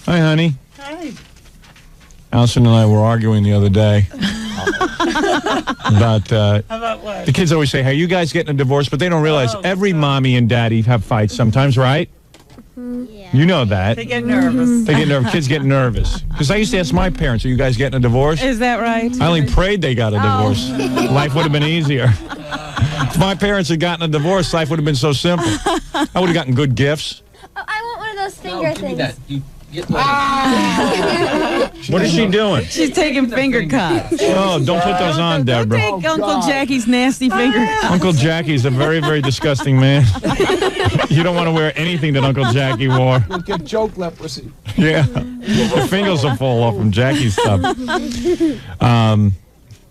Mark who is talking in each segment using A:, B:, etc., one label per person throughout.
A: Hi, honey.
B: Hi.
A: Allison and I were arguing the other day about
B: what?
A: the kids always say, "Hey, you guys getting a divorce?" But they don't realize every mommy and daddy have fights sometimes, right?
C: Yeah.
A: You know that.
B: They get nervous.
A: They get nervous. Kids get nervous. Because I used to ask my parents, "Are you guys getting a divorce?"
D: Is that right?
A: I only prayed they got a divorce. Life would have been easier. If my parents had gotten a divorce, life would have been so simple. I would have gotten good gifts.
C: Oh, I want one of those finger things.
E: That. You get
A: What is she doing?
D: She's taking finger cuts.
A: Oh, don't put those on, Deborah.
D: Don't take Uncle Jackie's nasty finger cuts.
A: Uncle Jackie's a very, very disgusting man. You don't want to wear anything that Uncle Jackie wore.
E: You'll get joke leprosy.
A: Yeah. Your fingers will fall off from Jackie's stuff.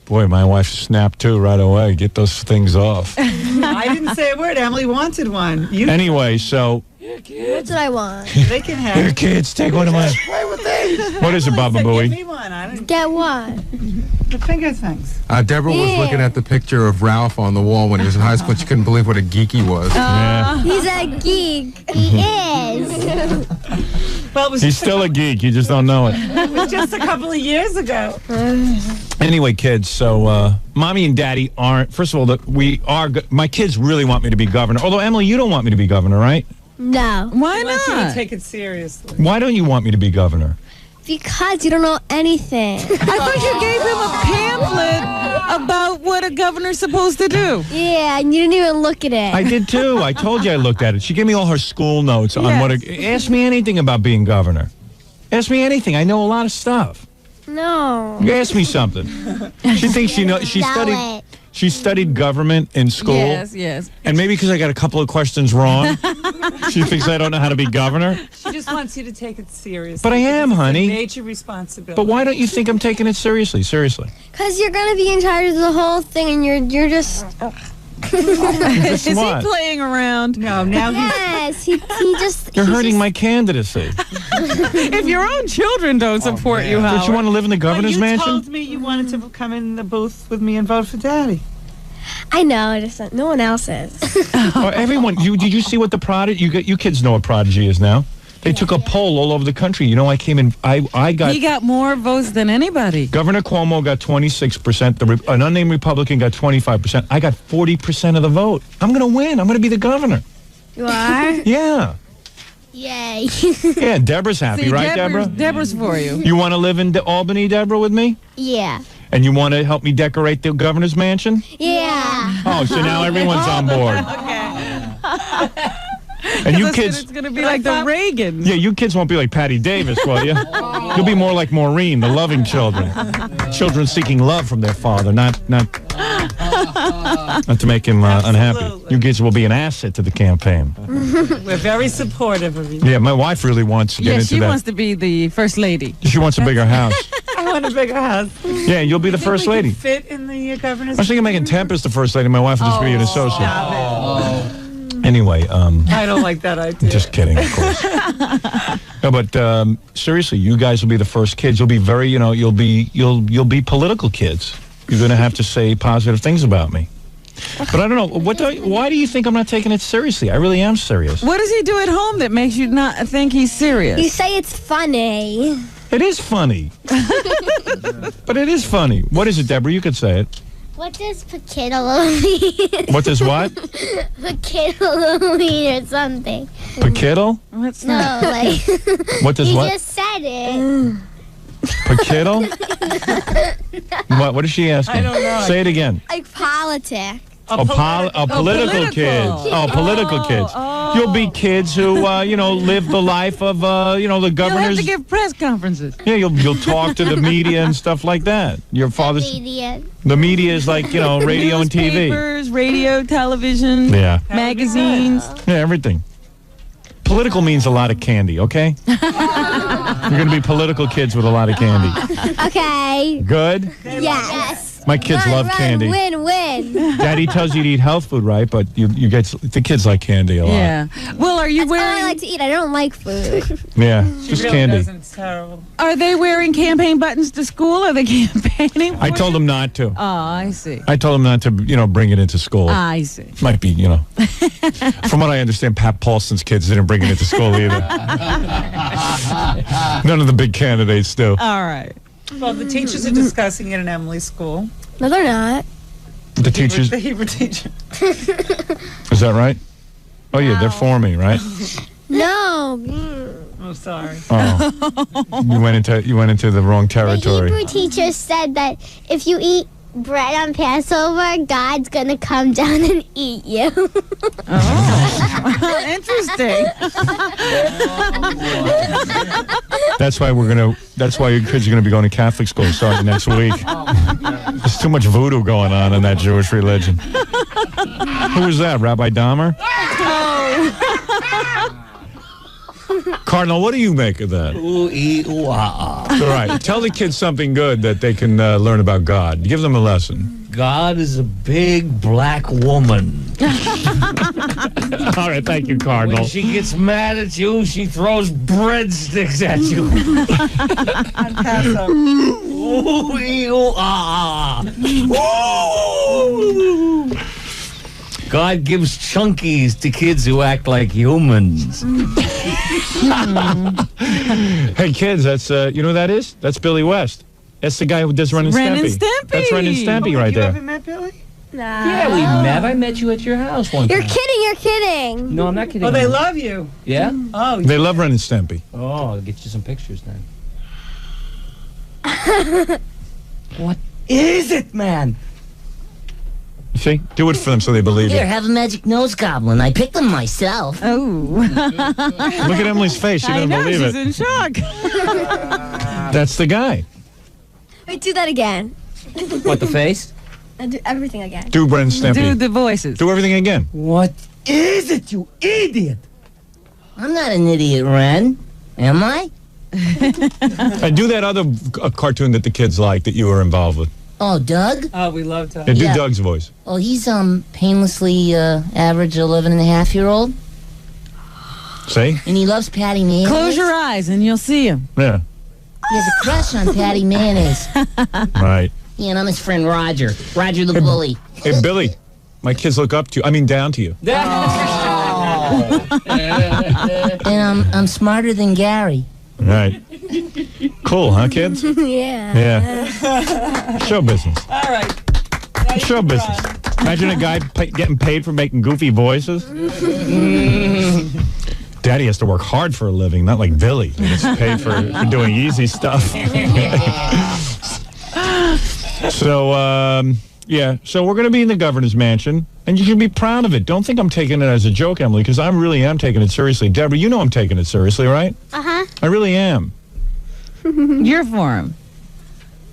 A: Boy, my wife snapped too right away. Get those things off.
B: I didn't say a word. Emily wanted one. You
A: Anyway, so
C: That's what I want.
B: They can have
A: here,
B: it.
A: kids, take one of mine.
E: Play with these.
A: What is it, Baba
B: Give
A: Booey?
B: me one. I don't.
C: Get what?
B: The finger things.
E: Deborah was
C: Yeah.
E: looking at the picture of Ralph on the wall when he was in high school. She couldn't believe what a geek he was.
A: Yeah.
C: He's a geek. He is.
B: Well, it was,
A: He's still a geek. You just don't know it.
B: it was just a couple of years ago.
A: Anyway, kids, so mommy and daddy aren't. First of all, my kids really want me to be governor. Although, Emily, you don't want me to be governor, right?
C: No.
D: Why
B: I want you to
D: not?
B: take it seriously.
A: Why don't you want me to be governor?
C: Because you don't know anything.
D: I thought you gave him a pamphlet about what a governor's supposed to do.
C: Yeah, and you didn't even look at it.
A: I did too. I told you I looked at it. She gave me all her school notes on what. Ask me anything about being governor. Ask me anything. I know a lot of stuff.
C: No.
A: You ask me something. She thinks she knows. She studied government in school.
D: Yes.
A: And maybe because I got a couple of questions wrong, she thinks I don't know how to be governor.
B: She just wants you to take it seriously.
A: But I am,
B: It's a
A: honey.
B: major responsibility.
A: But why don't you think I'm taking it seriously? Seriously.
C: Because you're going to be in charge of the whole thing, and you're just...
D: Is he
A: what?
D: playing around?
B: No, now he's...
C: Yes, he just...
A: You're hurting my candidacy.
D: If your own children don't support you,
A: Don't
D: Howard.
A: you want to live in the governor's
B: you
A: mansion?
B: told me you wanted to come in the booth with me and vote for Daddy.
C: I know, just no one else is.
A: Oh, everyone, did you see what the Prodigy? You kids know what Prodigy is now. They took a poll all over the country. You know, I came in. I got.
D: He got more votes than anybody.
A: Governor Cuomo got 26%. An unnamed Republican got 25%. I got 40% of the vote. I'm going to win. I'm going to be the governor.
C: You are?
A: Yeah.
C: Yay.
A: Yeah, Deborah's happy,
D: See,
A: right, Deborah?
D: Deborah's for you.
A: You want to live in Albany, Deborah, with me?
C: Yeah.
A: And you want to help me decorate the governor's mansion?
C: Yeah.
A: Oh, so now everyone's on board. And you kids,
D: It's going to be like the Reagans.
A: yeah, you kids won't be like Patty Davis, will you? You'll be more like Maureen, the loving children. Children seeking love from their father, not to make him unhappy.
B: Absolutely.
A: You kids will be an asset to the campaign.
B: We're very supportive of you.
A: Yeah, my wife really wants to get
D: Yeah,
A: into
D: she
A: that.
D: wants to be the first lady.
A: She wants a bigger house.
B: I want a bigger house.
A: Yeah, you'll be the first lady.
B: Fit in the governor's...
A: I was thinking of making Tempest the first lady. My wife will just be an associate.
B: Stop it.
A: Anyway,
B: I don't like that idea.
A: just kidding, of course. No, but seriously, you guys will be the first kids. You'll be very, you'll be political kids. You're going to have to say positive things about me. But I don't know. Why do you think I'm not taking it seriously? I really am serious.
D: What does he do at home that makes you not think he's serious?
C: You say it's funny.
A: It is funny. But it is funny. What is it, Deborah? You could say it.
C: What does Paquito mean?
A: What does what?
C: Paquito mean or something.
A: Paquito?
D: What's
C: No, like...
A: What does
C: you
A: what?
C: just said it.
A: Paquito? What is she asking?
B: I don't know.
A: Say it again.
C: Like politics.
A: Political kids. Oh, political kids. You'll be kids who, live the life of, the
D: You'll have
A: governors.
D: to give press conferences.
A: Yeah, you'll talk to the media and stuff like that. Your father's.
C: Idiot.
A: The media is like, radio and TV.
D: Newspapers, radio, television,
A: Yeah.
D: magazines.
A: Yeah, everything. Political means a lot of candy, okay? You're going to be political kids with a lot of candy.
C: Okay.
A: Good?
C: Yes.
A: My kids love candy.
C: Win.
A: Daddy tells you to eat health food, right? But you get the kids like candy a lot.
D: Yeah. Well, are you
C: That's all I
D: wearing?
C: like to eat. I don't like food.
A: Yeah, it's just
B: really
A: candy.
B: doesn't. It's terrible.
D: Are they wearing campaign buttons to school? Are they campaigning?
A: I told them not to.
D: Oh, I see.
A: I told them not to, bring it into school.
D: I see.
A: Might be, From what I understand, Pat Paulson's kids didn't bring it into school either. None of the big candidates do.
D: All right.
B: Well, the teachers are discussing it in Emily's school.
C: No, they're not.
A: The teachers.
B: The Hebrew teacher.
A: Is that right? Oh, yeah, they're for me, right?
C: No.
B: Oh, sorry.
A: Oh, you went into the wrong
C: The
A: territory.
C: Hebrew teacher said that if you eat bread on Passover, God's gonna come down and eat you.
D: Oh, interesting.
A: That's why your kids are gonna be going to Catholic school starting next week. There's too much voodoo going on in that Jewish religion. Who was that, Rabbi Dahmer? Cardinal, what do you make of that? All right, tell the kids something good that they can learn about God. Give them a lesson.
F: God is a big black woman.
A: All right, thank you, Cardinal.
F: When she gets mad at you, she throws breadsticks at you.
B: On Passover.
F: God gives chunkies to kids who act like humans.
A: Hey, kids, that's you know who that is? That's Billy West. That's the guy who does Ren and
D: Ren and
A: Stimpy.
D: Stimpy.
A: That's Ren and Stimpy right
B: You
A: there.
B: ever met Billy?
C: Nah.
F: Yeah, we met. I met you at your house one
C: You're
F: time.
C: kidding, you're kidding.
F: No, I'm not kidding.
B: Oh, they love you.
F: Yeah?
B: Oh,
A: They love Ren and Stimpy.
F: Oh, I'll get you some pictures then. What is it, man?
A: See? Do it for them so they believe
G: Here,
A: it.
G: have a magic nose goblin. I picked them myself.
D: Oh.
A: Look at Emily's face. She
D: I
A: doesn't
D: know,
A: believe
D: she's
A: it.
D: in shock.
A: That's the guy.
C: Wait, do that again.
F: What, the face?
C: Do everything again.
A: Do Ren and Stimpy.
D: Do the voices.
A: Do everything again.
F: What is it, you idiot?
G: I'm not an idiot, Ren. Am I?
A: And do that other cartoon that the kids like that you were involved with.
G: Oh, Doug?
B: Oh, we loved her.
A: And do
G: Yeah.
A: Doug's voice.
G: Oh, he's painlessly average 11-and-a-half-year-old.
A: See?
G: And he loves Patty Mayonnaise.
D: Close your eyes and you'll see him.
A: Yeah.
G: He has a crush on Patty Mayonnaise.
A: Right.
G: Yeah, and I'm his friend Roger. Roger the bully.
A: Hey, Billy, my kids look up to you. I mean, down to you.
G: And I'm smarter than Gary.
A: Right. Cool, huh, kids?
C: Yeah.
A: Yeah. Show business.
B: All right.
A: Show business. Imagine a guy getting paid for making goofy voices. Daddy has to work hard for a living, not like Billy. He gets paid for doing easy stuff. So, yeah. So we're going to be in the governor's mansion, and you should be proud of it. Don't think I'm taking it as a joke, Emily, because I really am taking it seriously. Deborah, you know I'm taking it seriously, right?
C: Uh-huh.
A: I really am.
D: You're for him.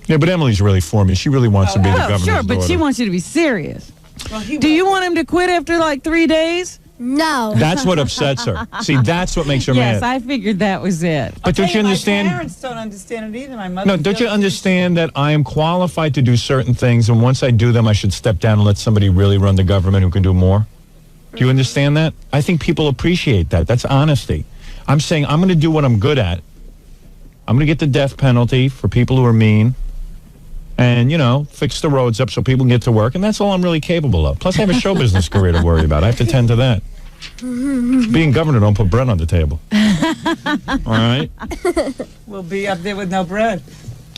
A: Yeah, but Emily's really for me. She really wants to be the
D: Oh,
A: governor's
D: sure, but
A: daughter.
D: she wants you to be serious.
B: Well,
D: Do you want him to quit after like 3 days?
C: No.
A: That's what upsets her. See, that's what makes her
D: Yes,
A: mad.
D: I figured that was it.
A: But don't you understand?
B: My parents don't understand it either. My mother.
A: No, don't you understand that I am qualified to do certain things, and once I do them, I should step down and let somebody really run the government who can do more? Do you understand that? I think people appreciate that. That's honesty. I'm saying I'm going to do what I'm good at. I'm going to get the death penalty for people who are mean and, you know, fix the roads up so people can get to work, and that's all I'm really capable of. Plus, I have a show business career to worry about. I have to tend to that. Being governor don't put bread on the table. All right?
B: We'll be up there with no bread.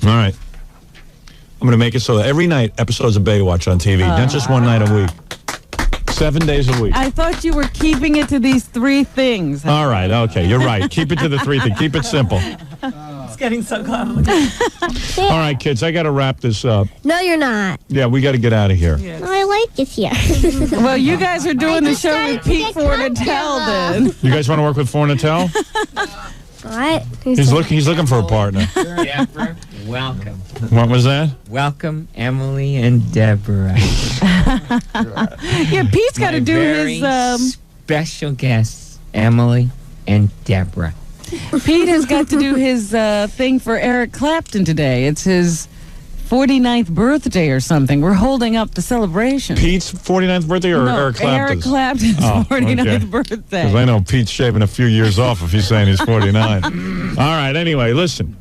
A: All right. I'm going to make it so that every night episodes of Baywatch on TV, not just one night a week. 7 days a week.
D: I thought you were keeping it to these 3 things.
A: All right, okay, you're right. Keep it to the 3 things. Keep it simple.
B: It's getting so complicated.
A: All right, kids, I got to wrap this up.
C: No, you're not.
A: Yeah, we got to get out of here.
C: No, I like it here.
D: Well, you guys are doing the
C: just
D: show
C: started
D: with
C: to
D: Pete
C: get
D: Fornatel
C: comfortable.
D: then.
A: You guys want to work with Fornatel?
C: What?
A: He's looking for a partner.
F: Deborah, welcome.
A: What was that?
F: Welcome, Emily and Deborah.
D: Yeah, Pete's got to do
F: very
D: his,
F: special guests, Emily and Deborah.
D: Pete has got to do his thing for Eric Clapton today. It's his 49th birthday or something. We're holding up the celebration.
A: Pete's 49th birthday or
D: No,
A: Eric Clapton's?
D: Eric Clapton's
A: Oh,
D: 49th
A: okay.
D: birthday.
A: Because I know Pete's shaving a few years off if he's saying he's 49. All right, anyway, listen.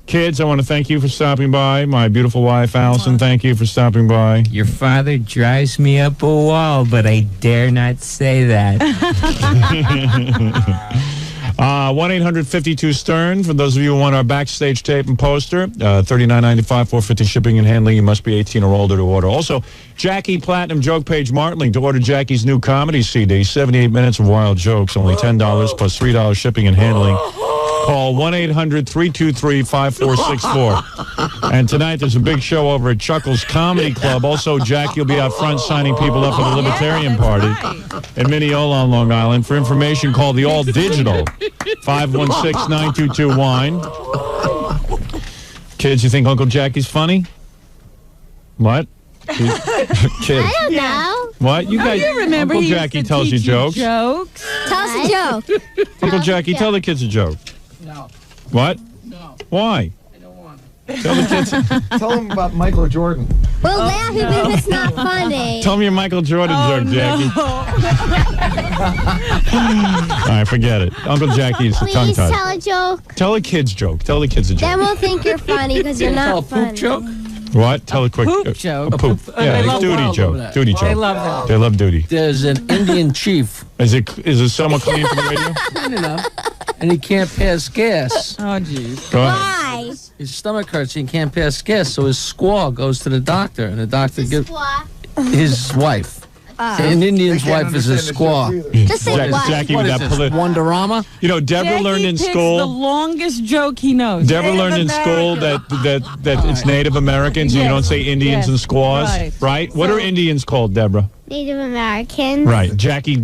A: Kids, I want to thank you for stopping by. My beautiful wife, Allison, thank you for stopping by.
F: Your father drives me up a wall, but I dare not say that.
A: 1-800-52-STERN. For those of you who want our backstage tape and poster, $39.95, $4.50 shipping and handling. You must be 18 or older to order. Also, Jackie Platinum Joke Page Martling to order Jackie's new comedy CD, 78 minutes of wild jokes, only $10 plus $3 shipping and handling. Call 1-800-323-5464. And tonight there's a big show over at Chuckles Comedy Club. Also, Jack, you'll be out front signing people up for the Libertarian Party in Mineola on Long Island. For information, call the All Digital 516-922-WINE. Kids, you think Uncle Jackie's funny? What? Kids.
C: I don't know.
A: What? You guys?
D: You remember
A: Uncle
D: he used
A: Jackie
D: to
A: tells you
D: teach
A: jokes.
C: Tell us a joke.
A: Uncle Jackie, tell the kids a joke.
H: No.
A: What?
H: No.
A: Why?
H: I don't want
A: Tell the kids.
I: Tell them about Michael Jordan.
C: We'll laugh even if it's not funny.
A: Tell me your Michael Jordan joke, Jackie. All right, forget it. Uncle Jackie is a tongue
C: Please
A: tie.
C: tell a joke.
A: Tell a kid's joke. Tell the kids a
C: Then
A: joke.
C: we'll think you're funny because you're
H: Tell a
C: not
H: poop
C: funny.
H: joke?
A: What? Tell a quick
D: Poop joke.
A: A poop. Yeah,
H: they
A: a
H: love
A: duty
H: wild
A: joke.
H: over that.
A: Duty
D: They
A: joke.
D: love that.
A: They love duty.
H: There's an Indian chief,
A: Is it someone clean for the radio?
H: you know, and he can't pass gas.
D: Oh, geez.
A: Go ahead.
C: Why?
H: His stomach hurts, he can't pass gas, so his squaw goes to the doctor, and the doctor gives
C: Squaw.
H: his wife. An Indian's wife is a squaw.
C: Just say what?
A: Jackie
H: What
A: with
H: is
A: that
H: this, Wonderama?
A: You know, Deborah
D: Jackie
A: learned in
D: picks
A: school.
D: the longest joke he knows.
A: Deborah learned in school that it's Native Americans and you don't say Indians and squaws, right? What are Indians called, Deborah?
C: Native Americans.
A: Right, Jackie.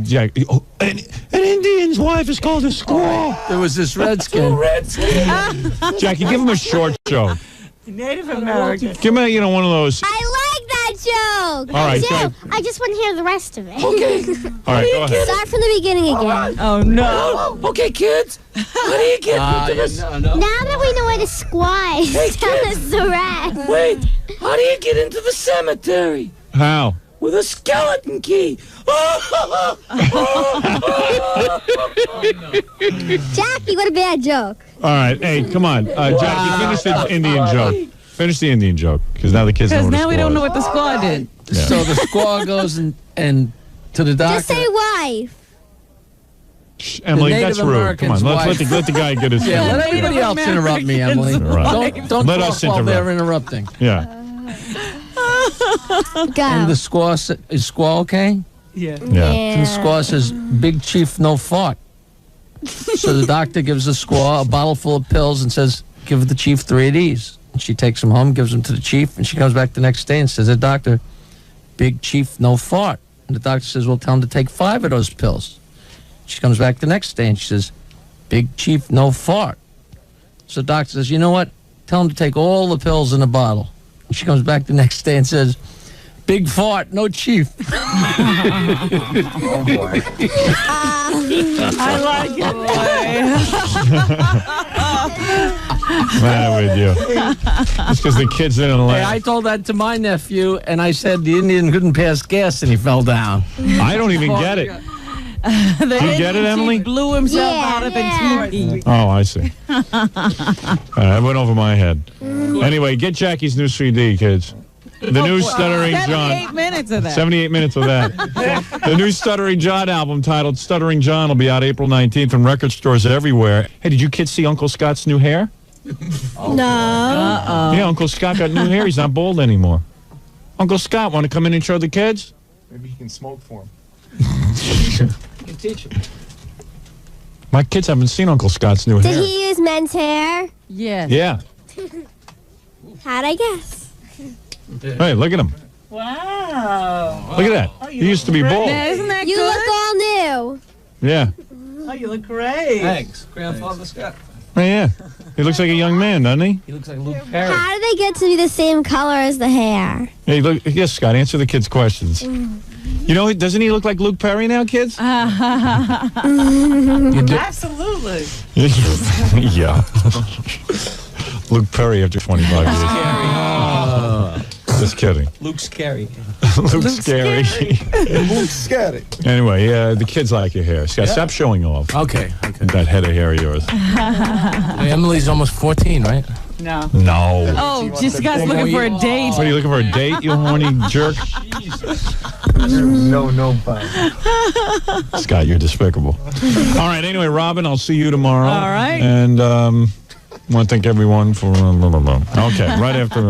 A: Oh, an Indian's wife is called a squaw.
H: There was this redskin.
A: Jackie, give him a short joke.
B: Native American.
A: Give me, one of those.
C: I like that joke.
A: All right,
C: I do.
A: go.
C: I just want to hear the rest of it.
A: All right, go ahead.
C: Start from the beginning again.
D: Oh, no.
H: Okay, kids. How do you get into this?
C: Now that we know where the squaw is, tell us the rest.
H: Wait, how do you get into the cemetery?
A: How?
H: With a skeleton key.
C: Jackie, what a bad joke.
A: All right, hey, come on, Jackie, finish the Indian joke. Finish the Indian joke, because now the kids know
D: Because
A: what a
D: now we
A: squaw
D: don't know
A: is.
D: what the squaw did.
A: Yeah.
H: So the squaw goes and to the doctor.
C: Just say wife.
A: Emily,
H: Native
A: that's rude. Come on,
H: American's
A: let
H: wife.
A: the guy get his
H: Yeah,
A: thing.
H: let anybody else interrupt me, Emily.
A: Right.
H: Don't
A: Let
H: talk
A: us
H: while
A: interrupt.
H: they're interrupting.
A: Yeah.
C: Go.
H: And the squaw is squaw okay?
B: Yeah.
A: Yeah.
H: And the squaw says, "Big chief, no fart." So the doctor gives the squaw a bottle full of pills and says, "Give the chief 3 of these." And she takes them home, gives them to the chief, and she comes back the next day and says, "The doctor, big chief, no fart." And the doctor says, "Well, tell him to take 5 of those pills." She comes back the next day and she says, "Big chief, no fart." So the doctor says, "You know what? Tell him to take all the pills in the bottle." And she comes back the next day and says, "Big fart, no chief."
B: I like it.
A: What's the matter with you? It's because the kids didn't
H: Hey,
A: laugh.
H: I told that to my nephew, and I said the Indian couldn't pass gas, and he fell down.
A: I don't even get it.
D: The
A: You get it,
D: Indian chief
A: Emily?
D: blew himself
C: Yeah,
D: out of
C: yeah.
D: a teepee.
A: Oh, I see. That went over my head. Anyway, get Jackie's new CD, kids. The new Stuttering
D: 78
A: John.
D: minutes of that.
A: 78 minutes of that. The new Stuttering John album titled Stuttering John will be out April 19th in record stores everywhere. Hey, did you kids see Uncle Scott's new hair?
C: No.
A: Yeah, Uncle Scott got new hair. He's not bald anymore. Uncle Scott, want to come in and show the kids?
I: Maybe he can smoke for him.
H: You can teach him.
A: My kids haven't seen Uncle Scott's new
C: Did
A: hair.
C: he use men's hair?
D: Yes.
A: Yeah.
C: How'd I guess?
A: Hey, look at him.
B: Wow.
A: Look at that. He used to be bald.
D: Yeah, isn't that
C: You
D: good?
C: look all new.
A: Yeah.
B: Oh, you look great.
H: Thanks, Grandfather Scott.
A: Oh, yeah. He looks like a young man, doesn't he?
H: He looks like Luke Perry.
C: How do they get to be the same color as the hair?
A: Hey, look. Yes, Scott. Answer the kids' questions. You know, doesn't he look like Luke Perry now, kids?
B: Absolutely.
A: Yeah. Luke Perry after 25 years. Just kidding.
H: Luke's scary.
A: Luke's scary.
I: Luke's scary.
A: Anyway, the kids like your hair. Scott, stop showing off
H: Okay.
A: that head of hair of yours.
H: Hey, Emily's almost 14, right?
B: No.
A: No.
D: Oh, Scott's looking for a date.
A: What, are you looking for a date, you horny jerk?
I: No fun.
A: Scott, you're despicable. All right, anyway, Robin, I'll see you tomorrow.
D: All right.
A: And want to thank everyone for... Okay, right after...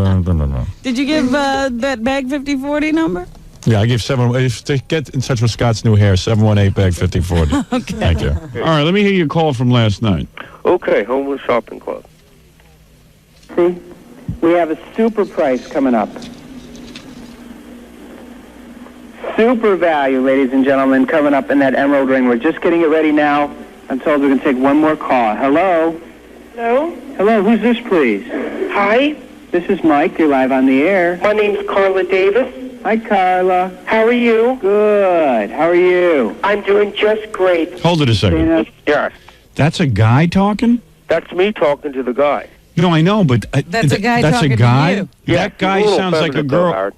D: Did you give that bag 5040 number?
A: Yeah, I gave to get in touch with Scott's new hair, 718-bag-5040.
D: Okay.
A: Thank you. All right, let me hear your call from last night.
J: Okay, Homeless Shopping Club.
K: See, we have a super price coming up. Super value, ladies and gentlemen, coming up in that emerald ring. We're just getting it ready now. I'm told we're going to take one more call. Hello?
J: Hello?
K: Hello, who's this, please?
J: Hi,
K: This is Mike. You're live on the air.
J: my name's Carla Davis.
K: Hi, Carla.
J: How are you?
K: Good. How are you?
J: I'm doing just great.
A: Hold it a second.
K: Dana?
J: Yes,
A: That's a guy talking?
J: that's me talking to the guy.
A: No, I know, but...
D: That's a guy
A: that's
D: talking
A: a
D: to
A: guy?
D: you.
J: Yeah,
A: That guy
J: he's a little
A: sounds like a
J: feminine, though,
A: girl.
J: Howard.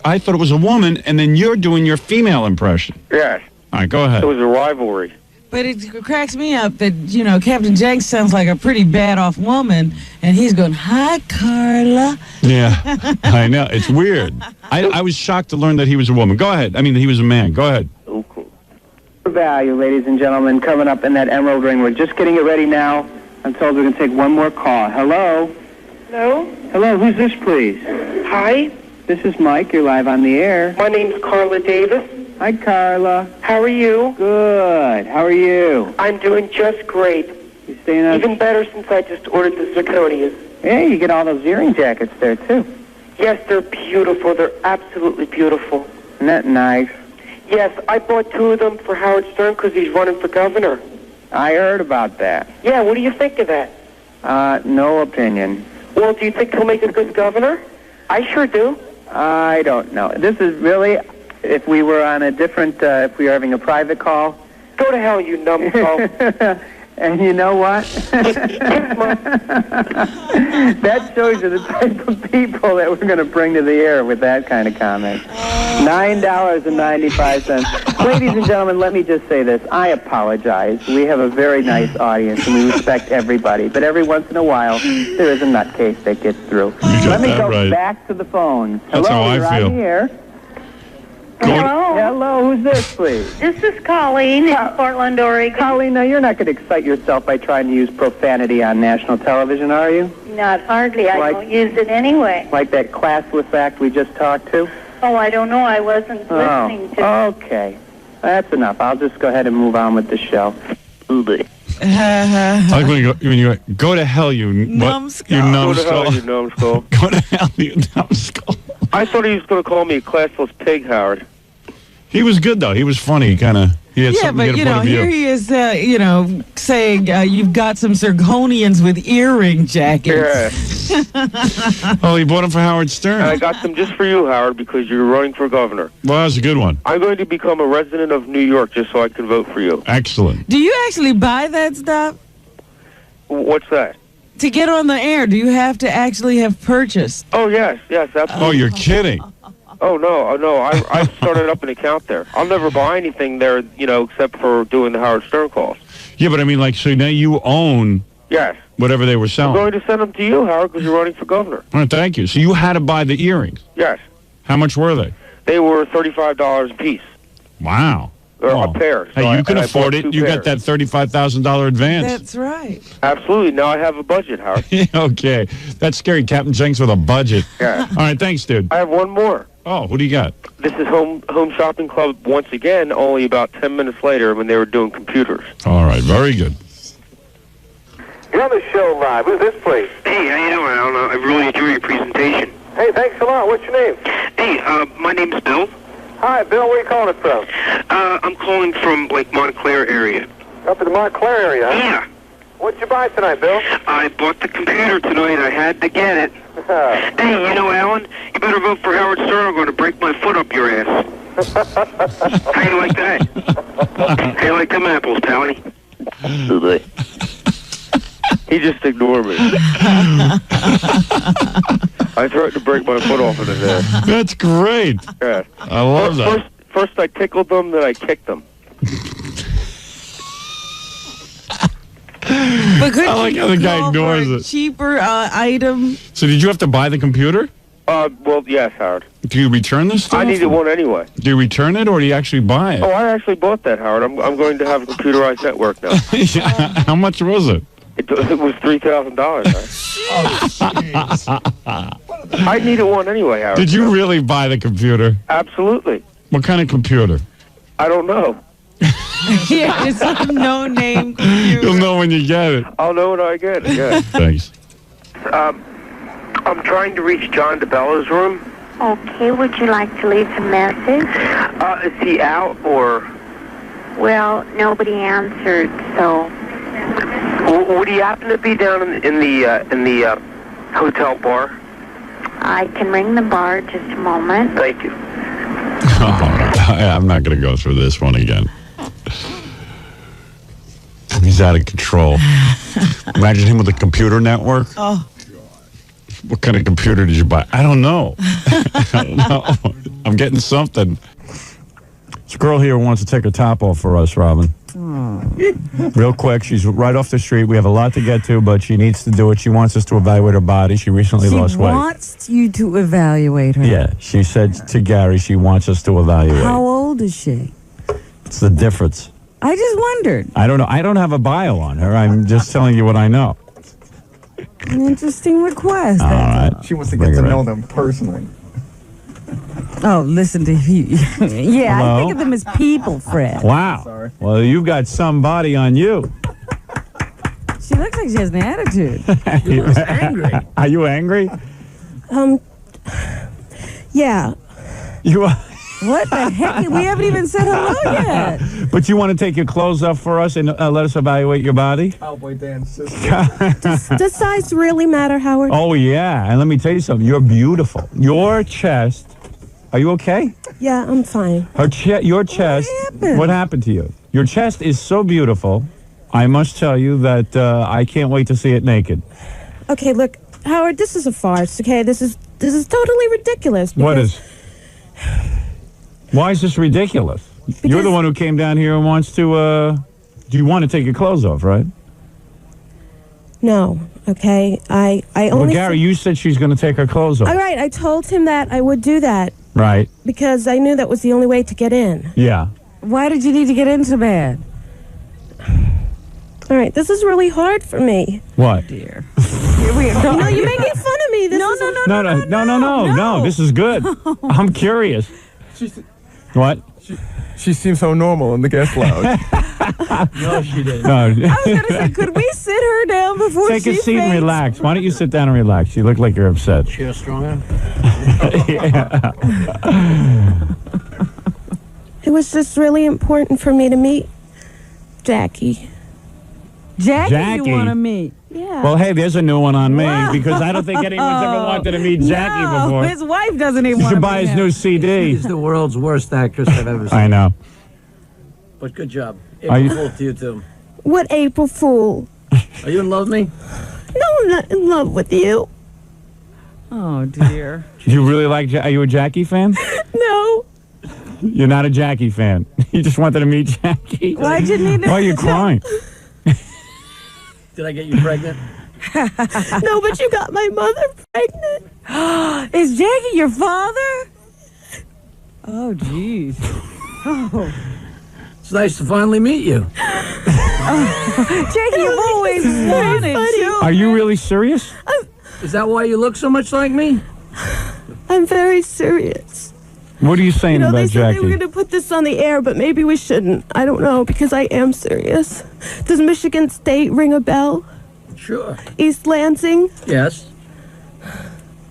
A: I thought it was a woman, and then you're doing your female impression.
J: Yes,
A: All right, go ahead.
J: it was a rivalry.
D: But it cracks me up that, Captain Jenks sounds like a pretty bad-off woman, and he's going, hi, Carla.
A: Yeah, I know. It's weird. I was shocked to learn that he was a woman. Go ahead. I mean, he was a man. Go ahead.
J: Okay.
K: Super value, ladies and gentlemen, coming up in that emerald ring. We're just getting it ready now. I'm told we're going to take one more call. Hello?
J: Hello?
K: Hello, who's this, please?
J: Hi,
K: This is Mike. You're live on the air.
J: my name's Carla Davis.
K: Hi, Carla.
J: How are you?
K: Good. How are you?
J: I'm doing just great.
K: You staying up?
J: Even better since I just ordered the zirconias.
K: Hey, you get all those earring jackets there, too.
J: Yes, they're beautiful. They're absolutely beautiful.
K: Isn't that nice?
J: Yes, I bought 2 of them for Howard Stern because he's running for governor.
K: I heard about that.
J: Yeah, what do you think of that?
K: No opinion.
J: Well, do you think he'll make a good governor? I sure do.
K: I don't know. This is really, if we were on a different, if we were having a private call.
J: Go to hell, you numbskull.
K: And you know what? That shows you the type of people that we're going to bring to the air with that kind of comment. $9.95. Ladies and gentlemen, let me just say this. I apologize. We have a very nice audience, and we respect everybody. But every once in a while, there is a nutcase that gets through. Let me go back to the phones.
A: That's
K: Hello,
A: how I
K: you're
A: feel.
K: on the air.
L: Hello.
K: Hello, who's this, please?
L: This is Colleen in Portland, Oregon.
K: Colleen, now you're not going to excite yourself by trying to use profanity on national television, are you?
L: Not hardly. I don't use it anyway.
K: Like that classless act we just talked to?
L: Oh, I don't know. I wasn't listening to
K: Okay. That's enough. I'll just go ahead and move on with the show.
A: I like when you go to hell, you numbskull. You numbskull.
J: Go to hell, you numbskull.
A: Go to hell, you numbskull.
J: I thought he was going to call me a classless pig, Howard.
A: He was good, though. He was funny. He had
D: Yeah,
A: something,
D: but,
A: he had a point of view.
D: here he is, saying you've got some Zirconians with earring jackets.
J: Yeah.
A: Oh, he bought them for Howard Stern.
J: And I got them just for you, Howard, because you're running for governor.
A: Well, that's a good one.
J: I'm going to become a resident of New York just so I can vote for you.
A: Excellent.
D: Do you actually buy that stuff?
J: What's that?
D: To get on the air, do you have to actually have purchased?
J: Oh, yes, absolutely.
A: Oh, you're kidding.
J: Oh, no, I started up an account there. I'll never buy anything there, except for doing the Howard Stern calls.
A: Yeah, but I mean, so now you own
J: Yes.
A: whatever they were
J: I'm
A: selling.
J: going to send them to you, Howard, because you're running for governor.
A: All right, thank you. So you had to buy the earrings.
J: Yes.
A: How much were they?
J: They were $35 a piece.
A: Wow.
J: Or a pair. So
A: Hey, you can
J: I
A: afford
J: bought
A: it.
J: 2
A: You
J: pairs.
A: got that $35,000 advance.
D: That's right.
J: Absolutely. Now I have a budget, Howard.
A: Okay. That's scary. Captain Jenks with a budget.
J: Yeah.
A: All right, thanks, dude.
J: I have one more.
A: Oh, what do you got?
J: This is Home Shopping Club once again, only about 10 minutes later when they were doing computers.
A: All right, very good.
I: You're on the show live. Who's this, please?
M: Hey, how you doing? I don't know. I really enjoy your presentation.
I: Hey, thanks a lot. What's your name?
M: Hey, my name's Bill.
I: Hi, Bill. Where are you calling us from?
M: I'm calling from, Montclair area.
I: Up in the Montclair area, huh?
M: Yeah.
I: What'd you buy tonight, Bill?
M: I bought the computer tonight. I had to get it. Hey, Alan, you better vote for Howard Stern. I'm going to break my foot up your ass. How you like that? How you like them apples, Pally?
J: He just ignored me. I threatened to break my foot off in his ass.
A: That's great.
J: Yeah.
A: I love that.
J: First I tickled them, then I kicked them.
D: But could
A: I like
D: you
A: how the guy
D: call for
A: ignores
D: a
A: it.
D: cheaper item?
A: So did you have to buy the computer?
J: Well, yes, Howard.
A: Do you return this stuff?
J: I needed one anyway.
A: Do you return it or do you actually buy it?
J: Oh, I actually bought that, Howard. I'm going to have a computerized network now.
A: Yeah. How much was it?
J: It was $3,000. I needed one anyway, Howard.
A: Did you really buy the computer?
J: Absolutely.
A: What kind of computer?
J: I don't know.
D: Yeah, it's a no-name computer.
A: You'll know when you get it.
J: I'll know when I get it, yeah.
A: Thanks.
M: I'm trying to reach John DeBella's room.
L: Okay, would you like to leave a message?
M: Is he out or?
L: Well, nobody answered, so.
M: Would he happen to be down in the hotel bar?
L: I can ring the bar just a moment.
M: Thank you.
A: I'm not going to go through this one again. He's out of control. Imagine him with a computer network.
B: Oh.
A: What kind of computer did you buy? I don't know. I don't know. I'm getting something. This girl here wants to take her top off for us, Robin. Real quick, she's right off the street. We have a lot to get to, but she needs to do it. She wants us to evaluate her body. She recently lost weight.
D: She wants you to evaluate her.
A: Yeah, she said to Gary she wants us to evaluate.
D: How old is she?
A: It's the difference.
D: I just wondered.
A: I don't know. I don't have a bio on her. I'm just telling you what I know.
D: An interesting request.
A: All right.
N: She wants to get to know them personally.
D: Oh, listen to you. Yeah,
A: Hello?
D: I think of them as people, Fred.
A: Wow.
N: Sorry.
A: Well, you've got somebody on you.
D: She looks like she has an attitude.
A: She looks angry. Are you angry?
O: Yeah.
A: You are.
D: What the heck? We haven't even said hello yet.
A: But you want to take your clothes off for us and let us evaluate your body?
N: Cowboy dance.
O: Does size really matter, Howard?
A: Oh, yeah. And let me tell you something. You're beautiful. Your chest. Are you okay?
O: Yeah, I'm fine.
A: Your chest. What happened to you? Your chest is so beautiful. I must tell you that I can't wait to see it naked.
O: Okay, look, Howard, this is a farce, okay? This is totally ridiculous.
A: What is? Why is this ridiculous? You're the one who came down here and wants to, do you want to take your clothes off, right?
O: No, okay? I only...
A: Well, Gary, you said she's going to take her clothes off.
O: All right, I told him that I would do that.
A: Right.
O: Because I knew that was the only way to get in.
A: Yeah.
D: Why did you need to get in so bad?
O: All right, this is really hard for me.
A: What?
D: Dear.
O: No, you're making fun of me.
A: No, this is good. I'm curious. What?
N: She seems so normal in the guest lounge.
A: No, she didn't. No.
D: I was going to say, could we sit her down before
A: Take
D: she
A: a seat and
D: faints?
A: relax. Why don't you sit down and relax? You look like you're upset.
H: She a strong arm?
O: It was just really important for me to meet Jackie.
D: Jackie? You want to meet?
O: Yeah.
A: Well, hey, there's a new one on me because I don't think anyone's ever wanted to meet Jackie before.
D: His wife doesn't even
A: You
D: want
A: should
D: to
A: buy
D: meet
A: his
D: him.
A: new CD.
H: He's the world's worst actress I've ever seen.
A: I know.
H: But good job.
A: Are you-
H: April Fool to you, too.
O: What April Fool?
H: Are you in love with me?
O: No, I'm not in love with you.
D: Oh, dear.
A: Do you really like? Are you a Jackie fan?
O: No.
A: You're not a Jackie fan. You just wanted to meet Jackie.
D: Why'd you need to?
A: Why are you crying?
H: Did I get you pregnant?
O: No, but you got my mother pregnant.
D: Is Jackie your father? Oh, jeez. Oh.
H: It's nice to finally meet you.
D: Jackie, you've always wanted to.
A: Are you really serious?
H: Is that why you look so much like me?
O: I'm very serious.
A: What are you saying
O: They
A: about
O: said they
A: Jackie?
O: were going to put this on the air, but maybe we shouldn't. I don't know, because I am serious. Does Michigan State ring a bell?
H: Sure.
O: East Lansing?
H: Yes.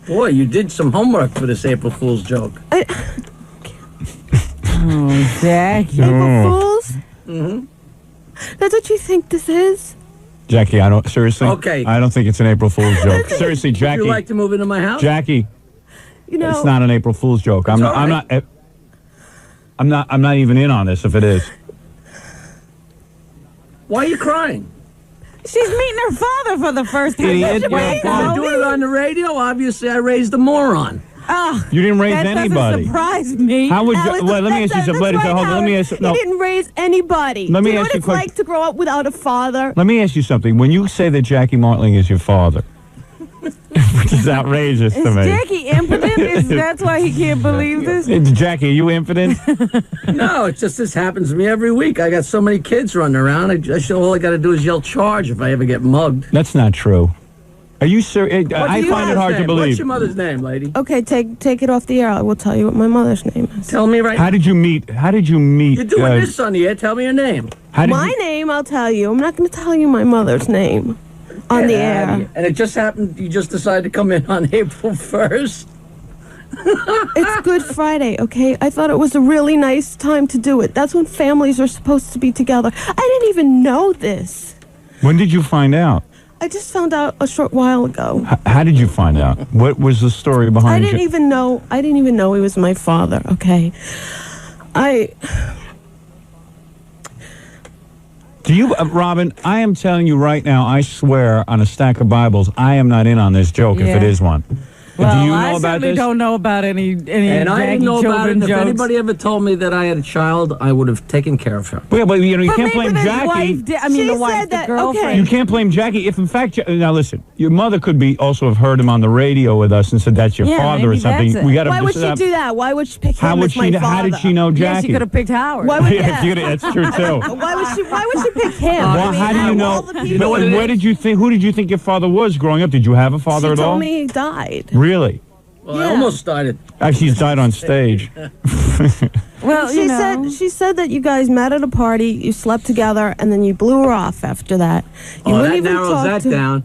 H: Boy, you did some homework for this April Fool's joke.
D: Oh, Jackie.
O: April Fools?
H: Mm-hmm.
O: That's what you think this is?
A: Jackie, I don't seriously.
H: Okay.
A: I don't think it's an April Fool's joke. Seriously, Jackie.
H: Would you like to move into my house?
A: Jackie.
O: You know,
A: It's not an April Fool's joke. I'm not even in on this if it is.
H: Why are you crying?
D: She's meeting her father for the first time.
A: Idiot.
H: You're doing it on the radio? Obviously, I raised a moron.
O: Oh,
A: You didn't raise
D: that
A: anybody.
D: doesn't surprise me.
A: How would you?
O: Alex,
A: Well, let me ask you something. Ladies, hold on. Let me ask.
O: He
A: No.
O: didn't raise anybody.
A: Let me
O: Do you know
A: ask
O: what
A: you a
O: it's
A: question.
O: like to grow up without a father?
A: Let me ask you something. When you say that Jackie Martling is your father, which is outrageous to
D: Is
A: me.
D: Jackie impotent? That's why he can't believe this?
A: Jackie, are you impotent?
H: No, it's just this happens to me every week. I got so many kids running around. All I got to do is yell charge if I ever get mugged.
A: That's not true. Are you serious? I find it hard to believe.
H: What's your mother's name, lady?
O: Okay, take it off the air. I will tell you what my mother's name is.
H: Tell me right now.
A: How did you meet?
H: You're doing this on the air. Tell me your name.
O: My name, I'll tell you. I'm not going to tell you my mother's name on the air.
H: And it just happened, you just decided to come in on April 1st?
O: It's Good Friday, okay? I thought it was a really nice time to do it. That's when families are supposed to be together. I didn't even know this.
A: When did you find out?
O: I just found out a short while ago.
A: How did you find out? What was the story behind
O: I didn't even know he was my father, okay?
A: Do you, Robin, I am telling you right now, I swear on a stack of Bibles, I am not in on this joke if it is one.
D: Well,
A: Do you know
D: I
A: about
D: certainly
A: this?
D: don't know about any
H: And I didn't
D: Jackie
H: know about it.
D: children
H: If
D: jokes.
H: anybody ever told me that I had a child, I would have taken care of her.
A: Yeah, but you
D: But
A: can't
D: maybe
A: blame
D: the
A: Jackie.
D: wife did- I mean, the wife, the girlfriend.
A: You can't blame Jackie if, in fact, now listen, your mother could be also have heard him on the radio with us and said that's your father or something. We got to.
O: Why would she do that? Why would she pick
A: How
O: him
A: would
O: as my
A: she?
O: father?
A: How did she know Jackie?
D: Yeah, she could have picked Howard.
O: Why would
A: That's true too.
O: Why would she pick him?
A: Well, how do you know? Where did you think? Who did you think your father was growing up? Did you have a father at all?
O: She told me he died.
A: Really?
H: Well, I almost started.
A: Actually, he's died on stage.
O: Well, she said that you guys met at a party, you slept together, and then you blew her off after that. You
H: Oh,
O: wouldn't
H: that
O: even
H: narrows
O: talk
H: that
O: to
H: down.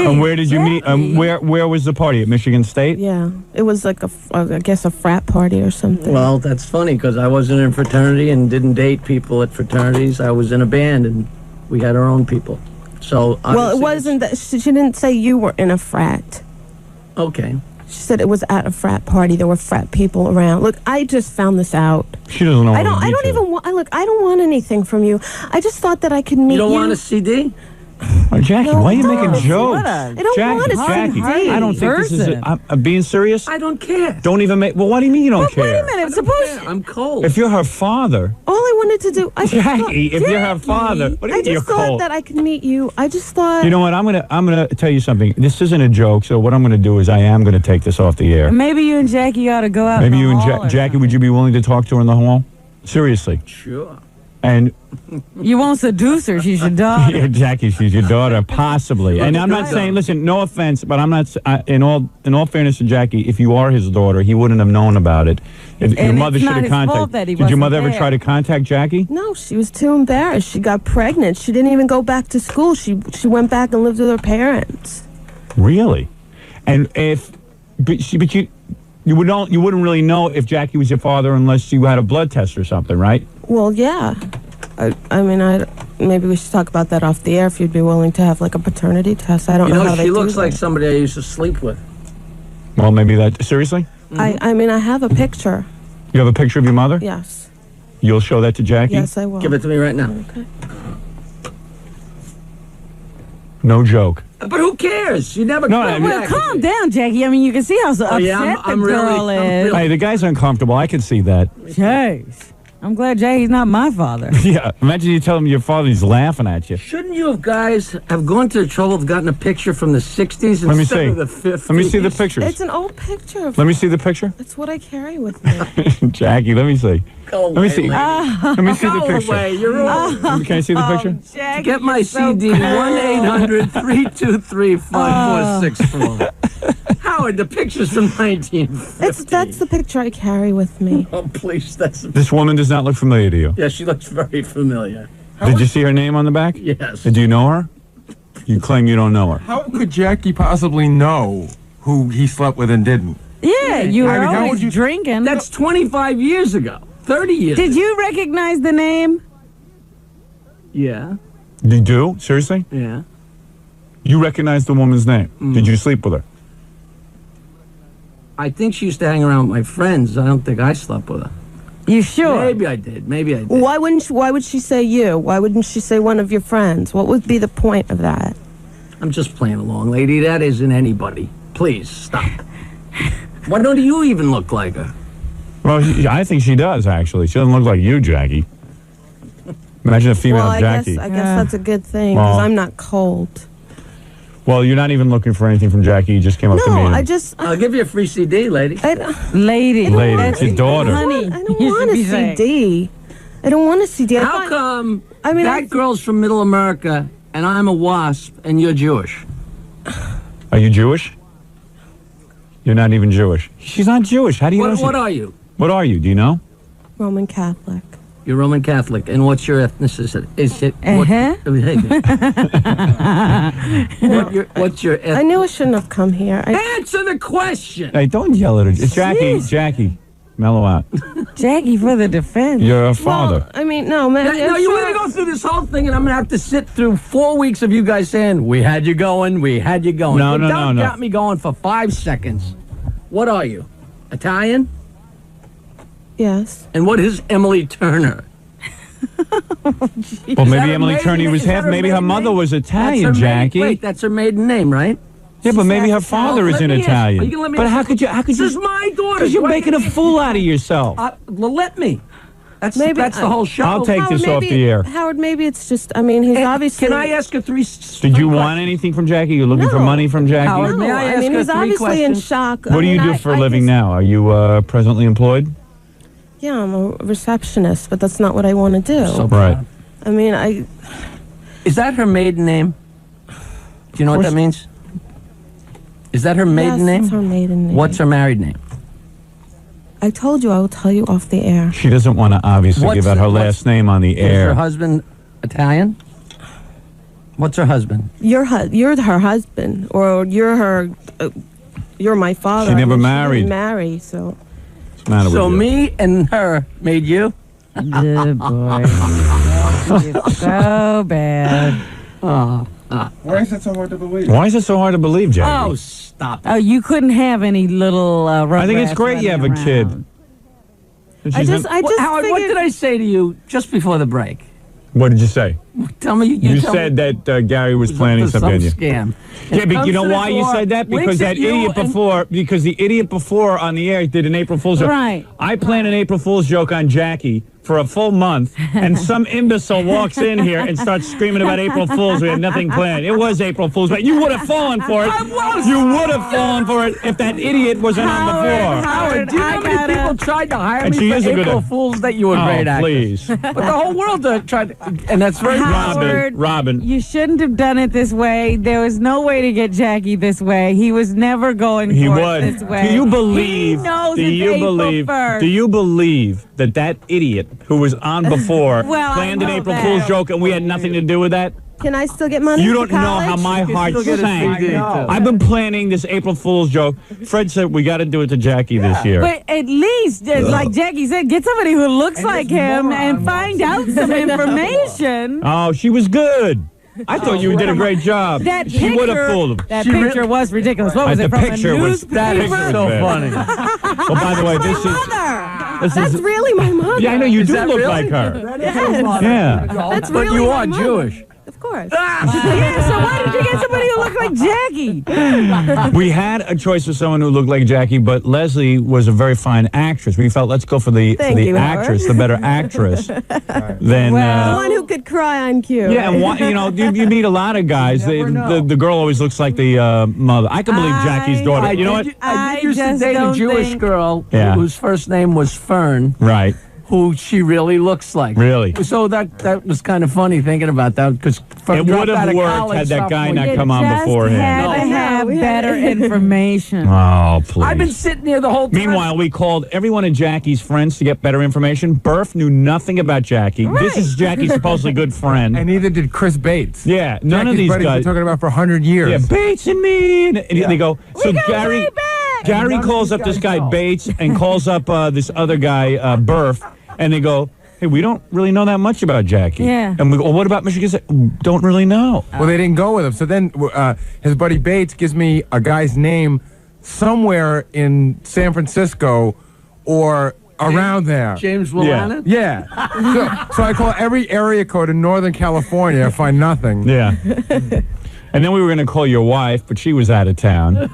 A: And where did you meet? Where was the party? At Michigan State?
O: Yeah, it was like I guess a frat party or something.
H: Well, that's funny because I wasn't in a fraternity and didn't date people at fraternities. I was in a band and we had our own people. So
O: well, it wasn't that she didn't say you were in a frat.
H: Okay.
O: She said it was at a frat party. There were frat people around. Look, I just found this out.
A: She doesn't know.
O: I don't even want. Look, I don't want anything from you. I just thought that I could meet you.
H: You don't want a CD?
A: Oh, Jackie,
O: No,
A: why are you
O: I
A: making
O: don't.
A: jokes?
O: I don't want a
A: Jackie,
O: CD.
A: I don't think this is. I'm being serious.
H: I don't care.
A: Don't even make. Well, what do you mean you don't care?
D: Wait a minute. Suppose
H: I'm cold.
A: If you're her father,
O: all I wanted to do,
A: Jackie, if you're her father, what do you
O: I
A: mean you're
O: just thought
A: cold?
O: that I could meet you. I just thought.
A: You know what? I'm gonna tell you something. This isn't a joke. So what I'm gonna do is I am gonna take this off the air.
D: maybe you and Jackie ought to go out.
A: Maybe
D: in
A: you
D: the
A: and
D: hall or
A: Jackie, would you be willing to talk to her in the hall? Seriously.
H: Sure.
A: And
D: You won't seduce her. She's your daughter.
A: yeah, Jackie, she's your daughter, possibly. And I'm not saying, listen, no offense, but I'm not. In all fairness to Jackie, if you are his daughter, he wouldn't have known about it. If your
D: And
A: mother
D: it's
A: should
D: not
A: have
D: his fault
A: contacted.
D: that he
A: Did your
D: wasn't
A: mother ever
D: there.
A: try to contact Jackie?
O: No, she was too embarrassed. She got pregnant. She didn't even go back to school. She went back and lived with her parents.
A: Really? And but you wouldn't really know if Jackie was your father unless you had a blood test or something, right?
O: Well, yeah. I mean, maybe we should talk about that off the air if you'd be willing to have like a paternity test. I don't
H: You
O: know how
H: know,
O: they
H: she
O: do
H: looks
O: that.
H: like somebody I used to sleep with.
A: Well, maybe that. Seriously?
O: I mean, I have a picture.
A: You have a picture of your mother?
O: Yes.
A: You'll show that to Jackie?
O: Yes, I will.
H: Give it to me right now.
O: Okay.
A: No joke.
H: But who cares? You never.
D: Well, calm down, Jackie. I mean, you can see how upset
H: yeah, I'm
D: the girl is.
A: Hey, the guy's uncomfortable. I can see that.
D: Jeez. I'm glad Jackie's not my father.
A: Yeah. Imagine you tell him your father, he's laughing at you.
H: Shouldn't you guys have gone to the trouble of gotten a picture from the 60s
A: Let me
H: instead
A: see.
H: of the 50s?
A: Let me see the pictures.
O: It's an old picture.
A: Let me see the picture.
O: That's what I carry with me.
A: Jackie, let me see.
H: Go
A: Let me see.
H: lady.
A: Let me see the
H: Go
A: picture.
H: away. You're old.
A: Can I see the picture?
D: Jackie,
H: Get my
D: you're so
H: CD,
D: cool.
H: 1-800-323-5464. Howard, the picture's from 1950.
O: That's the picture I carry with me.
H: Oh, please, that's...
A: This woman does not look familiar to you.
H: Yeah, she looks very familiar.
A: Did you see her name on the back?
H: Yes.
A: Do you know her? You claim you don't know her.
N: How could Jackie possibly know who he slept with and didn't?
D: Yeah, you were
N: I mean, how
D: always
N: would you-
D: drinking.
H: That's 25 years ago. 30 years
D: Did
H: ago.
D: you recognize the name?
H: Yeah.
A: You do? Seriously?
H: Yeah.
A: You recognize the woman's name? Did you sleep with her?
H: I think she used to hang around with my friends. I don't think I slept with her.
D: You sure?
H: Maybe I did. Maybe I did.
O: Why would she say you? Why wouldn't she say one of your friends? What would be the point of that?
H: I'm just playing along, lady. That isn't anybody. Please, stop. Why don't you even look like her?
A: Well, I think she does, actually. She doesn't look like you, Jackie. Imagine a female Jackie.
O: I guess that's a good thing, because I'm not cold.
A: Well, you're not even looking for anything from Jackie. You just came up to me.
O: No, I just...
H: I'll give you a free CD, lady.
D: Lady.
A: It's your daughter.
O: Honey, I don't want a CD. I don't want a CD.
H: How come that girl's from Middle America and I'm a WASP and you're Jewish?
A: Are you Jewish? You're not even Jewish. She's not Jewish. How do you know?
H: What are you?
A: What are you? Do you know?
O: Roman Catholic.
H: You're Roman Catholic. And what's your ethnicity? Is it... What's your ethnicity?
O: I knew I shouldn't have come here.
H: Answer the question!
A: Hey, don't yell at her. It's Jackie. Jackie. Mellow out.
D: Jackie for the defense.
A: You're a father.
O: Well, I mean, no, man.
H: No, you want to go through this whole thing, and I'm going to have to sit through 4 weeks of you guys saying, we had you going, we had you going.
A: No.
H: Don't got me going for 5 seconds. What are you? Italian?
O: Yes.
H: And what is Emily Turner?
A: Well, maybe Emily Turner was half. Maybe her mother was Italian, Jackie.
H: Wait, that's her maiden name, right?
A: Yeah, but maybe her father isn't Italian. But how could you?
H: This is my daughter.
A: Because you're making a fool out of yourself.
H: Well, let me. That's
O: Maybe,
H: the whole show.
A: I'll take this off the air.
O: Howard, maybe it's just, I mean, he's obviously...
H: Can I ask her 3...
A: Did you want anything from Jackie? You're looking for money from Jackie?
H: Howard, may I ask
O: mean,
H: her
O: he's
H: 3
O: obviously
H: questions?
O: in shock.
A: What do you do for a living now? Are you presently employed?
O: Yeah, I'm a receptionist, but that's not what I want to do.
A: Right.
O: I mean,
H: Is that her maiden name? Do you know what that means? Is that her maiden name?
O: Yes, it's her maiden name.
H: What's her married name?
O: I told you I will tell you off the air.
A: She doesn't want to obviously give out her last name on the air.
H: Is her husband Italian? What's her husband?
O: You're her husband, or you're her. You're my father.
A: She never
O: I mean,
A: married.
O: She didn't marry, so.
A: What's the matter with you?
H: Me and her made you?
D: Good boy. It's so bad.
N: Why is that so hard to believe?
A: Why is it so hard to believe, Jackie?
H: Oh, stop it.
D: Oh, you couldn't have any little
A: I think it's great you have a kid.
O: I just
H: Howard, what did I say to you just before the break?
A: What did you say?
H: Tell me.
A: You said that Gary was planning something on you.
H: Scam.
A: Yeah, but you know why you said that? Because that idiot before, because the idiot before on the air did an April Fool's joke.
D: Right.
A: I planned an April Fool's joke on Jackie for a full month, and some imbecile walks in here and starts screaming about April Fool's. We had nothing planned. It was April Fool's, but you would have fallen for it. You would have fallen for it if that idiot wasn't on before.
H: Howard, do you know how many people tried to hire me for April Fools that you were great at?
A: Please.
H: But the whole world tried to, and that's very
A: Robin.
D: You shouldn't have done it this way. There was no way to get Jackie this way. He was never going for it this way.
A: Do you believe?
D: He knows
A: Do you believe? Do you believe that idiot who was on before planned an April Fool's joke and we had nothing to do with that?
O: Can I still get money?
A: You don't know how my heart sank. I've been planning this April Fool's joke. Fred said we got to do it to Jackie this year.
D: But at least, like Jackie said, get somebody who looks like him and find out some information.
A: Oh, she was good. I thought you did a great job. She would have fooled him.
D: That picture was ridiculous. What was it, from a newspaper?
H: That is so funny.
A: Well, by the way,
O: That's really my mother.
A: Yeah, I know you do look like her. Yeah.
O: That's
H: But
O: really
H: you
O: my
H: are
O: mother.
H: Jewish.
O: Of course.
D: Yeah, so why did you get somebody who looked like Jackie?
A: We had a choice of someone who looked like Jackie, but Leslie was a very fine actress. We felt let's go for the actress, the better actress. Than
O: the one who could cry on cue.
A: Yeah, and you meet a lot of guys. The girl always looks like the mother. I can believe Jackie's daughter. You know what?
H: I used to date a Jewish girl whose first name was Fern.
A: Right.
H: Who she really looks like.
A: Really?
H: So that was kind of funny thinking about that because
A: it would have worked had that guy not come on beforehand.
D: Had to have better information.
A: Oh, please.
H: I've been sitting here the whole time.
A: Meanwhile, we called every one of Jackie's friends to get better information. Burf knew nothing about Jackie. Right. This is Jackie's supposedly good friend.
N: And neither did Chris Bates.
A: Yeah, none of these
N: buddies
A: guys.
N: Been talking about for 100 years.
A: Yeah, Bates and me. And they go, so Gary calls up this guy Bates and calls up this other guy, Burf, and they go, hey, we don't really know that much about Jackie.
D: Yeah.
A: And we go, well, what about Michigan? Don't really know.
N: Well, they didn't go with him. So then his buddy Bates gives me a guy's name somewhere in San Francisco or around there.
H: James Wilana?
N: Yeah. So I call every area code in Northern California, find nothing.
A: Yeah. And then we were going to call your wife, but she was out of town.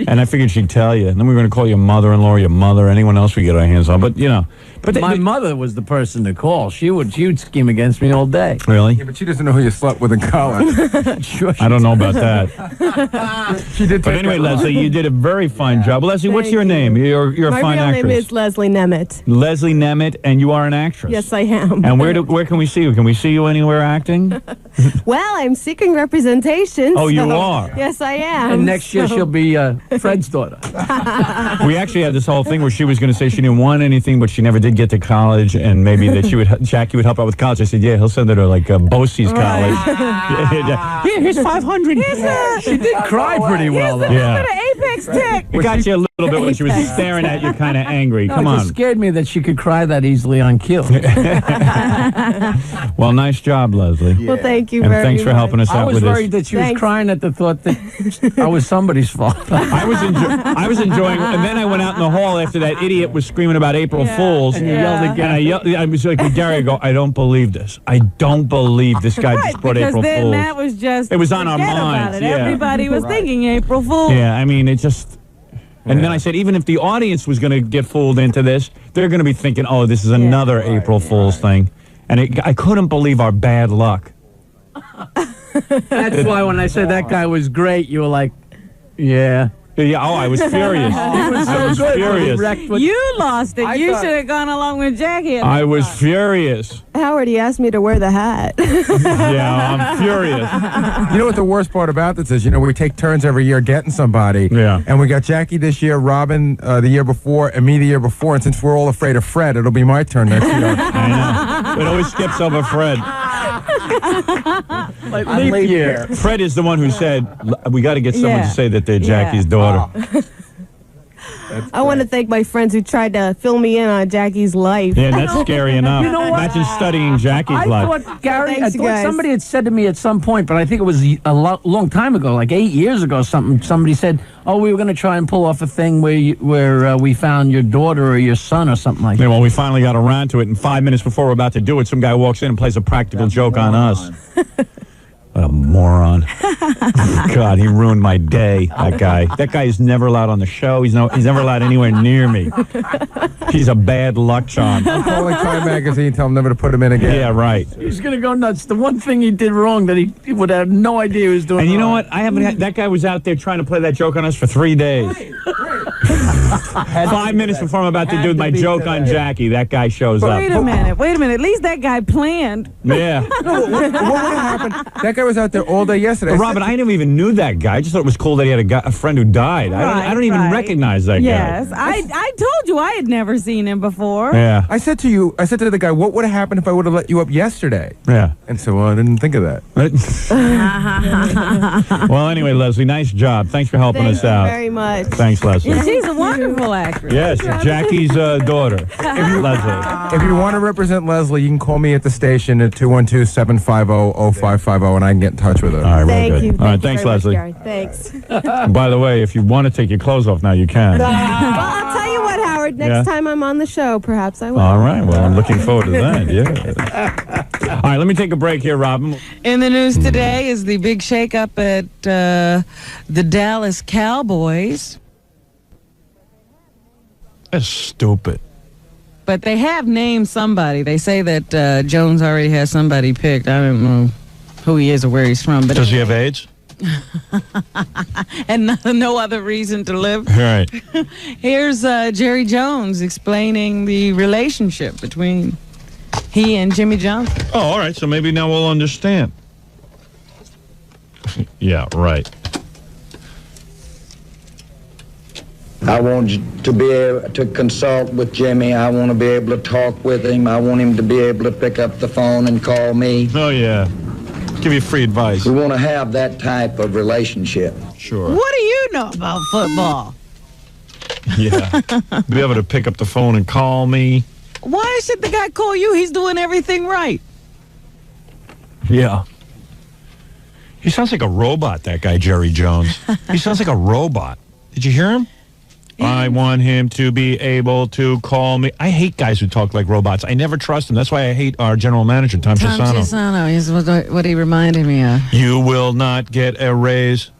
A: And I figured she'd tell you. And then we were going to call your mother-in-law, your mother, anyone else we get our hands on. But, you know. But
H: my mother was the person to call. She would scheme against me all day.
A: Really?
N: Yeah, but she doesn't know who you slept with in college.
H: Sure
A: I don't know about that.
N: She did.
A: But anyway, Leslie, you did a very fine job. Leslie, what's your name? You're a fine actress.
O: My real name is Leslie Nemeth.
A: Leslie Nemeth, and you are an actress.
O: Yes, I am.
A: And where can we see you? Can we see you anywhere acting?
O: Well, I'm seeking representation.
A: Oh, you are?
O: Yes, I am.
H: And next year she'll be Fred's daughter.
A: We actually had this whole thing where she was going to say she didn't want anything, but she never did get to college, and maybe that Jackie would help out with college. I said, yeah, he'll send her to like 𝗦𝗵ici's college. Here, here's 500.
H: She did cry pretty well, though.
A: Yeah.
O: Apex tick.
A: It got you a little bit when she was staring at you, kind of angry. Come
H: It
A: on.
H: just scared me that she could cry that easily on cue.
A: Well, nice job, Leslie.
O: Well, thank you
A: And
O: very much.
A: thanks for helping us
H: I
A: out
H: was
A: with
H: worried
A: this.
H: that she was crying at the thought that I was somebody's father.
A: I was enjoying, and then I went out in the hall after that idiot was screaming about April Fools.
H: And you yelled again.
A: And I was like, with Gary, I go, I don't believe this. I don't believe this guy just brought
D: because
A: April
D: then
A: Fools.
D: that was just
A: It was on our
D: forget about
A: minds,
D: it.
A: yeah.
D: Everybody was thinking April Fool.
A: Yeah, I mean, it just... And then I said, even if the audience was going to get fooled into this, they're going to be thinking, oh, this is another April Fool's thing. And I couldn't believe our bad luck.
H: That's why when I said that guy was great, you were like, yeah.
A: Yeah, I was furious. I was furious.
D: You lost it. You should have gone along with Jackie.
A: I was furious.
O: Howard, he asked me to wear the hat.
A: Yeah, I'm furious.
N: You know what the worst part about this is? You know, we take turns every year getting somebody.
A: Yeah.
N: And we got Jackie this year, Robin the year before, and me the year before. And since we're all afraid of Fred, it'll be my turn next year.
A: I know. It always skips over Fred.
H: Like leap year.
A: Fred is the one who said, we got to get someone to say that they're Jackie's daughter.
O: I want to thank my friends who tried to fill me in on Jackie's life.
A: Yeah, that's scary enough.
H: You know what?
A: Imagine studying Jackie's
H: I
A: life.
H: thought, Gary,
O: Thanks,
H: I thought
O: guys.
H: somebody had said to me at some point, but I think it was a long time ago, like 8 years ago, somebody said, oh, we were going to try and pull off a thing where we found your daughter or your son or something like that.
A: Yeah, well, we finally got around to it, and 5 minutes before we're about to do it, some guy walks in and plays a practical joke on us. What a moron. God, he ruined my day, that guy. That guy is never allowed on the show. He's never allowed anywhere near me. He's a bad luck charm.
N: I'm calling Time Magazine and tell him never to put him in again.
A: Yeah, right.
H: He's going to go nuts. The one thing he did wrong that he would have no idea he was doing
A: And you know
H: wrong.
A: what? I haven't had, that guy was out there trying to play that joke on us for 3 days. 5 minutes before I'm about to do my joke on Jackie, that guy shows up.
D: Wait a minute. At least that guy planned.
A: Yeah.
N: No, what would have happened? That guy was out there all day yesterday.
A: But Robin, I never even knew that guy. I just thought it was cool that he had a friend who died. I don't even recognize that
D: Yes,
A: guy.
D: I told you I had never seen him before.
A: Yeah.
N: I said to the guy, what would have happened if I would have let you up yesterday?
A: Yeah.
N: And so I didn't think of that.
A: Well, anyway, Leslie, nice job. Thanks for helping us out.
O: Thank you very much.
A: Thanks, Leslie.
D: She's a wonderful actress.
A: Yes, Jackie's daughter, Leslie.
N: If you want to represent Leslie, you can call me at the station at 212-750-0550, and I can get in touch with her.
A: All right, real
O: Thank
A: good.
O: you.
A: All right,
O: Thank
A: thanks,
O: you very
A: Leslie.
O: much, Gary. Thanks.
A: By the way, if you want to take your clothes off now, you can.
O: Well, I'll tell you what, Howard. Next time I'm on the show, perhaps I will.
A: All right. Well, I'm looking forward to that. Yeah. All right. Let me take a break here, Robin.
D: In the news today is the big shakeup at the Dallas Cowboys.
A: That's stupid.
D: But they have named somebody. They say that Jones already has somebody picked. I don't know who he is or where he's from. But
A: Does he have AIDS?
D: and no other reason to live.
A: Right.
D: Here's Jerry Jones explaining the relationship between he and Jimmy Johnson.
A: Oh, all right. So maybe now we'll understand. Yeah, right.
P: I want to be able to consult with Jimmy. I want to be able to talk with him. I want him to be able to pick up the phone and call me.
A: Oh, yeah. Give you free advice.
P: We want to have that type of relationship.
A: Sure.
D: What do you know about football?
A: Yeah. Be able to pick up the phone and call me.
D: Why should the guy call you? He's doing everything right.
A: Yeah. He sounds like a robot, that guy, Jerry Jones. He sounds like a robot. Did you hear him? I want him to be able to call me. I hate guys who talk like robots. I never trust them. That's why I hate our general manager, Tom Chisano.
D: He's what he reminded me of.
A: You will not get a raise.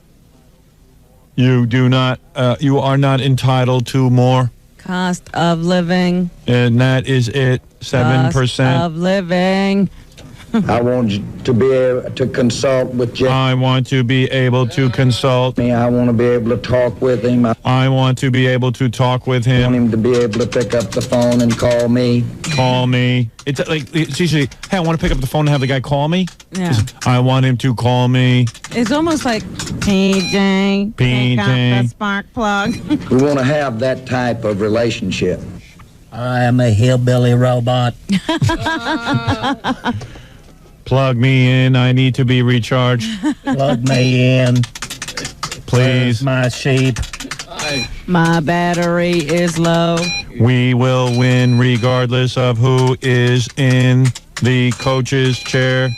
A: You do not. You are not entitled to more.
D: Cost of living.
A: And that is it. 7%.
D: Cost of living.
P: I want you to be able to consult with Jimmy.
A: I want to be able to consult.
P: I want to be able to talk with him.
A: I want to be able to talk with him.
P: I want him to be able to pick up the phone and call me.
A: Call me. It's like, it's usually, hey, I want to pick up the phone and have the guy call me.
D: Yeah.
A: I want him to call me.
D: It's almost like PJ. Pick up the spark plug.
P: We want to have that type of relationship.
G: I am a hillbilly robot.
A: Plug me in. I need to be recharged.
G: Plug me in.
A: Please.
G: Where's my sheep.
D: My battery is low.
A: We will win regardless of who is in the coach's chair.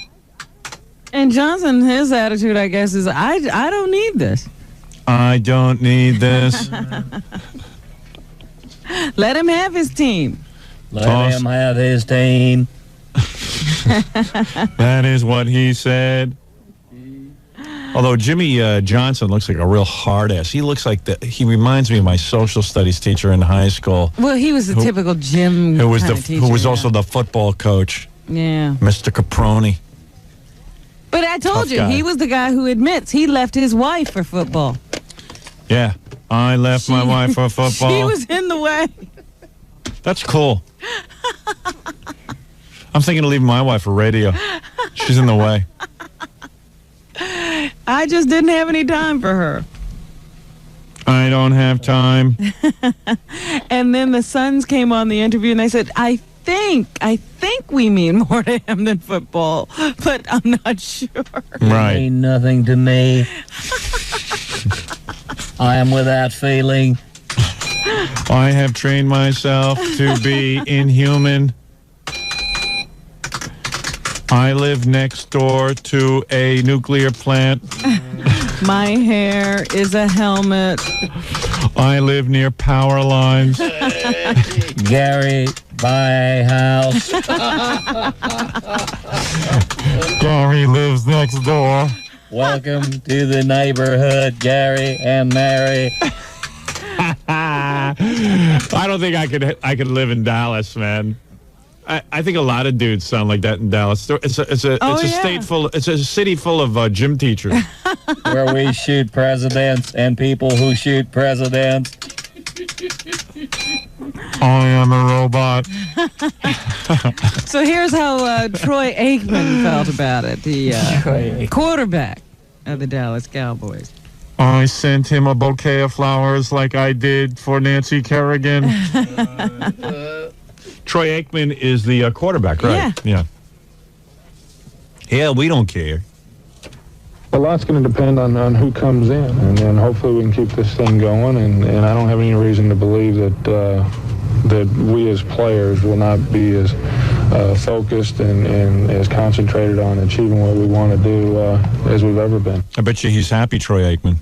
D: And Johnson, his attitude, I guess, is I don't need this.
A: I don't need this.
D: Let him have his team.
G: Let him have his team.
A: That is what he said. Although Jimmy Johnson looks like a real hard ass. He looks like he reminds me of my social studies teacher in high school.
D: Well, he was a typical gym
A: who was
D: teacher,
A: who was also the football coach.
D: Yeah.
A: Mr. Caproni.
D: But I told
A: Tough
D: you,
A: guy.
D: he was the guy who admits he left his wife for football.
A: Yeah. I left my wife for football.
D: She was in the way.
A: That's cool. I'm thinking of leaving my wife for radio. She's in the way.
D: I just didn't have any time for her.
A: I don't have time.
D: And then the Sons came on the interview and they said, I think we mean more to him than football, but I'm not sure.
A: Right.
G: Mean nothing to me. I am without feeling.
A: I have trained myself to be inhuman. I live next door to a nuclear plant.
D: My hair is a helmet.
A: I live near power lines.
G: Gary, buy a house.
A: Gary lives next door.
G: Welcome to the neighborhood, Gary and Mary.
A: I don't think I could live in Dallas, man. I think a lot of dudes sound like that in Dallas. It's a city full of gym teachers.
G: Where we shoot presidents and people who shoot presidents.
A: I am a robot.
D: So here's how Troy Aikman felt about it, the quarterback of the Dallas Cowboys.
A: I sent him a bouquet of flowers like I did for Nancy Kerrigan. Troy Aikman is the quarterback, right? Yeah. Yeah, we don't care.
Q: A lot's going to depend on who comes in, and then hopefully we can keep this thing going. And I don't have any reason to believe that we as players will not be as focused and as concentrated on achieving what we want to do as we've ever been.
A: I bet you he's happy, Troy Aikman.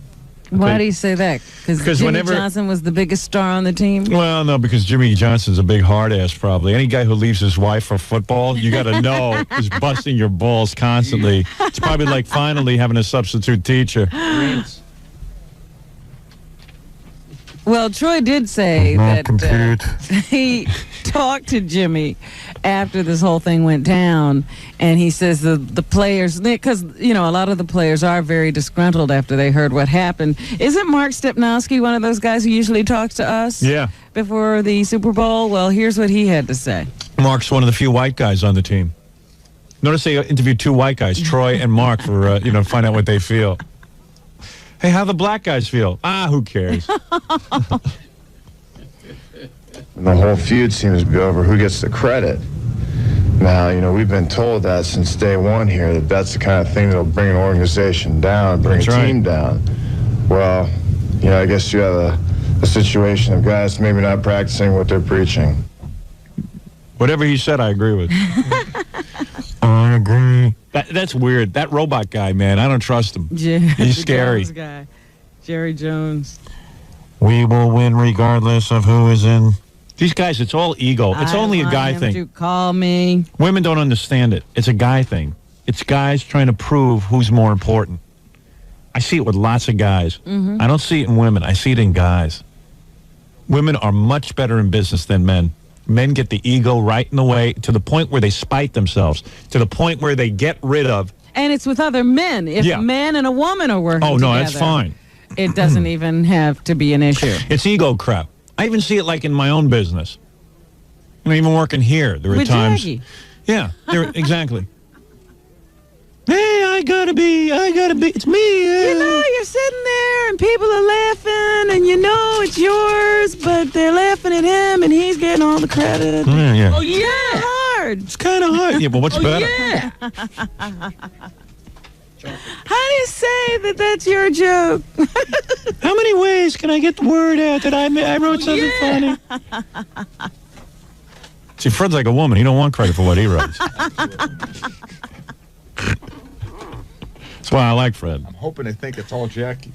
D: Why do you say that? Because Jimmy Johnson was the biggest star on the team?
A: Well, no, because Jimmy Johnson's a big hard ass probably. Any guy who leaves his wife for football, you got to know, is busting your balls constantly. It's probably like finally having a substitute teacher.
D: Well, Troy did say that he talked to Jimmy after this whole thing went down, and he says the players, because, you know, a lot of the players are very disgruntled after they heard what happened. Isn't Mark 𝗦𝗄𝗏𝗏 one of those guys who usually talks to us?
A: Yeah.
D: Before the Super Bowl? Well, here's what he had to say.
A: Mark's one of the few white guys on the team. Notice they interviewed two white guys, Troy and Mark, for, find out what they feel. Hey, how the black guys feel? Who cares?
R: The whole feud seems to be over who gets the credit. Now, we've been told that since day one here, that's the kind of thing that'll bring an organization down, bring a team down. Well, I guess you have a situation of guys maybe not practicing what they're preaching.
A: Whatever he said, I agree with. I agree. That's weird. That robot guy, man, I don't trust him. He's scary.
D: Jones guy. Jerry Jones.
A: We will win regardless of who is in. These guys, it's all ego. It's only a guy thing.
D: You call me.
A: Women don't understand it. It's a guy thing. It's guys trying to prove who's more important. I see it with lots of guys.
D: Mm-hmm.
A: I don't see it in women. I see it in guys. Women are much better in business than men. Men get the ego right in the way to the point where they spite themselves, to the point where they get rid of.
D: And it's with other men. If a man and a woman are working
A: no,
D: together,
A: that's fine.
D: It doesn't even have to be an issue.
A: It's ego crap. I even see it like in my own business. Even working here, there are
D: with
A: times.
D: Jackie.
A: Yeah, exactly. Hey, I gotta be, it's me.
D: You know, you're sitting there and people are laughing and you know it's yours, but they're laughing at him and he's getting all the credit.
A: Yeah.
D: Oh, yeah. Hard.
A: It's kind of hard. Yeah, but what's better?
D: Yeah. How do you say that that's your joke?
A: How many ways can I get the word out that I wrote something funny? See, Fred's like a woman. He don't want credit for what he writes. That's why I like Fred.
N: I'm hoping they think it's all Jackie.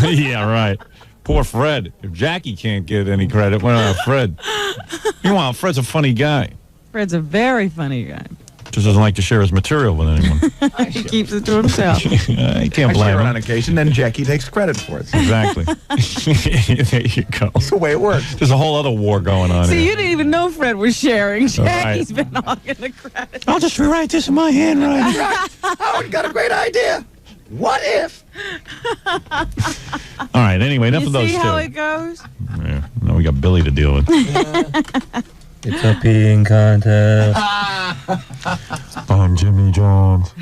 A: Yeah, right. Poor Fred. If Jackie can't get any credit, what about Fred? Meanwhile, Fred's a funny guy.
D: Fred's a very funny guy.
A: Just doesn't like to share his material with anyone.
D: He keeps it to himself.
A: I can't blame
N: him.
A: him.
N: On occasion, then Jackie takes credit for it.
A: Exactly. There you go.
N: That's the way it works.
A: There's a whole other war going on
D: See,
A: here.
D: you didn't even know Fred was sharing.
A: All
D: Jackie's
A: right.
D: been hogging the credit.
A: I'll just rewrite this in my handwriting.
N: Howard got a great idea. What if?
A: All right, anyway, enough
D: You
A: of those
D: see
A: two.
D: how it goes?
A: Yeah, now we got Billy to deal with.
G: It's a peeing contest.
A: I'm Jimmy Jones.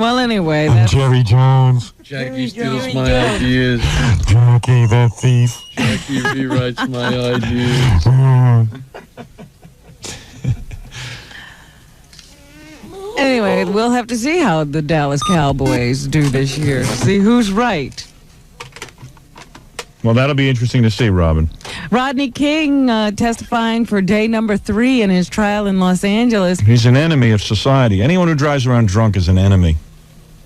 D: Well, anyway.
A: I'm Jerry Jones.
G: Jackie steals my ideas.
A: Jackie, that thief.
G: Jackie rewrites my ideas.
D: Anyway, we'll have to see how the Dallas Cowboys do this year. See who's right.
A: Well, that'll be interesting to see, Robin.
D: Rodney King testifying for day number 3 in his trial in Los Angeles.
A: He's an enemy of society. Anyone who drives around drunk is an enemy.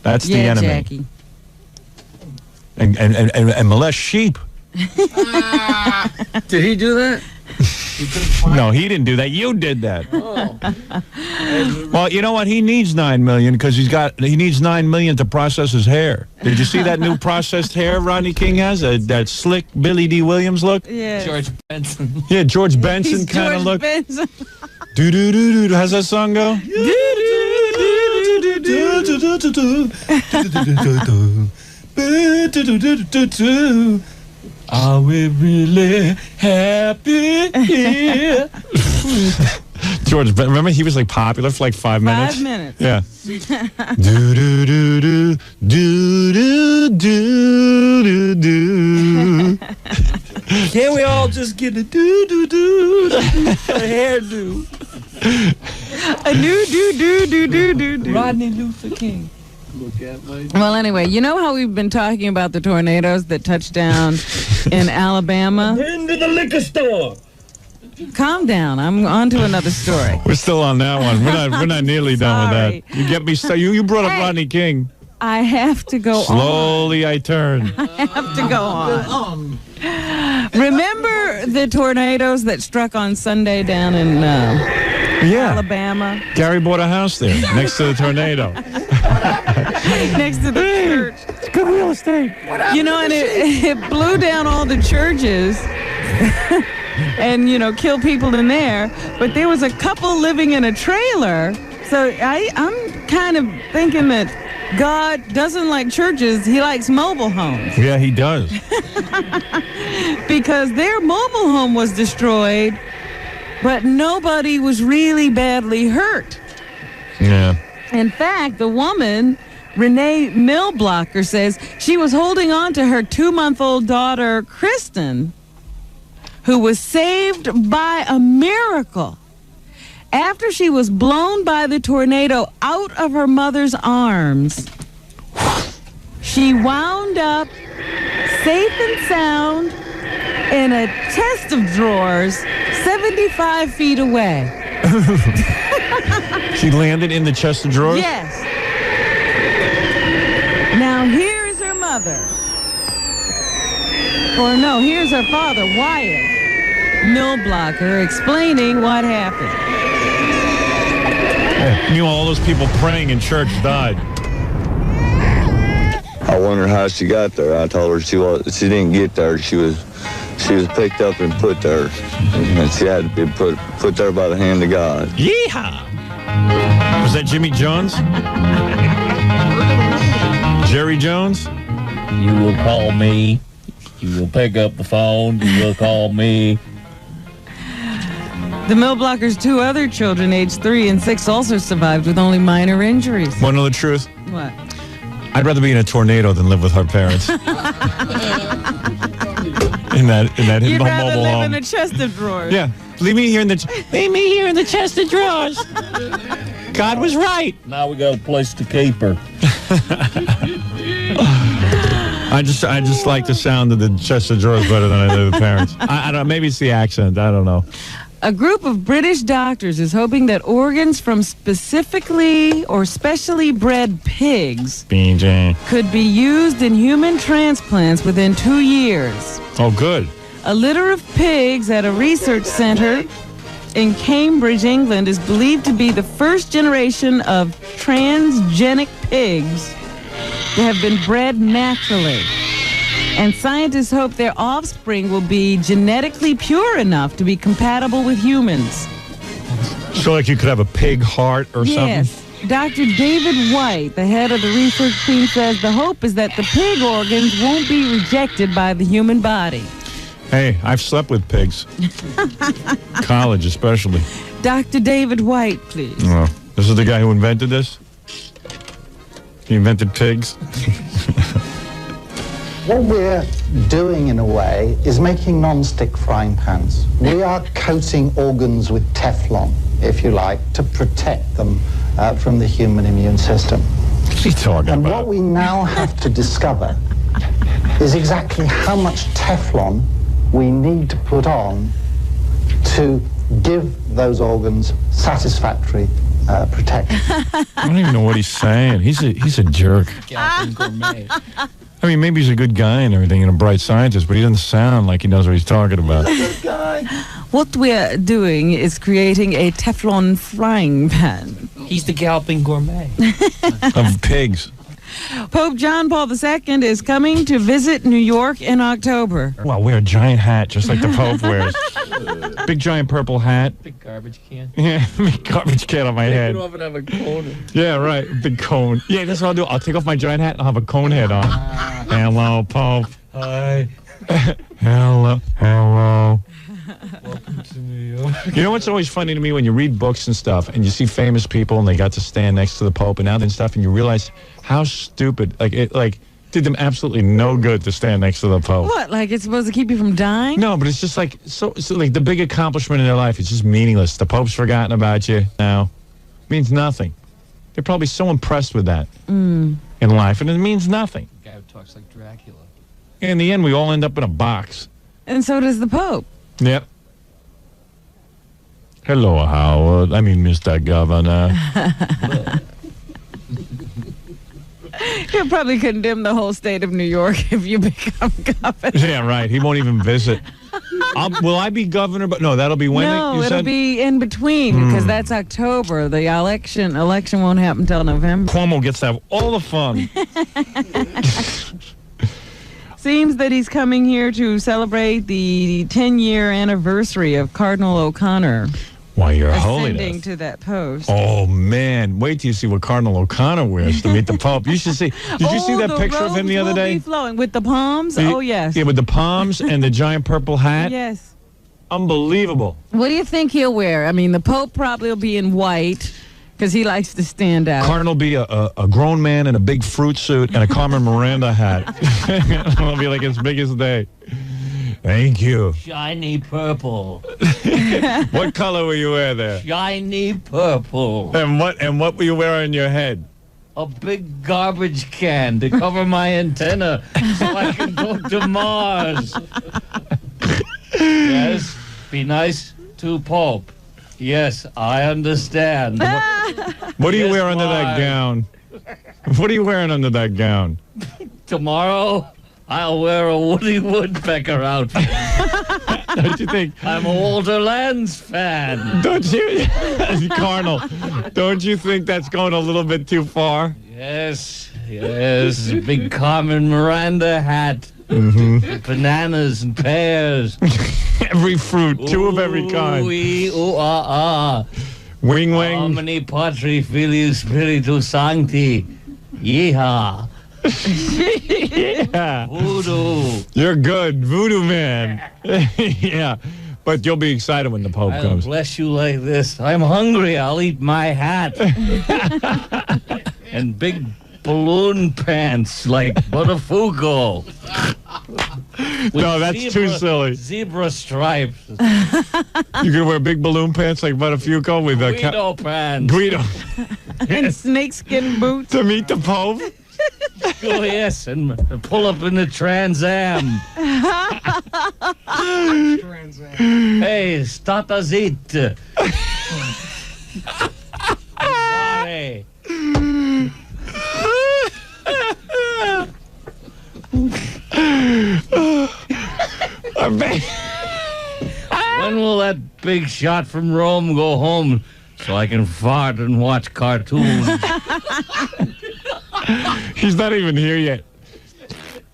A: That's the enemy.
D: Jackie.
A: And molest sheep.
G: Did he do that?
A: No, he didn't do that. You did that.
G: Oh.
A: Well, you know what? He needs $9 million because he needs $9 million to process his hair. Did you see that new processed hair Rodney King has? That slick Billy D. Williams look?
D: Yeah.
H: George Benson.
A: Yeah, George Benson kind of look.
D: Benson.
A: Do do do do. How's that song go? Are we really happy here? George, remember he was like popular for like 5 minutes?
D: 5 minutes.
A: Yeah. Do do do do do do do do.
F: Can't we all just get a do do do a hairdo?
D: A do do do do do do do.
F: Rodney Luther King.
G: Look at my...
D: Well, anyway, you know how we've been talking about the tornadoes that touched down in Alabama?
F: Into the liquor store.
D: Calm down. I'm on to another story.
A: We're still on that one. We're not nearly done with that. You get me. You brought up Rodney King.
D: I have to go
A: Slowly I turn.
D: I have to go on. Remember the tornadoes that struck on Sunday down in Alabama?
A: Gary bought a house there next to the tornado.
D: Next to the church.
A: It's good real estate.
D: You know, and it blew down all the churches and, killed people in there. But there was a couple living in a trailer. So I'm kind of thinking that God doesn't like churches. He likes mobile homes.
A: Yeah, he does.
D: Because their mobile home was destroyed, but nobody was really badly hurt.
A: Yeah.
D: In fact, the woman, Renee Millblocker, says she was holding on to her 2-month-old daughter, Kristen, who was saved by a miracle after she was blown by the tornado out of her mother's arms. She wound up safe and sound in a chest of drawers 75 feet away.
A: She landed in the chest of drawers?
D: Yes. Now here's her mother. Or no, here's her father, Wyatt Millblocker, explaining what happened.
A: Knew all those people praying in church died.
R: I wonder how she got there. I told her she didn't get there. She was picked up and put there, and she had to be put there by the hand of God.
A: Yeehaw! Was that Jimmy Jones? Jerry Jones?
G: You will call me. You will pick up the phone. You will call me.
D: The Millblockers' 2 other children, aged 3 and 6, also survived with only minor injuries.
A: Want to know the truth?
D: What?
A: I'd rather be in a tornado than live with her parents. in that
D: You'd rather
A: mobile
D: live
A: home.
D: in a chest of drawers.
A: Yeah, leave me here in the chest of drawers. God was right.
G: Now we got a place to keep her.
A: I just like the sound of the chest of drawers better than I do the parents. I don't know, maybe it's the accent. I don't know.
D: A group of British doctors is hoping that organs from specifically or specially bred pigs
A: BJ.
D: could be used in human transplants within 2 years.
A: Oh, good.
D: A litter of pigs at a research center in Cambridge, England, is believed to be the first generation of transgenic pigs that have been bred naturally. And scientists hope their offspring will be genetically pure enough to be compatible with humans.
A: So like you could have a pig heart or
D: Yes.
A: something?
D: Dr. David White, the head of the research team, says the hope is that the pig organs won't be rejected by the human body.
A: Hey, I've slept with pigs. College especially.
D: Dr. David White, please.
A: Oh, this is the guy who invented this? He invented pigs?
S: What we're doing, in a way, is making non-stick frying pans. We are coating organs with Teflon, if you like, to protect them from the human immune system.
A: What's he talking
S: and
A: about?
S: what we now have to discover is exactly how much Teflon we need to put on to give those organs satisfactory protection.
A: I don't even know what he's saying. He's a jerk. I mean, maybe he's a good guy and everything and a bright scientist, but he doesn't sound like he knows what he's talking about.
D: What we're doing is creating a Teflon frying pan.
F: He's the galloping gourmet.
A: Of pigs.
D: Pope John Paul II is coming to visit New York in October.
A: Well, wear a giant hat just like the Pope wears. Big giant purple hat.
F: Big garbage can.
A: Yeah, big garbage can on my head.
F: You don't even have a cone.
A: Yeah, right. Big cone. Yeah, that's what I'll do. I'll take off my giant hat and I'll have a cone head on. Hello, Pope.
F: Hi.
A: Hello. Hello.
F: Welcome to New York.
A: You know what's always funny to me when you read books and stuff and you see famous people and they got to stand next to the Pope and stuff and you realize how stupid, it did them absolutely no good to stand next to the Pope.
D: What, like it's supposed to keep you from dying?
A: No, but it's just like, so like the big accomplishment in their life is just meaningless. The Pope's forgotten about you now. It means nothing. They're probably so impressed with that in life and it means nothing.
F: The guy who talks like Dracula.
A: In the end, we all end up in a box.
D: And so does the Pope.
A: Yep. Hello, Howard. I mean, Mr. Governor.
D: You'll probably condemn the whole state of New York if you become governor.
A: Yeah, right. He won't even visit. Will I be governor? But no, that'll be when.
D: No,
A: you
D: it'll
A: said?
D: be in between because that's October. The election won't happen until November.
A: Cuomo gets to have all the fun.
D: Seems that he's coming here to celebrate the 10-year anniversary of Cardinal O'Connor.
A: Why, Your
D: ascending
A: Holiness.
D: to that post.
A: Oh, man. Wait till you see what Cardinal O'Connor wears to meet the Pope. You should see. Did you see that picture of him the other day?
D: Be flowing with the palms? Oh, yes.
A: Yeah, with the palms and the giant purple hat.
D: Yes.
A: Unbelievable.
D: What do you think he'll wear? I mean, the Pope probably will be in white because he likes to stand out.
A: Cardinal will be a grown man in a big fruit suit and a Carmen Miranda hat. It'll be like his biggest day. Thank you.
F: Shiny purple.
A: What color will you wear there?
F: Shiny purple.
A: And what will you wear on your head?
F: A big garbage can to cover my antenna so I can go to Mars. Yes, be nice to Pope. Yes, I understand.
A: What do you wear under that gown? What are you wearing under that gown?
F: Tomorrow, I'll wear a Woody Woodpecker outfit.
A: Don't you think?
F: I'm a Walter Lantz fan.
A: Don't you, Cardinal? Don't you think that's going a little bit too far?
F: Yes. Big Carmen Miranda hat. Bananas and pears.
A: Every fruit, two of every kind. Wing wing.
F: Omni Patri Filius Spiritus Sancti. Yeehaw.
A: Yeah.
F: Voodoo.
A: You're good, voodoo man. Yeah, but you'll be excited when the Pope
F: I'll
A: comes.
F: bless you like this. I'm hungry. I'll eat my hat. And big balloon pants like Buttafuoco.
A: No, that's too silly.
F: Zebra stripes.
A: You're gonna wear big balloon pants like Buttafuoco with
F: Guido pants.
A: Guido.
D: And snakeskin boots.
A: To meet the Pope?
F: Oh, yes, and pull up in the Trans Am. Hey, stata zit. Sorry. When will that big shot from Rome go home so I can fart and watch cartoons?
A: He's not even here yet.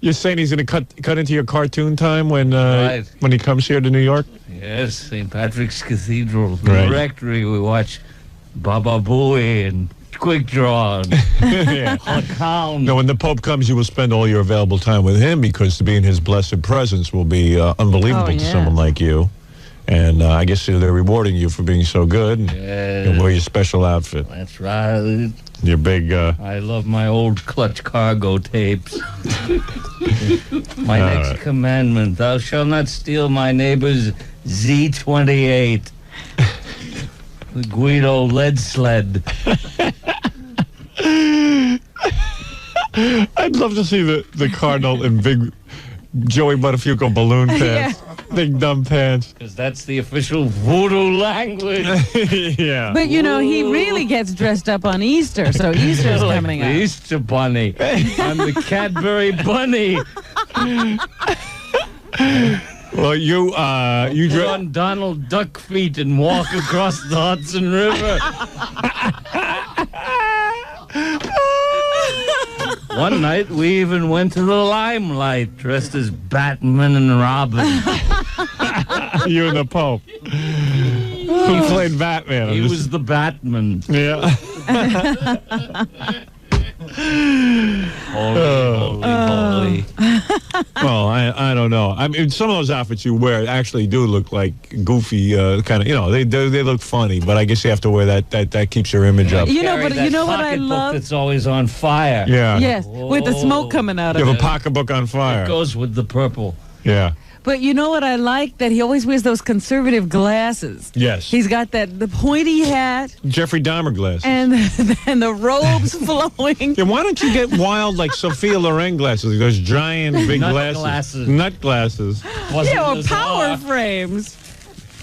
A: You're saying he's going to cut into your cartoon time when when he comes here to New York?
F: Yes, St. Patrick's Cathedral, the
A: Right.
F: rectory. We watch Baba Booey and Quick Draw and Hound.
A: No, when the Pope comes, you will spend all your available time with him because to be in his blessed presence will be unbelievable to someone like you. And I guess they're rewarding you for being so good. And wear your special outfit.
F: That's right.
A: Your big...
F: I love my old clutch cargo tapes. My next commandment, thou shalt not steal my neighbor's Z28. The Guido lead sled.
A: I'd love to see the Cardinal in big Joey Buttafuoco balloon pants. Big dumb pants.
F: Because that's the official voodoo language.
A: Yeah.
D: But you know, he really gets dressed up on Easter, so Easter's
F: Like
D: coming
F: the
D: up.
F: Easter bunny. I'm the Cadbury bunny.
A: Well, you
F: Put on Donald Duck feet and walk across the Hudson River. One night we even went to the Limelight dressed as Batman and Robin.
A: You and the Pope. Who played Batman?
F: He was the Batman.
A: Yeah.
F: Holy.
A: Well, I don't know. I mean, some of those outfits you wear actually do look like goofy, kind of. You know, they look funny. But I guess you have to wear that. That keeps your image up.
D: You know, but you know what I love?
F: That's always on fire.
A: Yeah.
D: Yes, with the smoke coming out of
A: You have
D: it.
A: a pocketbook on fire.
F: It goes with the purple.
A: Yeah.
D: But you know what I like? That he always wears those conservative glasses.
A: Yes.
D: He's got the pointy hat
A: Jeffrey Dahmer glasses.
D: and the robes flowing.
A: Yeah, why don't you get wild like Sophia Loren glasses? Those giant big
F: Nut
A: glasses. Nut glasses.
D: Yeah, or power frames.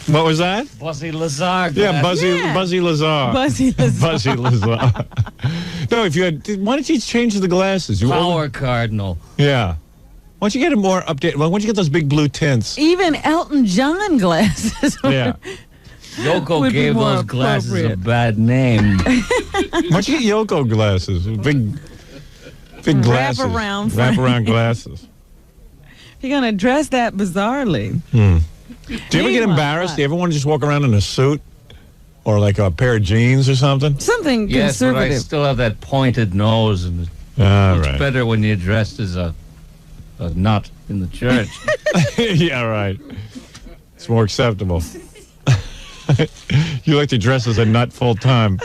A: What was that?
F: Buzzy Lazar.
A: Yeah, Buzzy Lazar.
D: Buzzy Lazar.
A: Buzzy Lazar. No, if you had, why don't you change the glasses?
F: Power Cardinal.
A: Yeah. Why don't you get a more updated? Why don't you get those big blue tints?
D: Even Elton John glasses.
A: Yeah.
F: Yoko
D: Would be
F: gave
D: more
F: those glasses a
D: appropriate.
F: bad name.
A: Why don't you get Yoko glasses? Big glasses. Wraparound glasses.
D: If you're going to dress that bizarrely.
A: Do you ever get embarrassed? Do you ever want to just walk around in a suit? Or like a pair of jeans or something?
D: Something
F: Yes, but I
D: conservative.
F: still have that pointed nose, and it's better when you're dressed as a nut in the church.
A: Yeah, right. It's more acceptable. You like to dress as a nut full time.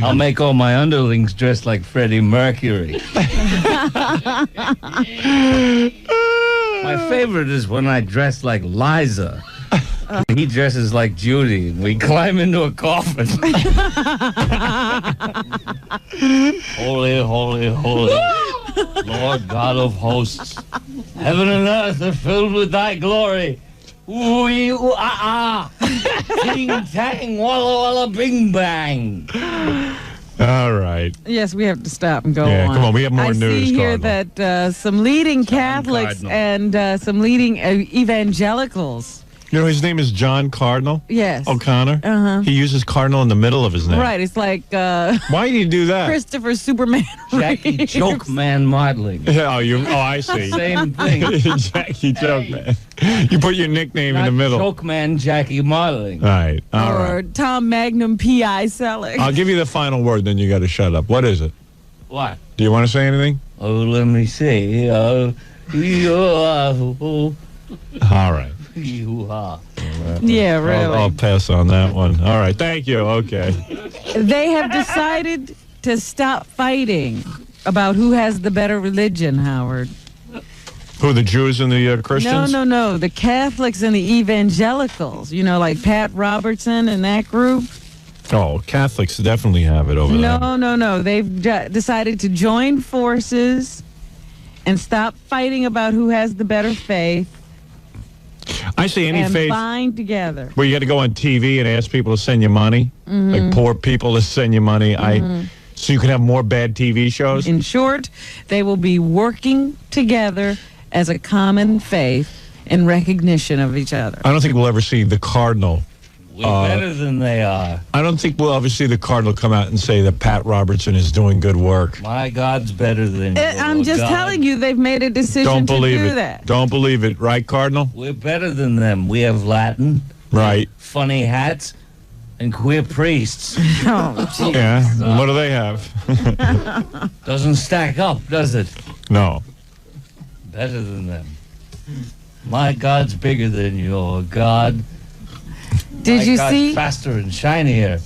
F: I'll make all my underlings dress like Freddie Mercury. My favorite is when I dress like Liza. He dresses like Judy, and we climb into a coffin. Holy, holy, holy, Lord God of hosts. Heaven and earth are filled with thy glory. Ooh, ooh, ah, ah. Ting, tang, walla, walla, bing, bang.
A: All right.
D: Yes, we have to stop and go on.
A: Yeah, come on. We have more
D: I
A: news.
D: I see here
A: Cardinal.
D: that some leading Catholics and some leading evangelicals.
A: You know, his name is John Cardinal.
D: Yes.
A: O'Connor.
D: Uh-huh.
A: He uses Cardinal in the middle of his name.
D: Right. It's like.
A: Why do you do that?
D: Christopher Superman.
F: Jackie Jokeman Modeling.
A: I see.
F: Same thing.
A: Jackie Jokeman. You put your nickname in the middle.
F: Jokeman Jackie Modeling.
A: All right. All
D: or
A: right.
D: Tom Magnum P.I. Selig.
A: I'll give you the final word, then you got to shut up. What is it?
F: What?
A: Do you want to say anything?
F: Oh, let me see. All
A: right.
D: Yeah, really.
A: I'll pass on that one. All right. Thank you. Okay.
D: They have decided to stop fighting about who has the better religion, Howard.
A: Who, the Jews and the Christians?
D: No. The Catholics and the evangelicals. You know, like Pat Robertson and that group.
A: Oh, Catholics definitely have it over there.
D: No. They've decided to join forces and stop fighting about who has the better faith.
A: I say any
D: and
A: faith
D: bind together.
A: where you got to go on TV and ask people to send you money, like poor people to send you money. So you can have more bad TV shows.
D: In short, they will be working together as a common faith in recognition of each other.
A: I don't think we'll ever see the Cardinal.
F: We're better than they are.
A: I don't think we'll ever see the Cardinal come out and say that Pat Robertson is doing good work.
F: My God's better than you.
D: I'm just telling you, they've made a decision to do that.
A: Don't believe it. Right, Cardinal?
F: We're better than them. We have Latin.
A: Right.
F: Funny hats. And queer priests.
D: Oh, geez.
A: Yeah. What do they have?
F: Doesn't stack up, does it?
A: No.
F: Better than them. My God's bigger than your God.
D: Did you
F: God's
D: see?
F: Faster and shinier.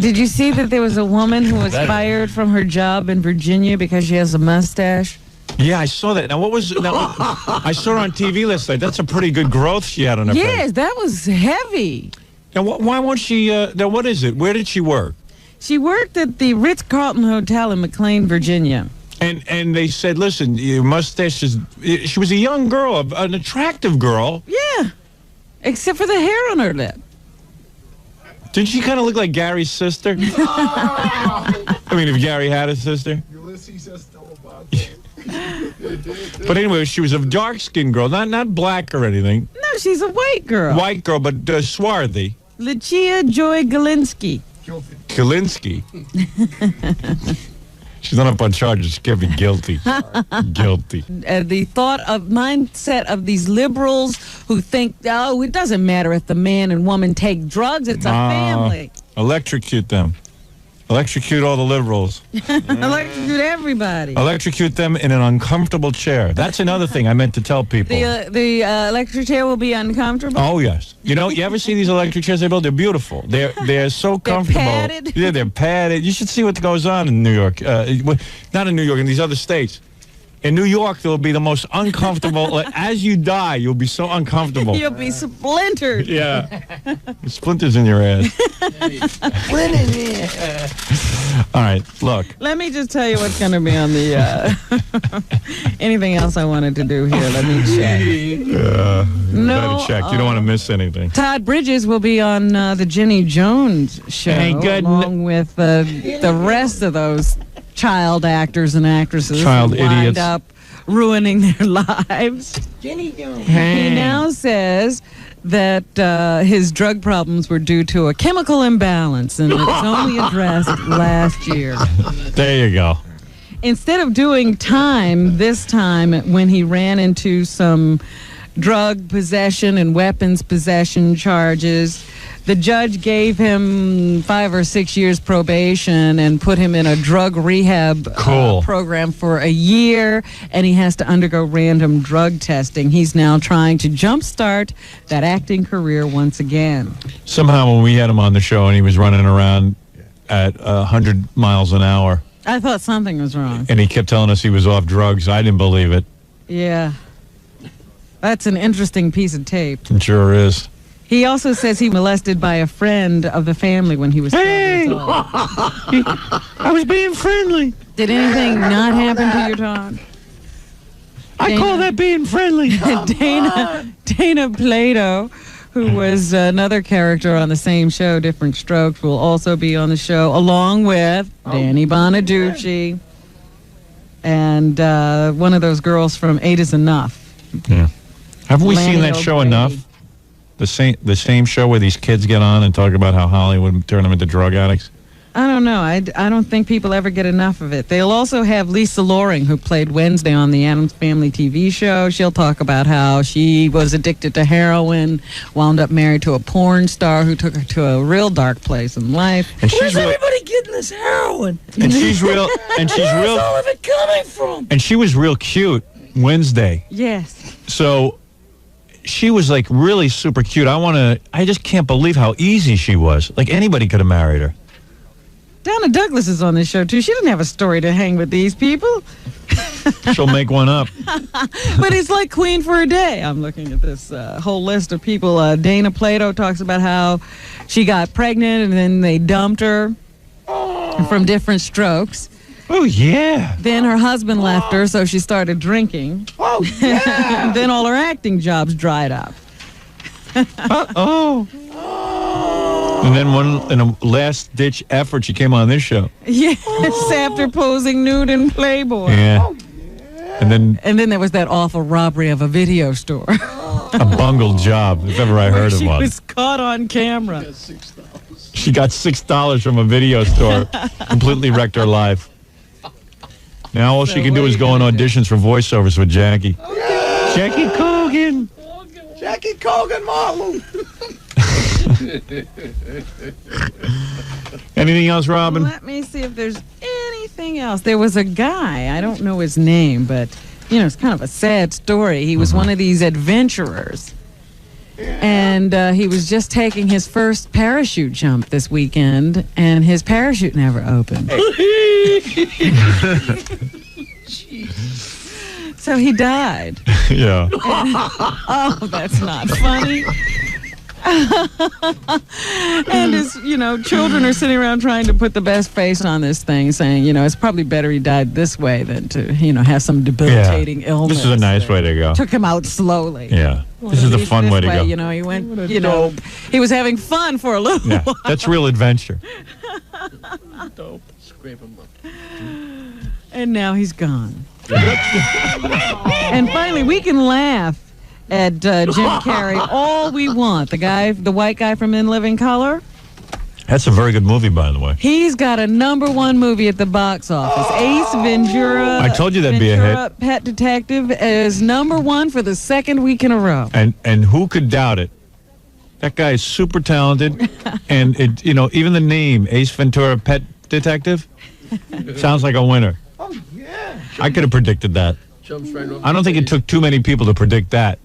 D: Did you see that there was a woman who was fired from her job in Virginia because she has a mustache?
A: Yeah, I saw that. Now, what was... I saw her on TV last night. That's a pretty good growth she had on her face.
D: Yes, that was heavy.
A: Now, why won't she... now, what is it? Where did she work?
D: She worked at the Ritz-Carlton Hotel in McLean, Virginia.
A: And they said, listen, your mustache is... She was a young girl, an attractive girl.
D: Yeah, except for the hair on her lip.
A: Didn't she kind of look like Gary's sister? I mean, if Gary had a sister. But anyway, she was a dark-skinned girl, not black or anything.
D: No, she's a white girl.
A: White girl, but swarthy.
D: Lucia Joy Galinsky.
A: Galinsky. She's not up on charges. She can't be guilty. Guilty.
D: The mindset of these liberals who think, oh, it doesn't matter if the man and woman take drugs. It's a family.
A: Electrocute them. Electrocute all the liberals.
D: Electrocute everybody.
A: Electrocute them in an uncomfortable chair. That's another thing I meant to tell people.
D: The electric chair will be uncomfortable?
A: Oh, yes. You know, you ever see these electric chairs they build? They're beautiful. They're so comfortable.
D: They're padded?
A: Yeah, they're padded. You should see what goes on in New York. Not in New York, in these other states. In New York, they'll be the most uncomfortable. Like, as you die, you'll be so uncomfortable.
D: You'll be splintered.
A: Yeah. Splinters in your ass.
D: Splinters in.
A: All right, look.
D: Let me just tell you what's going to be on the... anything else I wanted to do here? Let me check.
A: No. Check. You don't want to miss anything.
D: Todd Bridges will be on the Jenny Jones show.
A: Thank goodness.
D: Along with the rest of those child actors and actresses
A: child
D: who wind
A: idiots
D: up ruining their lives.
O: Jenny Jones.
D: He now says that his drug problems were due to a chemical imbalance, and it was only addressed last year.
A: There you go.
D: Instead of doing time this time when he ran into some drug possession and weapons possession charges, the judge gave him 5 or 6 years probation and put him in a drug rehab program for a year, and he has to undergo random drug testing. He's now trying to jumpstart that acting career once again.
A: Somehow when we had him on the show and he was running around at 100 miles an hour.
D: I thought something was wrong.
A: And he kept telling us he was off drugs. I didn't believe it.
D: Yeah. That's an interesting piece of tape.
A: It sure is.
D: He also says he molested by a friend of the family when he was 12 years old.
A: I was being friendly.
D: Did anything not happen to your Todd?
A: I call that being friendly.
D: Dana Plato, who was another character on the same show, Different Strokes, will also be on the show, along with Danny Bonaducci and one of those girls from 8 is Enough.
A: Yeah. Haven't we seen that
D: Lange
A: show
D: O'Grady.
A: enough? The same show where these kids get on and talk about how Hollywood turned them into drug addicts?
D: I don't know. I don't think people ever get enough of it. They'll also have Lisa Loring, who played Wednesday on the Addams Family TV show. She'll talk about how she was addicted to heroin, wound up married to a porn star who took her to a real dark place in life.
A: And she's real,
H: Everybody getting this heroin.
A: and she's real, and she's
H: Where's
A: real,
H: all of it coming from?
A: and she was real cute Wednesday.
D: Yes.
A: So she was like really super cute. I just can't believe how easy she was. Like anybody could have married her.
D: Donna Douglas is on this show, too. She didn't have a story to hang with these people.
A: She'll make one up.
D: But it's like Queen for a day. I'm looking at this whole list of people. Dana Plato talks about how she got pregnant and then they dumped her from Different Strokes.
A: Oh, yeah.
D: Then her husband left her, so she started drinking.
H: Oh, yeah.
D: And then all her acting jobs dried up.
A: Uh-oh. And then in a last-ditch effort, she came on this show.
D: Yes, after posing nude in Playboy.
A: Yeah. And then
D: there was that awful robbery of a video store.
A: a bungled job, if ever I heard of
D: She
A: one.
D: was caught on camera.
A: She got $6 from a video store. Completely wrecked her life. Now all she can do is go on auditions for voiceovers with Jackie. Jackie Cogan.
H: Jackie Cogan Marlon.
A: Anything else, Robin?
D: Let me see if there's anything else. There was a guy, I don't know his name, but, it's kind of a sad story. He was one of these adventurers. And he was just taking his first parachute jump this weekend, and his parachute never opened. So he died.
A: Yeah.
D: Oh, that's not funny. And his, children are sitting around trying to put the best face on this thing, saying, it's probably better he died this way than to, have some debilitating illness.
A: This is a nice way to go.
D: Took him out slowly.
A: Yeah. This is the fun way to go.
D: He went, he was having fun for a little
A: Yeah,
D: while.
A: that's real adventure.
H: Dope. Scrape him up.
D: And now he's gone. And finally, we can laugh at Jim Carrey all we want. The white guy from In Living Color.
A: That's a very good movie, by the way.
D: He's got a #1 movie at the box office. Ace Ventura.
A: I told you that'd be a hit.
D: Pet Detective is #1 for the second week in a row.
A: And who could doubt it? That guy is super talented, and even the name Ace Ventura, Pet Detective, sounds like a winner.
H: Oh, yeah.
A: I could have predicted that.
H: Jumps right over.
A: I don't think it took too many people to predict that.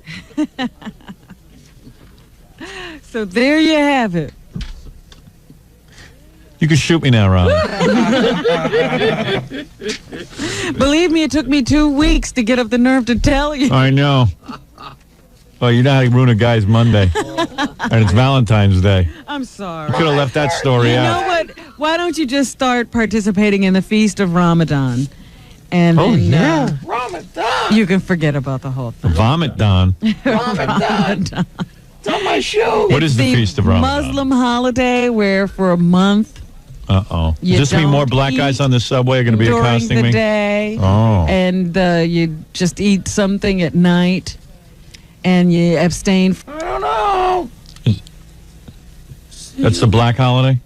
D: So there you have it.
A: You can shoot me now, Ron.
D: Believe me, it took me 2 weeks to get up the nerve to tell you.
A: I know. Well, you know how to ruin a guy's Monday. And it's Valentine's Day.
D: I'm sorry.
A: You could have left that story out.
D: You know what? Why don't you just start participating in the Feast of Ramadan? And then,
H: Ramadan.
D: you can forget about the whole thing.
A: Vomit Don.
H: Ramadan. It's on my shoe.
A: What is the Feast of Ramadan?
D: Muslim holiday where for a month
A: Uh-oh.
D: You
A: Does this mean more
D: don't
A: black
D: eat
A: guys on the subway are going to be
D: during
A: accosting
D: the
A: me?
D: day.
A: Oh.
D: And you just eat something at night. And you abstain.
H: I don't know.
A: That's the black holiday?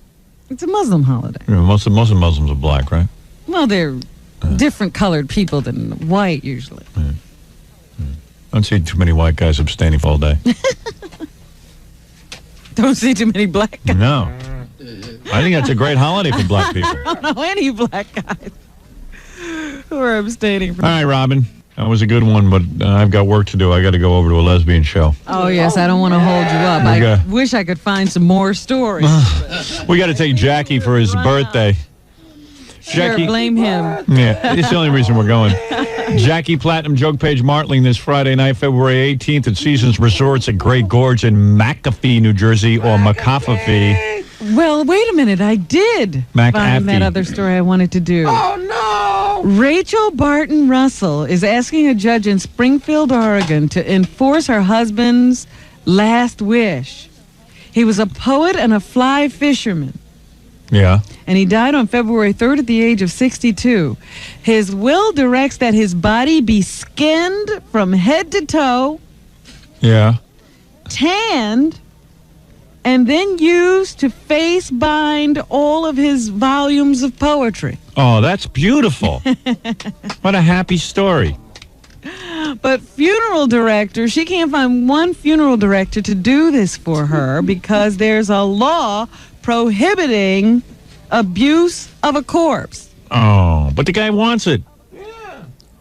D: It's a Muslim holiday.
A: Yeah, most of Muslims are black, right?
D: Well, they're different colored people than white usually.
A: I don't see too many white guys abstaining for all day.
D: Don't see too many black guys.
A: No. I think that's a great holiday for black people.
D: I don't know any black guys who are abstaining from.
A: All right, Robin. That was a good one, but I've got work to do. I got to go over to a lesbian show.
D: Oh, yes. I don't want to hold you up. I wish I could find some more stories.
A: We got to take Jackie for his birthday.
D: Sure, blame him.
A: Yeah, it's the only reason we're going. Jackie Platinum Joke Page Martling this Friday night, February 18th at Seasons Resorts at Great Gorge in McAfee, New Jersey, or McAfee.
D: Well, wait a minute. I did find that other story I wanted to do.
H: Oh, no.
D: Rachel Barton Russell is asking a judge in Springfield, Oregon to enforce her husband's last wish. He was a poet and a fly fisherman.
A: Yeah.
D: And he died on February 3rd at the age of 62. His will directs that his body be skinned from head to toe,
A: Yeah.
D: tanned, and then used to face bind all of his volumes of poetry.
A: Oh, that's beautiful. What a happy story.
D: But funeral director, she can't find one funeral director to do this for her because there's a law prohibiting abuse of a corpse.
A: Oh, but the guy wants it.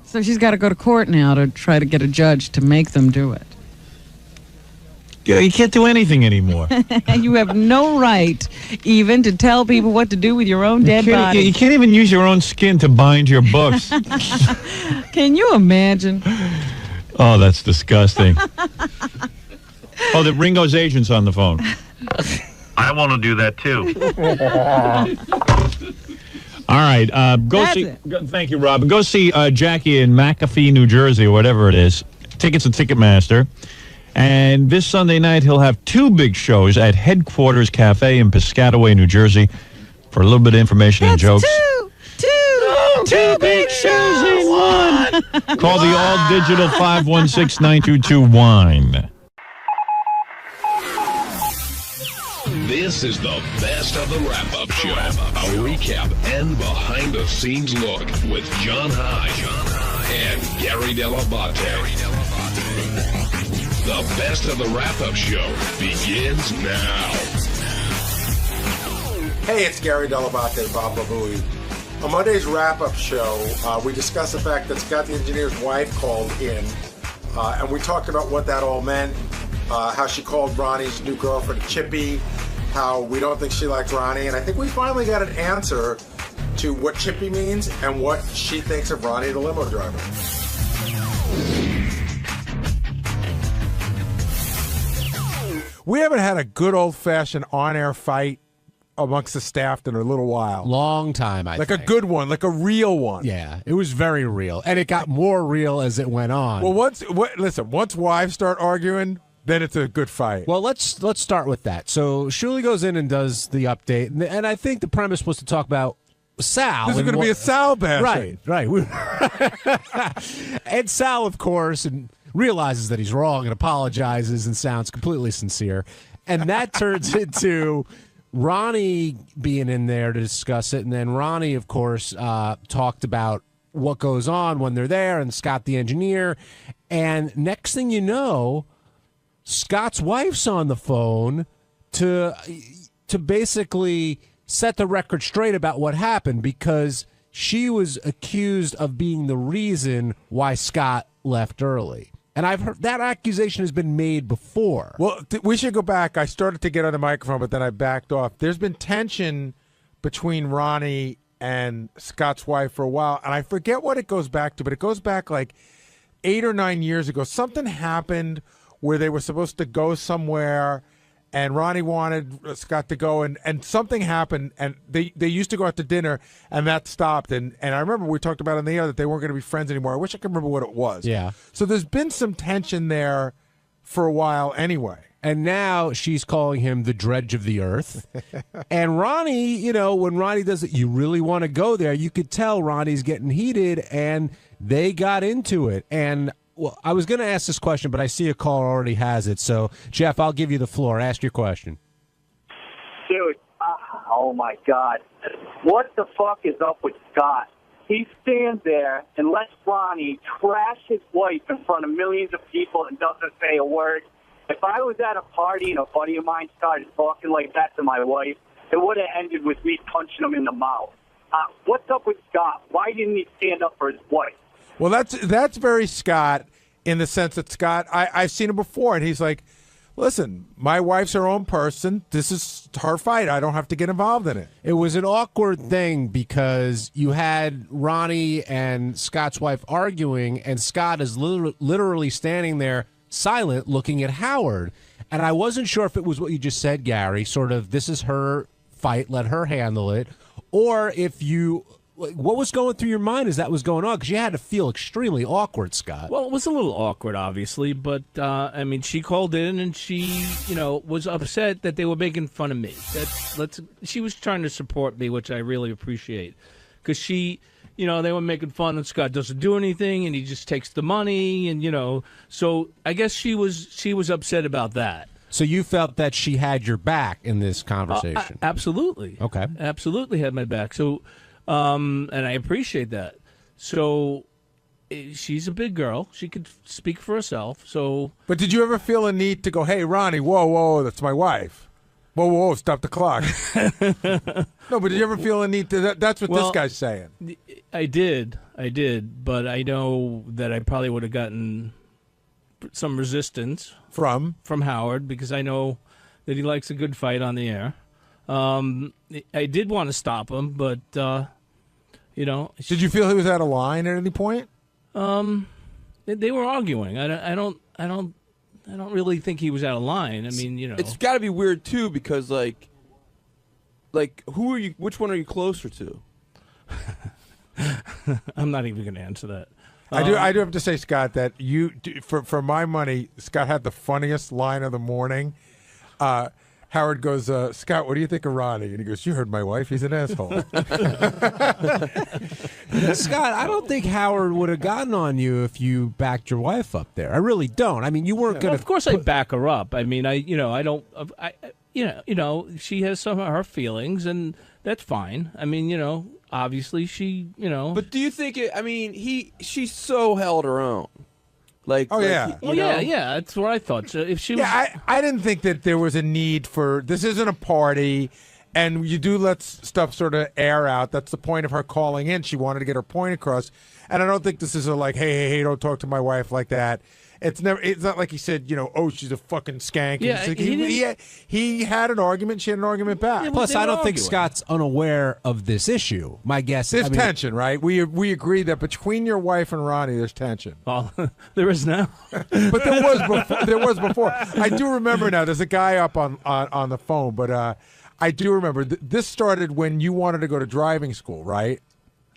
D: So she's got to go to court now to try to get a judge to make them do it.
A: Yeah, you can't do anything anymore.
D: You have no right even to tell people what to do with your own dead body.
A: You can't even use your own skin to bind your books.
D: Can you imagine?
A: Oh, that's disgusting. Oh, the Ringo's agent's on the phone.
T: I want to do that too.
A: All right, thank you, Rob. Go see Jackie in McAfee, New Jersey, or whatever it is. Tickets at Ticketmaster. And this Sunday night, he'll have two big shows at Headquarters Cafe in Piscataway, New Jersey. For a little bit of information and jokes.
D: Two big shows in one.
A: Call the all-digital 516-922-WINE.
U: This is the best of the wrap-up show. A recap and behind-the-scenes look with John High and Gary 𝗏𝗏𝗏𝗏. The best of the wrap-up show begins now.
V: Hey, it's Gary 𝗏𝗏𝗏𝗏, Bob Labouille. On Monday's wrap-up show, we discussed the fact that Scott the engineer's wife called in, and we talked about what that all meant, how she called Ronnie's new girlfriend Chippy, how we don't think she likes Ronnie, and I think we finally got an answer to what Chippy means and what she thinks of Ronnie the limo driver. We haven't had a good old-fashioned on-air fight amongst the staff in a little while.
W: Long time, I think.
V: Like a good one, like a real one.
W: Yeah, it was very real. And it got more real as it went on.
V: Well, once wives start arguing, then it's a good fight.
W: Well, let's start with that. So Shuli goes in and does the update. And I think the premise was to talk about Sal.
V: This is going to be a Sal bashing.
W: Right. And Sal, of course, and realizes that he's wrong and apologizes and sounds completely sincere. And that turns into Ronnie being in there to discuss it. And then Ronnie, of course, talked about what goes on when they're there and Scott the engineer. And next thing you know, Scott's wife's on the phone to basically set the record straight about what happened because she was accused of being the reason why Scott left early. And I've heard that accusation has been made before.
V: Well, we should go back. I started to get on the microphone, but then I backed off. There's been tension between Ronnie and Scott's wife for a while, and I forget what it goes back to, but it goes back like 8 or 9 years ago. Something happened where they were supposed to go somewhere, and Ronnie wanted Scott to go, and something happened, and they used to go out to dinner, and that stopped. And I remember we talked about in the air that they weren't going to be friends anymore. I wish I could remember what it was.
W: Yeah.
V: So there's been some tension there for a while anyway.
W: And now she's calling him the dredge of the earth. And Ronnie, when Ronnie does it, you really want to go there. You could tell Ronnie's getting heated, and they got into it. And well, I was going to ask this question, but I see a caller already has it. So, Jeff, I'll give you the floor. Ask your question.
X: Dude, oh, my God. What the fuck is up with Scott? He stands there and lets Ronnie trash his wife in front of millions of people and doesn't say a word. If I was at a party and a buddy of mine started talking like that to my wife, it would have ended with me punching him in the mouth. What's up with Scott? Why didn't he stand up for his wife?
V: Well, that's very Scott in the sense that Scott, I've seen him before, and he's like, listen, my wife's her own person. This is her fight. I don't have to get involved in it.
W: It was an awkward thing because you had Ronnie and Scott's wife arguing, and Scott is literally standing there silent looking at Howard. And I wasn't sure if it was what you just said, Gary, sort of this is her fight, let her handle it, or if you what was going through your mind as that was going on? Because you had to feel extremely awkward, Scott.
C: Well, it was a little awkward, obviously, but I mean, she called in and she, was upset that they were making fun of me. She was trying to support me, which I really appreciate, because she, they were making fun and Scott doesn't do anything and he just takes the money and so I guess she was upset about that.
W: So you felt that she had your back in this conversation?
C: Absolutely.
W: Okay.
C: Absolutely had my back. So, and I appreciate that. So, she's a big girl. She could speak for herself. So,
V: but did you ever feel a need to go, "Hey, Ronnie, whoa, that's my wife. Whoa, stop the clock." No, but did you ever feel a need to? That's what this guy's saying.
C: I did, but I know that I probably would have gotten some resistance
V: from
C: Howard, because I know that he likes a good fight on the air. I did want to stop him, but Did
V: you feel he was out of line at any point?
C: They were arguing. I don't really think he was out of line. I mean,
E: it's got to be weird too, because like who are you? Which one are you closer to?
C: I'm not even going to answer that.
V: I do have to say, Scott, that for my money, Scott had the funniest line of the morning. Howard goes, "Scott, what do you think of Ronnie?" And he goes, "You heard my wife. He's an asshole."
W: Scott, I don't think Howard would have gotten on you if you backed your wife up there. I really don't. I mean, you weren't going to.
C: Of course, I back her up. I mean, I don't. She has some of her feelings, and that's fine. I mean, obviously she,
E: But do you think it? I mean, she so held her own.
C: Yeah, that's what I thought. So if she was,
V: I didn't think that there was a need for this. Isn't a party, and you do let stuff sort of air out. That's the point of her calling in. She wanted to get her point across, and I don't think this is a hey, don't talk to my wife like that. It's not like he said, "Oh, she's a fucking skank."
C: Yeah,
V: he had an argument. She had an argument back.
W: Yeah, plus, I don't think Scott's unaware of this issue. My guess is
V: there's tension, right? We agree that between your wife and Ronnie, there's tension.
C: Well, there is now,
V: but there was before. I do remember now. There's a guy up on the phone, but I do remember this started when you wanted to go to driving school, right?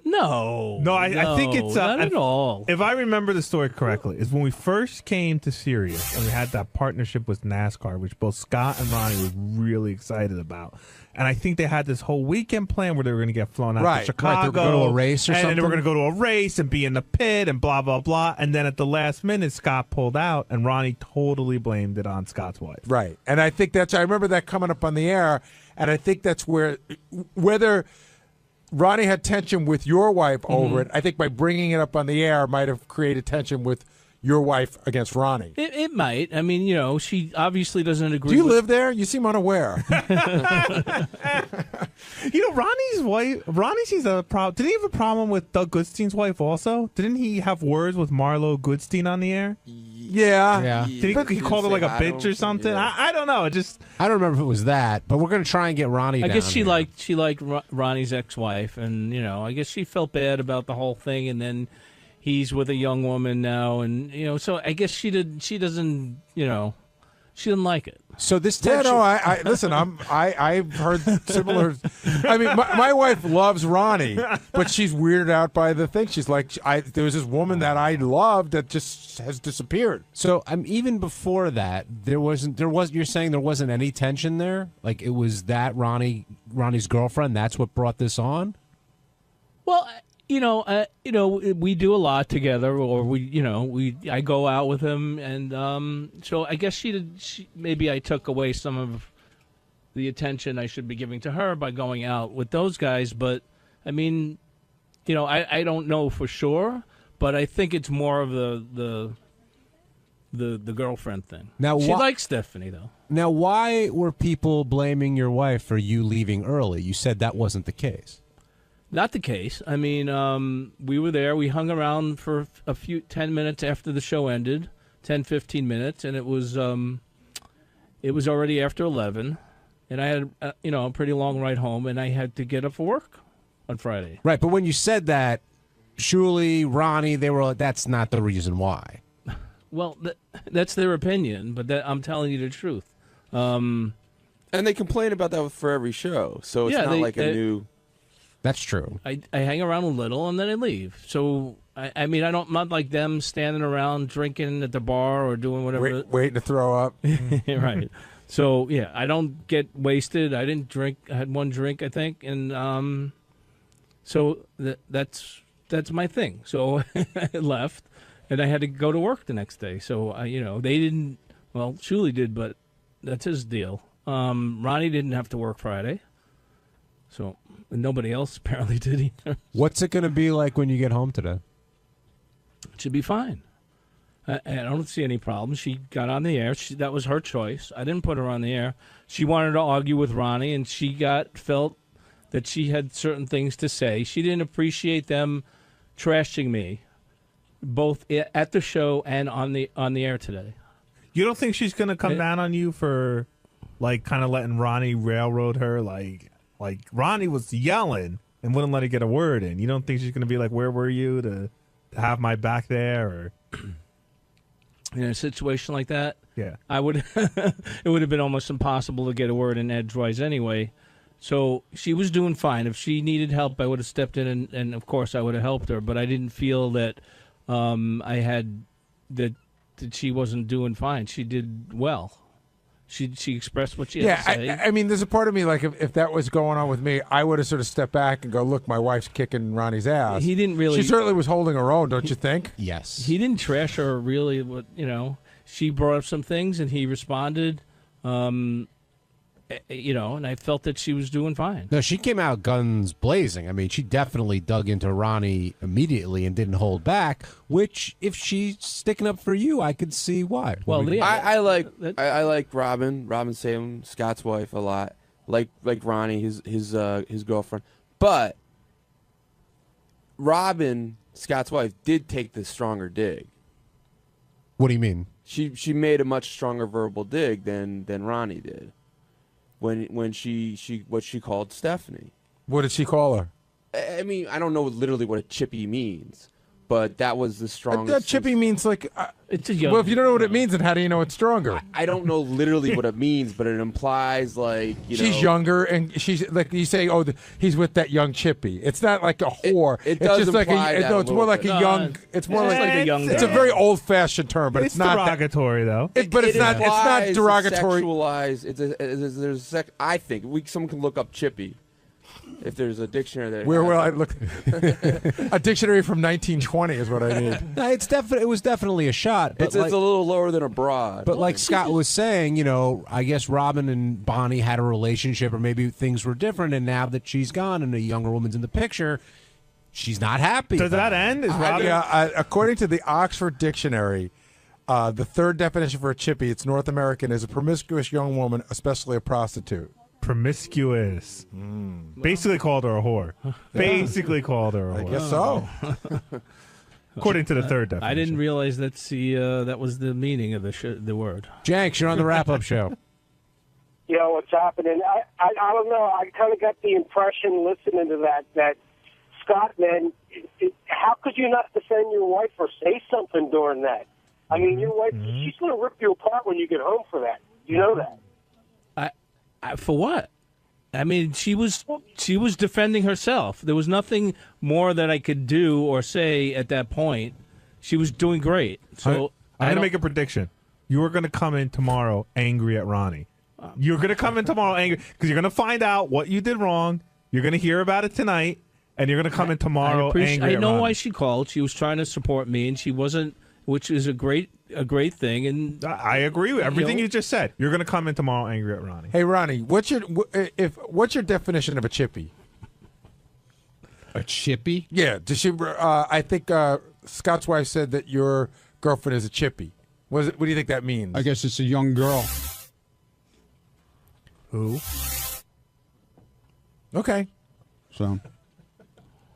C: No,
I: I think it's
C: not at all.
I: If I remember the story correctly, is when we first came to Sirius and we had that partnership with NASCAR, which both Scott and Ronnie were really excited about. And I think they had this whole weekend plan where they were going to get flown out to Chicago,
W: they were going to go to a race or something,
I: and they were going to go to a race and be in the pit and blah blah blah. And then at the last minute, Scott pulled out, and Ronnie totally blamed it on Scott's wife.
V: Right, and I think I remember that coming up on the air, and I think that's whether Ronnie had tension with your wife over it. I think by bringing it up on the air might have created tension with your wife against Ronnie.
C: It might. I mean, she obviously doesn't agree.
V: Do you live there? You seem unaware.
I: Ronnie's wife. Ronnie sees a problem. Did he have a problem with Doug Goodstein's wife also? Didn't he have words with Marlo Goodstein on the air?
V: Yeah.
I: Did he called her like a bitch or something? Yeah. I don't know. I
W: don't remember if it was that, but we're going to try and get Ronnie down.
C: I guess she liked Ronnie's ex-wife, and I guess she felt bad about the whole thing, and then he's with a young woman now, and so I guess she doesn't she didn't like it.
W: So this
V: tension. I listen. I've heard similar. I mean, my wife loves Ronnie, but she's weirded out by the thing. She's like, there was this woman that I loved that just has disappeared.
W: So even before that, there wasn't. You're saying there wasn't any tension there? Like it was that Ronnie's girlfriend. That's what brought this on.
C: Well, we do a lot together, or I go out with him, and so I guess maybe I took away some of the attention I should be giving to her by going out with those guys. But I mean, I don't know for sure, but I think it's more of the girlfriend thing. Now she likes Stephanie though.
W: Now, why were people blaming your wife for you leaving early? You said that wasn't the case.
C: Not the case. I mean, we were there. We hung around for 10 minutes after the show ended, 10, 15 minutes, and it was already after 11, and I had a pretty long ride home, and I had to get up for work on Friday.
W: Right, but when you said that, Shuli, Ronnie, that's not the reason why.
C: Well, that's their opinion, but I'm telling you the truth.
E: And they complain about that for every show, so it's not like a new.
W: That's true.
C: I hang around a little and then I leave. So I mean, I'm not like them standing around drinking at the bar or doing whatever.
V: Waiting to throw up.
C: Right. So yeah, I don't get wasted. I didn't drink. I had one drink, I think, and so that's my thing. So I left, and I had to go to work the next day. So they didn't. Well, Shuli did, but that's his deal. Ronnie didn't have to work Friday, so nobody else apparently did either.
W: What's it going to be like when you get home today?
C: It should be fine. I don't see any problems. She got on the air. That was her choice. I didn't put her on the air. She wanted to argue with Ronnie, and she felt that she had certain things to say. She didn't appreciate them trashing me, both at the show and on the air today.
I: You don't think she's going to come down on you for, like, kind of letting Ronnie railroad her? Like Ronnie was yelling and wouldn't let her get a word in. You don't think she's going to be like, where were you to have my back there? Or
C: in a situation like that,
I: yeah,
C: I would. It would have been almost impossible to get a word in edgewise anyway. So she was doing fine. If she needed help, I would have stepped in, and of course I would have helped her. But I didn't feel that I had that she wasn't doing fine. She did well. She expressed what she had to say.
V: I mean, there's a part of me, like, if that was going on with me, I would have sort of stepped back and go, look, my wife's kicking Ronnie's ass.
C: He didn't really.
V: She certainly was holding her own, don't you think?
W: Yes.
C: He didn't trash her really. She brought up some things and he responded. And I felt that she was doing fine.
W: No, she came out guns blazing. I mean, she definitely dug into Ronnie immediately and didn't hold back, which, if she's sticking up for you, I could see why.
E: Well, I like Robin Salem, Scott's wife, a lot. Like Ronnie, his girlfriend. But Robin, Scott's wife, did take the stronger dig.
W: What do you mean?
E: She made a much stronger verbal dig than Ronnie did. When what she called Stephanie.
V: What did she call her?
E: I mean, I don't know literally what a chippy means, but that was the strongest.
V: That chippy means like.
C: It's a young.
V: Well, if you don't know what it means, then how do you know it's stronger?
E: I don't know literally what it means, but it implies like
V: she's younger and she's like you say. Oh, he's with that young chippy. It's not like a whore.
E: It does
V: just
E: imply
V: like
E: that
V: it's more like a young. It's more like
C: a young.
V: It's a very old-fashioned term, but it's not
I: derogatory though.
V: But it's not. It's not derogatory.
E: Sexualized. I think someone can look up chippy. If there's a dictionary that
V: where will I look? A dictionary from 1920 is what I need.
W: No, it was definitely a shot. But
E: it's a little lower than a broad.
W: But like Scott was saying, I guess Robin and Bonnie had a relationship, or maybe things were different. And now that she's gone and a younger woman's in the picture, she's not happy.
I: Does that end? Is Robin?
V: According to the Oxford Dictionary, the third definition for a chippy, it's North American, is a promiscuous young woman, especially a prostitute.
I: Promiscuous. Basically called her a whore. Basically called her a whore.
V: I guess so.
I: According to the third definition.
C: I didn't realize that was the meaning of the word.
W: Jenks, you're on the wrap-up show.
J: Yo, what's happening? I don't know. I kind of got the impression listening to that Scott, man, how could you not defend your wife or say something during that? I mean, your wife, she's going to rip you apart when you get home for that. You know that.
C: For what? I mean, she was defending herself. There was nothing more that I could do or say at that point. She was doing great. So
I: I'm going to make a prediction. You are going to come in tomorrow angry at Ronnie. You're going to come in tomorrow angry because you're going to find out what you did wrong. You're going to hear about it tonight, and you're going to come in tomorrow angry.
C: I know
I: at Ronnie.
C: why she called. She was trying to support me, and she wasn't, which is a great thing. And
I: I agree with everything you just said. You're going to come in tomorrow angry at Ronnie.
V: Hey, Ronnie, what's your definition of a chippy?
K: A chippy?
V: Yeah. Does she? I think Scott's wife said that your girlfriend is a chippy. What do you think that means?
K: I guess it's a young girl.
V: Who? Okay.
K: So.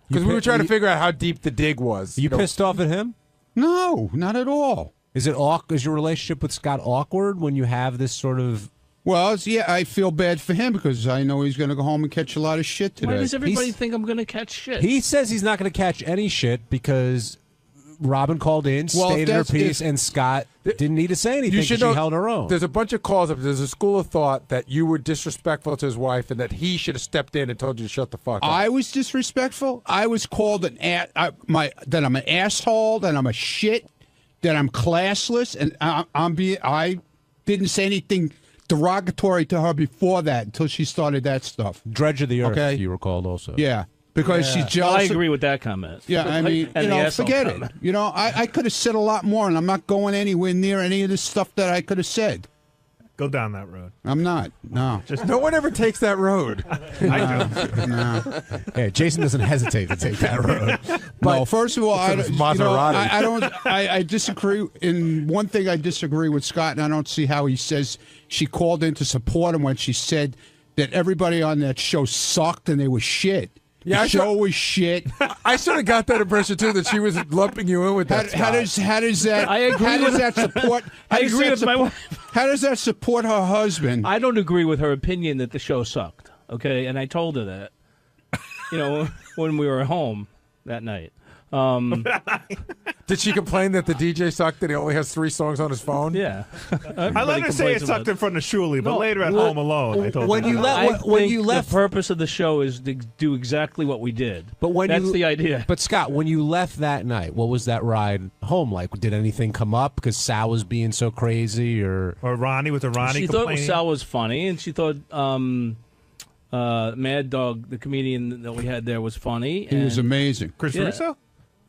V: Because we were trying to figure out how deep the dig was.
W: You pissed off at him?
K: No, not at all.
W: Is your relationship with Scott awkward when you have this sort of?
K: Well, yeah, I feel bad for him because I know he's going to go home and catch a lot of shit today.
C: Why does everybody think I'm going to catch shit?
W: He says he's not going to catch any shit because Robin called in, stated her piece, and Scott Didn't need to say anything.
V: You should
W: she
V: know,
W: held her own.
V: There's a bunch of calls up. There's a school of thought that you were disrespectful to his wife and that he should have stepped in and told you to shut the fuck up.
K: I was disrespectful. I was called that I'm an asshole, that I'm a shit, that I'm classless, and I didn't say anything derogatory to her before that until she started that stuff.
W: Dredge of the earth,
K: okay?
W: you were called also.
K: Yeah. Because she's jealous.
C: Well, I agree with that comment.
K: Yeah, I mean, forget it. I could have said a lot more, and I'm not going anywhere near any of the stuff that I could have said.
I: Go down that road.
K: I'm not. No.
V: No one ever takes that road.
I: I do.
K: No.
W: Hey, Jason doesn't hesitate to take that road. But
K: no, first of all, I
V: Maserati.
K: I disagree. In one thing, I disagree with Scott, and I don't see how he says she called in to support him when she said that everybody on that show sucked and they were shit.
V: Yeah,
K: the show was shit.
V: I sort of got that impression too, that she was lumping you in with that.
K: How does that?
C: I agree
K: how does that support?
C: I agree with my wife.
K: How does that support her husband?
C: I don't agree with her opinion that the show sucked. Okay, and I told her that. When we were home that night.
V: Did she complain that the DJ sucked, that he only has 3 songs on his phone?
C: Yeah.
I: I let her say it sucked in front of Shuli, but later at home alone, I told
W: when
I: her.
W: you left,
C: the purpose of the show is to do exactly what we did.
W: But
C: that's the idea.
W: But Scott, when you left that night, what was that ride home like? Did anything come up because Sal was being so crazy, or
I: Ronnie with the Ronnie?
C: She
I: complaining?
C: thought Sal was funny, and she thought Mad Dog, the comedian that we had there, was funny.
K: He was amazing.
I: Chris Russo?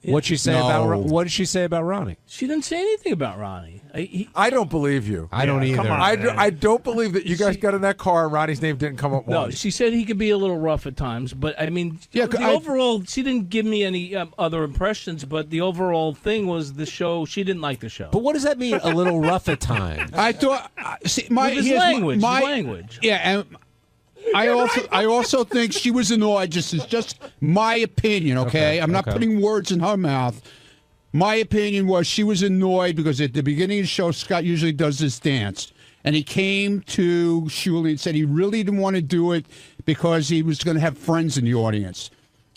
W: What'd she say what did she say about Ronnie?
C: She didn't say anything about Ronnie.
V: I don't believe you.
W: I don't either.
V: Come on, I don't believe that you guys got in that car and Ronnie's name didn't come up
C: No,
V: once.
C: she said he could be a little rough at times, but I mean, overall, she didn't give me any other impressions, but the overall thing was the show, she didn't like the show.
W: But what does that mean, a little rough at times?
K: I thought,
C: his language.
K: Yeah, and I also think she was annoyed. Just my opinion, okay? I'm not putting words in her mouth. My opinion was she was annoyed because at the beginning of the show, Scott usually does this dance. And he came to Shuli and said he really didn't want to do it because he was going to have friends in the audience.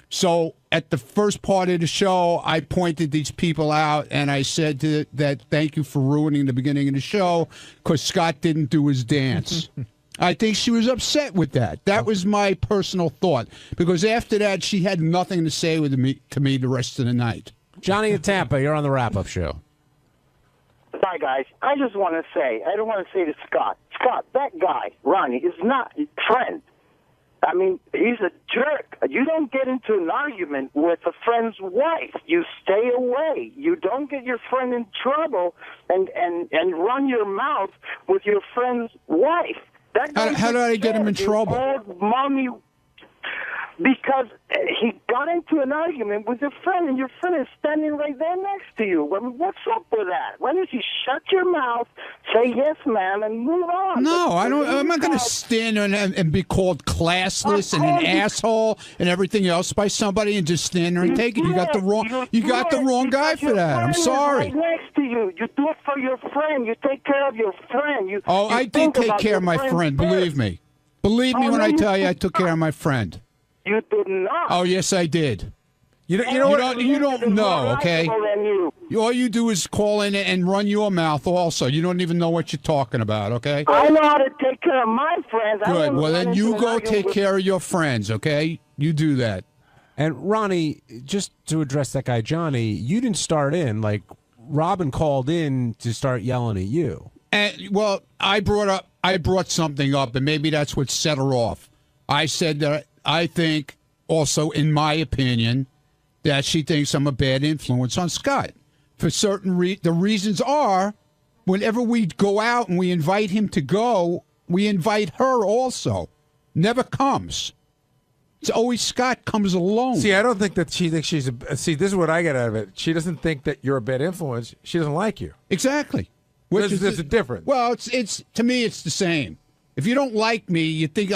K: So at the first part of the show, I pointed these people out, and I said that thank you for ruining the beginning of the show because Scott didn't do his dance. I think she was upset with that. That was my personal thought. Because after that, she had nothing to say to me the rest of the night.
W: Johnny in Tampa, you're on the wrap-up show.
X: Hi, guys. I just want to say, I don't want to say to Scott, that guy, Ronnie, is not a friend. I mean, he's a jerk. You don't get into an argument with a friend's wife. You stay away. You don't get your friend in trouble and run your mouth with your friend's wife.
K: How did I get him in trouble?
X: Old mommy, because he got into an argument with your friend, and your friend is standing right there next to you. I mean, what's up with that? Why don't you shut your mouth, say yes, ma'am, and move on?
K: No, I don't. I'm not going to stand there and be called classless and an asshole and everything else by somebody and just stand there and take it. You got the wrong guy for that. I'm sorry.
X: Right next to you. You do it for your friend. You take care of your friend.
K: I did take care of my friend. Believe me. Believe me when I tell you I took care of my friend.
X: You did not.
K: Oh, yes, I did.
V: You don't
K: know, okay? All you do is call in and run your mouth also. You don't even know what you're talking about, okay?
X: I know how to take care of my friends.
K: Good. Well, then you go take care of your friends, okay? You do that.
W: And Ronnie, just to address that guy, Johnny, you didn't start in. Like, Robin called in to start yelling at you.
K: And, well, I brought something up, and maybe that's what set her off. I said that I think, also in my opinion, that she thinks I'm a bad influence on Scott. For certain the reasons are, whenever we go out and we invite him to go, we invite her also. Never comes. It's always Scott comes alone.
V: See, I don't think that she thinks she's See, this is what I get out of it. She doesn't think that you're a bad influence. She doesn't like you.
K: Exactly.
V: There's a difference.
K: Well, it's to me, it's the same. If you don't like me, you think,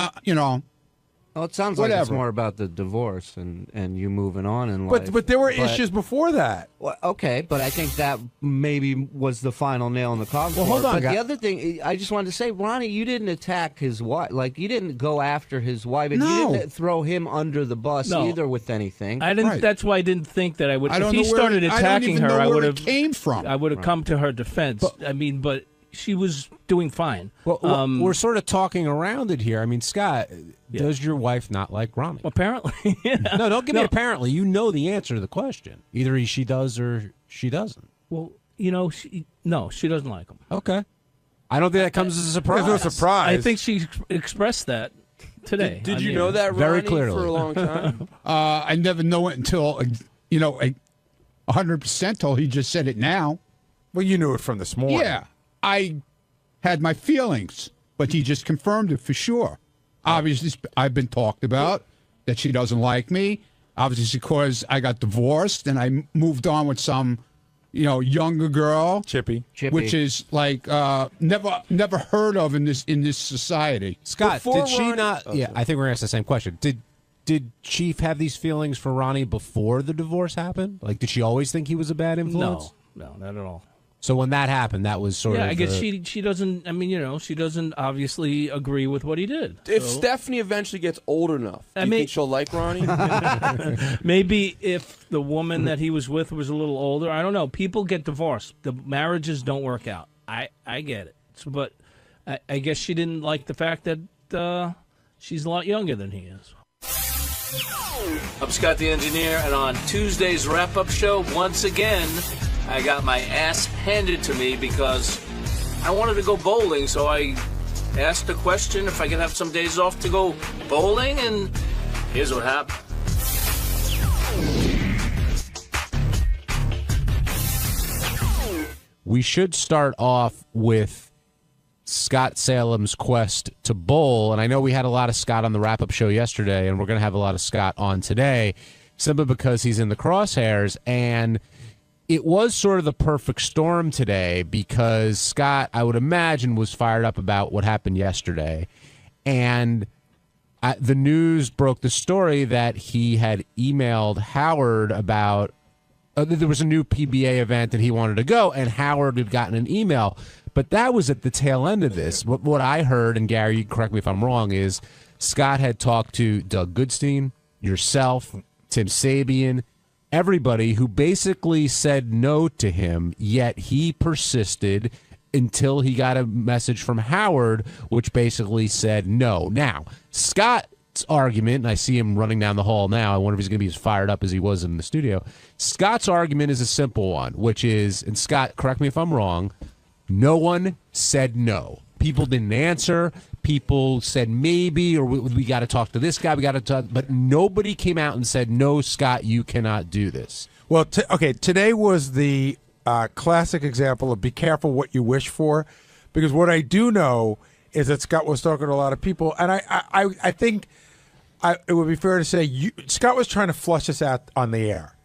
B: Well, it sounds like it's
V: Whatever.
B: more about the divorce and you moving on in life.
V: But there were issues before that.
B: Well, okay, but I think that maybe was the final nail in the coffin.
V: Well, hold on,
B: But
V: guy-
B: the other thing, I just wanted to say, Ronnie, you didn't attack his wife. Like, you didn't go after his wife. And
C: No.
B: you didn't throw him under the bus
C: No.
B: either with anything.
C: I didn't. That's why I didn't think that I would.
B: I
C: If
B: don't
C: he
B: know where
C: started
B: it- I don't
C: attacking
B: even
C: her,
B: know
C: I
B: where
C: would
B: it
C: have
B: came from.
C: I would have
B: Right.
C: come to her defense. but she was doing fine.
W: Well, we're sort of talking around it here. I mean, Scott, does your wife not like Ronnie?
C: Apparently.
W: No, don't give me apparently. You know the answer to the question. Either she does or she doesn't.
C: Well, she doesn't like him.
W: Okay. I don't think that comes as a surprise.
C: I think she expressed that today.
E: Did
C: on
E: you
C: the
E: know
C: air.
E: that, Ronnie, for a long time?
K: I never know it until 100% till he just said it now.
V: Well, you knew it from this morning.
K: Yeah, I had my feelings, but he just confirmed it for sure. Obviously, I've been talked about that she doesn't like me. Obviously, because I got divorced and I moved on with some, younger girl,
V: Chippy,
K: which is like never heard of in this society.
W: Scott, did she not? Yeah, I think we're going to ask the same question. Did Chief have these feelings for Ronnie before the divorce happened? Like, did she always think he was a bad influence?
C: No, not at all.
W: So when that happened, that was sort of.
C: I guess she doesn't. I mean, she doesn't obviously agree with what he did.
E: If
C: so.
E: Stephanie eventually gets old enough, do you think she'll like Ronnie?
C: Maybe if the woman that he was with was a little older. I don't know. People get divorced. The marriages don't work out. I get it. But I guess she didn't like the fact that she's a lot younger than he is. I'm Scott the Engineer, and on Tuesday's wrap-up show, once again, I got my ass handed to me because I wanted to go bowling, so I asked the question if I could have some days off to go bowling, and here's what happened.
W: We should start off with Scott Salem's quest to bowl. And I know we had a lot of Scott on the wrap-up show yesterday, and we're going to have a lot of Scott on today, simply because he's in the crosshairs. And it was sort of the perfect storm today because Scott, I would imagine, was fired up about what happened yesterday. And the news broke the story that he had emailed Howard about there was a new PBA event and he wanted to go, and Howard had gotten an email. But that was at the tail end of this. What I heard, and Gary, you can correct me if I'm wrong, is Scott had talked to Doug Goodstein, yourself, Tim Sabian, everybody who basically said no to him, yet he persisted until he got a message from Howard, which basically said no. Now, Scott's argument, and I see him running down the hall now, I wonder if he's going to be as fired up as he was in the studio. Scott's argument is a simple one, which is, and Scott, correct me if I'm wrong, no one said no. People didn't answer. People said maybe, or we got to talk to this guy. We got to talk, but nobody came out and said, no, Scott, you cannot do this.
V: Well, today was the classic example of be careful what you wish for, because what I do know is that Scott was talking to a lot of people, and I think it would be fair to say Scott was trying to flush us out on the air.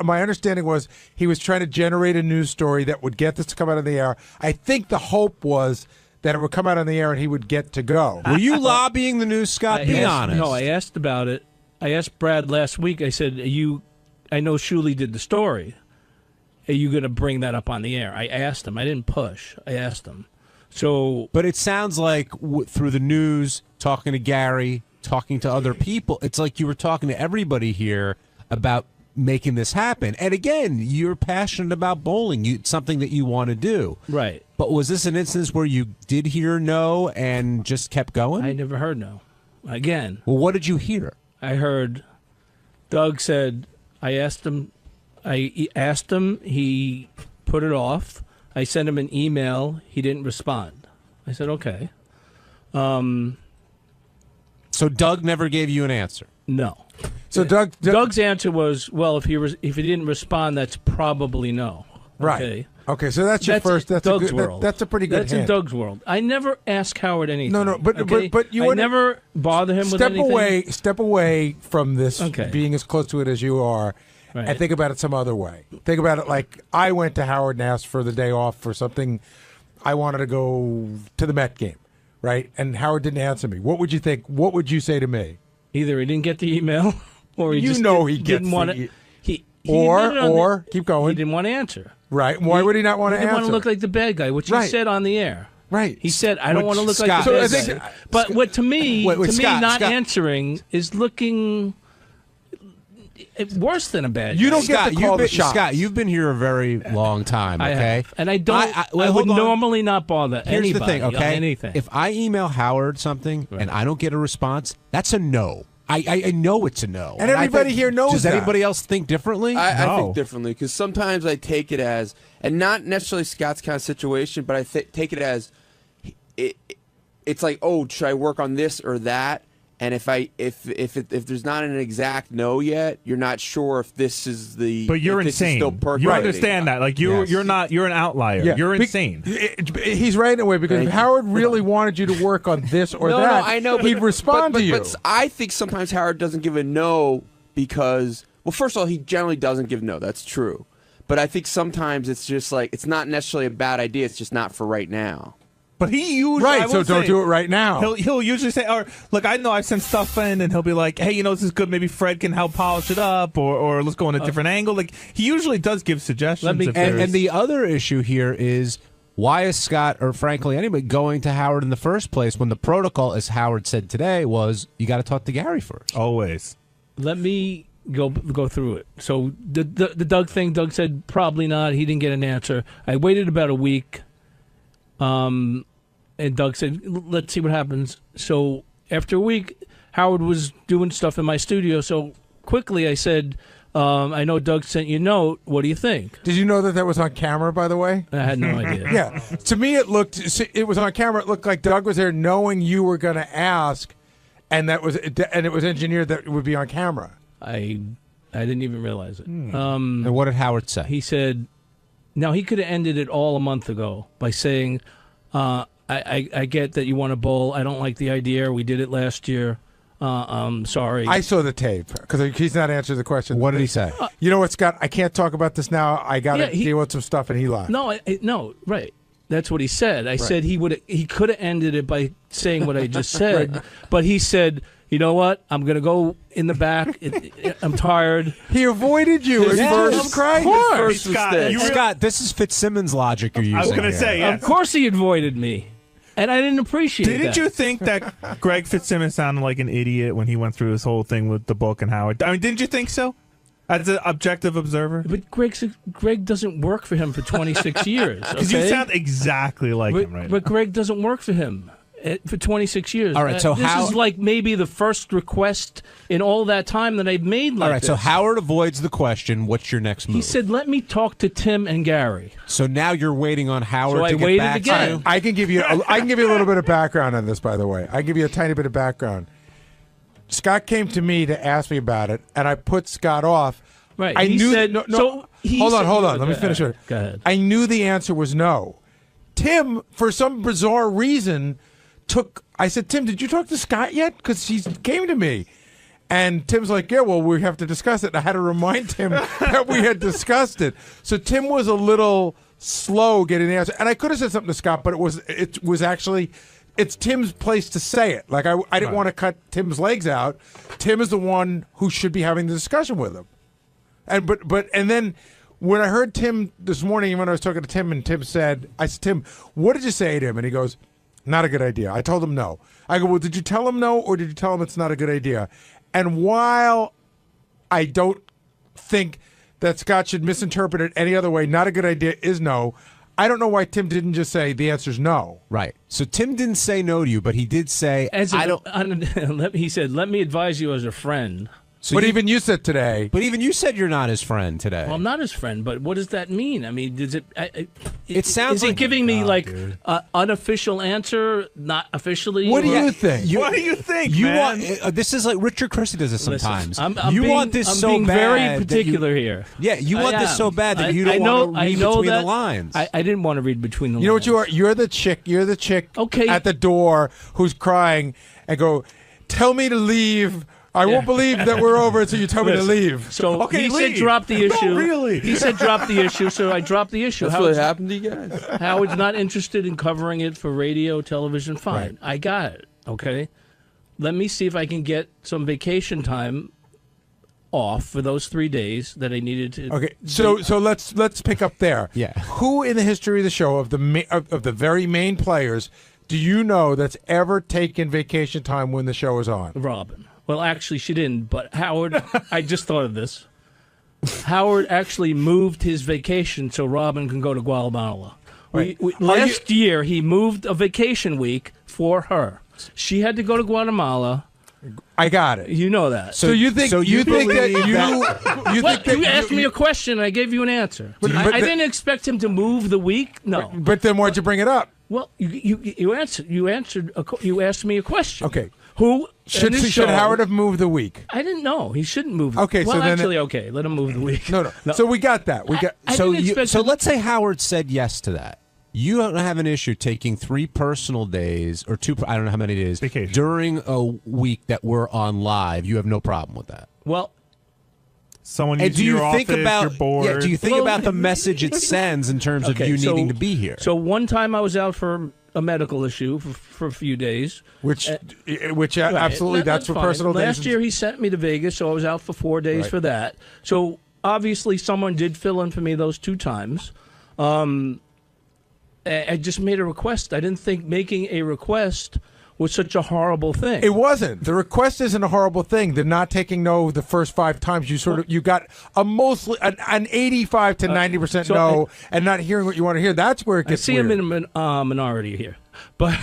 V: My understanding was he was trying to generate a news story that would get this to come out on the air. I think the hope was that it would come out on the air and he would get to go.
W: Were you lobbying the news, Scott? Be honest.
C: No, I asked about it. I asked Brad last week. I said, I know Shuley did the story. Are you going to bring that up on the air? I asked him. I didn't push. I asked him.
W: But it sounds like through the news, talking to Gary, talking to other people, it's like you were talking to everybody here about making this happen. And again, you're passionate about bowling. It's something that you want to do.
C: Right.
W: But was this an instance where you did hear no and just kept going?
C: I never heard no. Again.
W: Well, what did you hear?
C: I heard Doug said, I asked him, he put it off. I sent him an email. He didn't respond. I said, okay.
W: So Doug never gave you an answer?
C: No.
V: So
C: Doug's answer was, well, if he didn't respond, that's probably no.
V: Right. Okay, so that's your first. That's
C: Doug's
V: a good,
C: world.
V: that's a pretty good
C: That's
V: hint.
C: in Doug's world. I never ask Howard anything.
V: No, but you
C: I never bother him with anything.
V: Step away from this being as close to it as you are, and think about it some other way. Think about it like I went to Howard and asked for the day off for something. I wanted to go to the Met game. right? And Howard didn't answer me. What would you think? What would you say to me?
C: Either he didn't get the email, or he just didn't want to.
V: Or keep going.
C: He didn't want to answer.
V: Right. Why would he not want to
C: answer? He didn't want to look like the bad guy, which he said on the air.
V: Right.
C: He said, "I don't want to look like the bad guy." But what to me, not answering is looking worse than a bad guy.
V: You don't get to call the shots.
W: Scott, you've been here a very long time, okay?
C: I have. And I don't. I would normally not bother anybody.
W: Here's the thing, okay?
C: Anything.
W: If I email Howard something and I don't get a response, that's a no. I know it's a no.
V: And everybody here knows
W: Does
V: that.
W: anybody else think differently?
E: I think differently because sometimes I take it as, and not necessarily Scott's kind of situation, but I take it as, it's like, oh, should I work on this or that? And if there's not an exact no yet, you're not sure if this is the.
I: But you're insane. You understand that? Like you're not. You're an outlier.
V: Yeah.
I: You're insane.
V: He's right in a way because if Howard really wanted you to work on this or that,
E: no, I know,
V: he'd respond to you.
E: But I think sometimes Howard doesn't give a no because, well, first of all, he generally doesn't give no. That's true. But I think sometimes it's just like it's not necessarily a bad idea. It's just not for right now.
I: But he usually
V: so don't do it right now.
I: He'll usually say, "Or look, I know I've sent stuff in," and he'll be like, "Hey, this is good. Maybe Fred can help polish it up, or let's go in a different angle." Like he usually does give suggestions.
W: And the other issue here is why is Scott, or frankly anybody, going to Howard in the first place when the protocol, as Howard said today, was you got to talk to Gary first.
I: Always.
C: Let me go through it. So the Doug thing, Doug said probably not. He didn't get an answer. I waited about a week. And Doug said, let's see what happens. So after a week, Howard was doing stuff in my studio. So quickly I said, I know Doug sent you a note. What do you think?
V: Did you know that was on camera, by the way?
C: I had no idea.
V: Yeah. To me, it was on camera. It looked like Doug was there knowing you were going to ask, and it was engineered that it would be on camera.
C: I didn't even realize it.
W: And what did Howard say?
C: He said, now he could have ended it all a month ago by saying, I get that you want to bowl. I don't like the idea. We did it last year. Sorry.
V: I saw the tape because he's not answering the question.
W: What did he say?
V: You know what, Scott? I can't talk about this now. I got to deal with some stuff, and he lied.
C: No, right. That's what he said. I said he could have ended it by saying what I just said, right. But he said, you know what? I'm going to go in the back. I'm tired.
V: He avoided you.
W: Of
V: course.
W: Scott, this is Fitzsimmons logic you're using.
I: I was going to say, yes.
C: Of course he avoided me. And I didn't appreciate it.
I: Didn't you think that Greg Fitzsimmons sounded like an idiot when he went through this whole thing with the book and Howard? I mean, didn't you think so? As an objective observer?
C: But Greg doesn't work for him for 26 years.
I: Because you sound exactly like him right now.
C: But Greg doesn't work for him for 26 years.
W: All right, so
C: this is like maybe the first request in all that time that I've made like
W: All right,
C: this.
W: so Howard avoids the question, what's your next move?
C: He said, let me talk to Tim and Gary.
W: So now you're waiting on Howard
C: to
W: get back
C: again.
W: to you?
V: I can give you a little bit of background on this, by the way. I can give you a tiny bit of background. Scott came to me to ask me about it, and I put Scott off.
C: Right.
V: I knew
C: said,
V: hold on. Let me finish it.
C: Go ahead.
V: I knew the answer was no. Tim, for some bizarre reason, I said, Tim, did you talk to Scott yet? Because he came to me. And Tim's like, yeah, well, we have to discuss it. And I had to remind him that we had discussed it. So Tim was a little slow getting the answer. And I could have said something to Scott, but it was actually, it's Tim's place to say it. Like, I didn't want to cut Tim's legs out. Tim is the one who should be having the discussion with him. And then when I heard Tim this morning, when I was talking to Tim, and Tim said, I said, Tim, what did you say to him? And he goes, not a good idea. I told him no. I go, well, did you tell him no, or did you tell him it's not a good idea? And while I don't think that Scott should misinterpret it any other way, not a good idea is no, I don't know why Tim didn't just say the answer's no.
W: Right. So Tim didn't say no to you, but he did say,
C: he said, let me advise you as a friend.
W: So
V: but even you said today.
W: But even you said you're not his friend today.
C: Well, I'm not his friend, but what does that mean? I mean, does it?
W: It sounds
C: is
W: like
C: he giving me like unofficial answer, not officially?
V: What do you think?
I: What do you think?
W: You
I: man?
W: want this is like Richard Christie does this sometimes.
C: I'm
W: you
C: being,
W: want this
C: I'm
W: so
C: being
W: bad.
C: Very particular here.
W: Yeah, you want this so bad that you don't want to read between the lines.
C: I didn't want to read between the lines.
V: You know what you are? You're the chick. You're the chick
C: at
V: the door who's crying and go, tell me to leave. I won't believe that we're over until you tell me to leave.
C: So
V: okay,
C: he
V: leave.
C: said drop the issue.
V: No, really?
C: He said drop the issue, so I dropped the issue.
E: That's what happened to you guys.
C: Howard's not interested in covering it for radio, television. Fine,
V: Right.
C: I got it. Okay, let me see if I can get some vacation time off for those 3 days that I needed to.
V: Okay, so let's pick up there.
W: Yeah.
V: Who in the history of the show of the very main players do you know that's ever taken vacation time when the show is on?
C: Robin. Well, actually, she didn't. But Howard, I just thought of this. Howard actually moved his vacation so Robin can go to Guatemala.
V: Right.
C: Last year, he moved a vacation week for her. She had to go to Guatemala.
V: I got it.
C: You know that.
V: So you think you think that
C: you asked me a question and I gave you an answer. I didn't expect him to move the week. No.
V: But then why'd you bring it up?
C: Well, you asked me a question.
V: Okay.
C: Who
V: should Howard have moved the week?
C: I didn't know. He shouldn't move.
V: Okay,
C: well,
V: so then
C: actually, okay, let him move the week.
V: No. So we got that. We got.
W: So let's say Howard said yes to that. You don't have an issue taking 3 personal days or 2. I don't know how many days
I: vacation
W: during a week that we're on live. You have no problem with that.
C: Well,
I: someone
W: and do you
I: your
W: think
I: office,
W: about
I: you're bored.
W: Yeah, do you think about the message it sends in terms of you needing to be here?
C: So one time I was out for a medical issue for a few days,
V: which
C: right.
V: Absolutely that's for
C: fine.
V: personal days.
C: Last year he sent me to Vegas, so I was out for 4 days for that. So obviously someone did fill in for me those 2 times. I just made a request. I didn't think making a request was such a horrible thing.
V: It wasn't. The request isn't a horrible thing. The not taking no the first 5 times, you got a mostly an 85 to 90% no, and not hearing what you want to hear. That's where it gets weird.
C: I see I'm in a minority here, but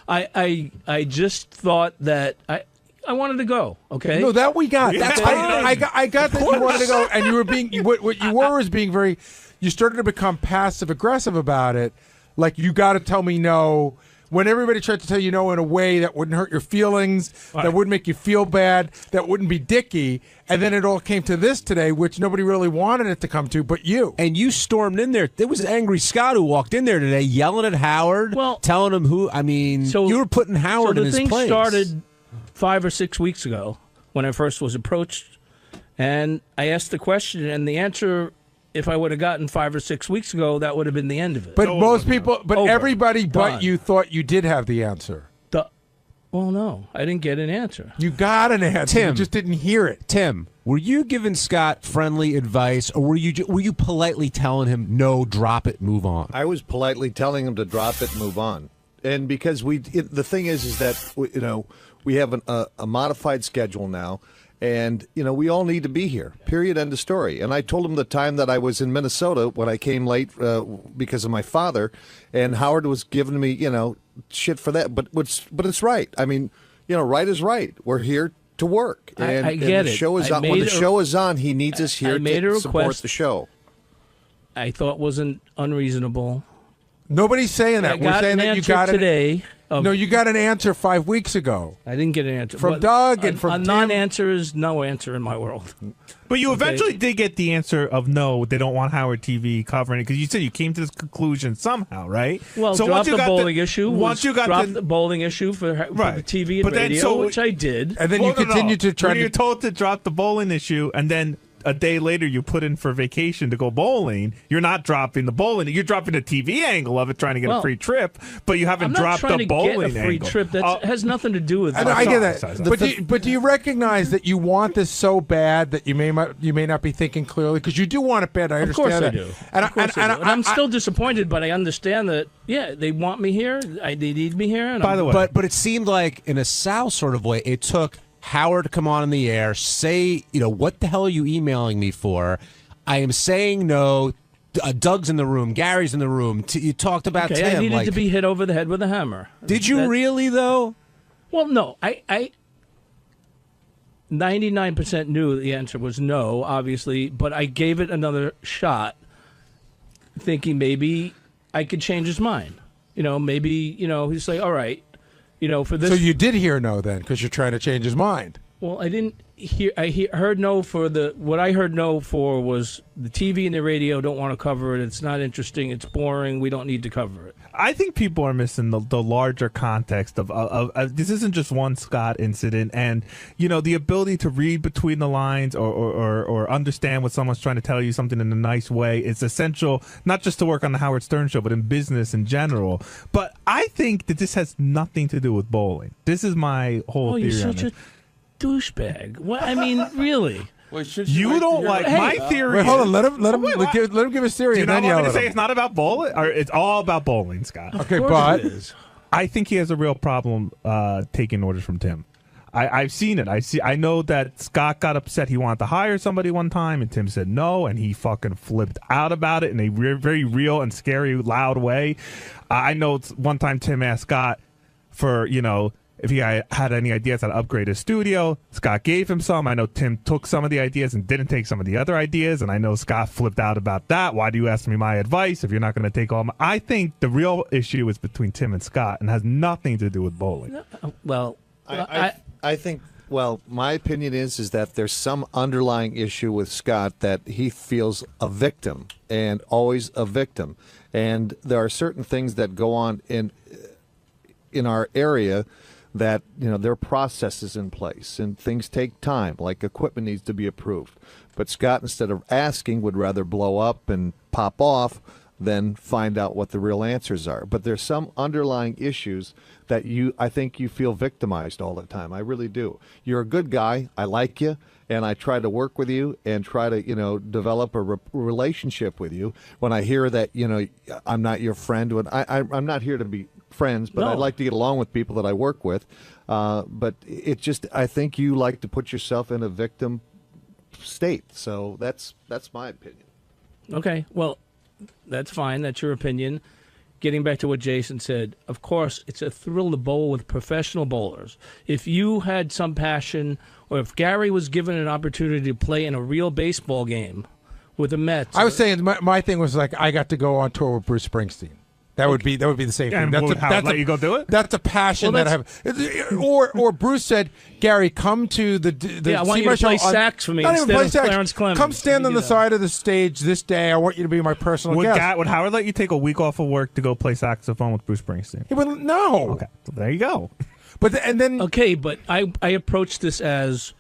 C: I just thought that I wanted to go. Okay.
V: No, that we got.
C: That's
V: I got that you wanted to go, and you were being what you were was being very. You started to become passive aggressive about it, like you got to tell me no. When everybody tried to tell you no in a way that wouldn't hurt your feelings, that wouldn't make you feel bad, that wouldn't be dicky, and then it all came to this today, which nobody really wanted it to come to, but you.
W: And you stormed in there. There was Angry Scott who walked in there today, yelling at Howard, telling him who. I mean, you were putting Howard in his place.
C: So the thing started 5 or 6 weeks ago when I first was approached, and I asked the question, and the answer. If I would have gotten 5 or 6 weeks ago, that would have been the end of it.
V: But most people, everybody but you thought you did have the answer.
C: Well, no, I didn't get an answer.
V: You got an answer.
W: Tim,
V: you just didn't hear it.
W: Tim, were you giving Scott friendly advice, or were you politely telling him no, drop it, move on?
L: I was politely telling him to drop it, move on, and because the thing is that we have a modified schedule now. And, we all need to be here, period, end of story. And I told him the time that I was in Minnesota when I came late because of my father, and Howard was giving me, shit for that. But it's right. I mean, right is right. We're here to work. And,
C: I get
L: the
C: it.
L: Show is on. When the show is on, he needs us here to support the show.
C: I thought wasn't unreasonable.
V: Nobody's saying that. We're saying that you got it
C: today.
V: No, you got an answer 5 weeks ago.
C: I didn't get an answer
V: from Doug and from
C: a
V: Tim.
C: non-answer is no answer in my world.
I: But you eventually did get the answer of no. They don't want Howard TV covering it because you said you came to this conclusion somehow, right?
C: Well,
I: so
C: drop the bowling issue.
I: Once you got
C: the bowling issue for the TV and
I: but
C: radio, which I did,
V: and then you continued to try.
I: When you're told to drop the bowling issue, and then a day later you put in for vacation to go bowling, you're not dropping the bowling. You're dropping the TV angle of it, trying to get a free trip, but you haven't dropped the bowling
C: get a free
I: angle.
C: trip. That has nothing to do with it.
V: I get that. But do you recognize that you want this so bad that you may not be thinking clearly? Because you do want it bad. I understand that.
C: Of course I do. And I'm still disappointed, but I understand that, they want me here. They need me here. And
W: By the way. But it seemed like, in a Sal sort of way, it took Howard to come on in the air, say, what the hell are you emailing me for? I am saying no. Doug's in the room. Gary's in the room. You talked about Tim.
C: I needed to be hit over the head with a hammer.
W: Did you really, though?
C: Well, no. I 99% knew the answer was no, obviously, but I gave it another shot, thinking maybe I could change his mind. Maybe, he's like, all right. For this.
V: So you did hear no then, because you're trying to change his mind.
C: Well, I didn't hear. Heard no for what I heard no for was the TV and the radio don't want to cover it. It's not interesting. It's boring. We don't need to cover it.
I: I think people are missing the larger context of this isn't just one Scott incident, and the ability to read between the lines or understand what someone's trying to tell you something in a nice way is essential, not just to work on the Howard Stern show, but in business in general. But I think that this has nothing to do with bowling. This is my whole theory.
C: You're such a douchebag. What? I mean, really.
I: You don't like my theory.
V: Wait, hold on. Let him give his theory.
I: Do you
V: and
I: not
V: then
I: want
V: yell
I: me to
V: at
I: say
V: him.
I: it's not about bowling, or it's all about bowling, Scott?
V: Okay, but
I: I think he has a real problem taking orders from Tim. I've seen it. I know that Scott got upset. He wanted to hire somebody one time, and Tim said no, and he fucking flipped out about it in a very real and scary, loud way. I know one time Tim asked Scott for if he had any ideas how to upgrade his studio. Scott gave him some. I know Tim took some of the ideas and didn't take some of the other ideas, and I know Scott flipped out about that. Why do you ask me my advice if you're not going to take all my... I think the real issue is between Tim and Scott and has nothing to do with bowling.
C: Well,
L: I think, my opinion is that there's some underlying issue with Scott that he feels a victim and always a victim. And there are certain things that go on in our area that there are processes in place and things take time, like equipment needs to be approved. But Scott, instead of asking, would rather blow up and pop off than find out what the real answers are. But there's some underlying issues that I think you feel victimized all the time. I really do. You're a good guy. I like you, and I try to work with you and try to develop a relationship with you. When I hear that I'm not your friend, when I'm not here to be friends, but I'd like to get along with people that I work with. But it just, I think you like to put yourself in a victim state. So that's my opinion.
C: Okay, well, that's fine. That's your opinion. Getting back to what Jason said, of course, it's a thrill to bowl with professional bowlers. If you had some passion, or if Gary was given an opportunity to play in a real baseball game with the Mets.
V: I was saying my thing was like I got to go on tour with Bruce Springsteen. That would be the same thing.
I: Let you go do it?
V: That's a passion that I have. Or Bruce said, Gary, come to the
C: I want you to play sax for me instead of Clarence Clemens.
V: Come stand on the side of the stage this day. I want you to be my personal guest.
I: Would Howard let you take a week off of work to go play saxophone with Bruce Springsteen?
V: He would no.
I: Okay, so there you go.
V: But
C: okay, but I approached this as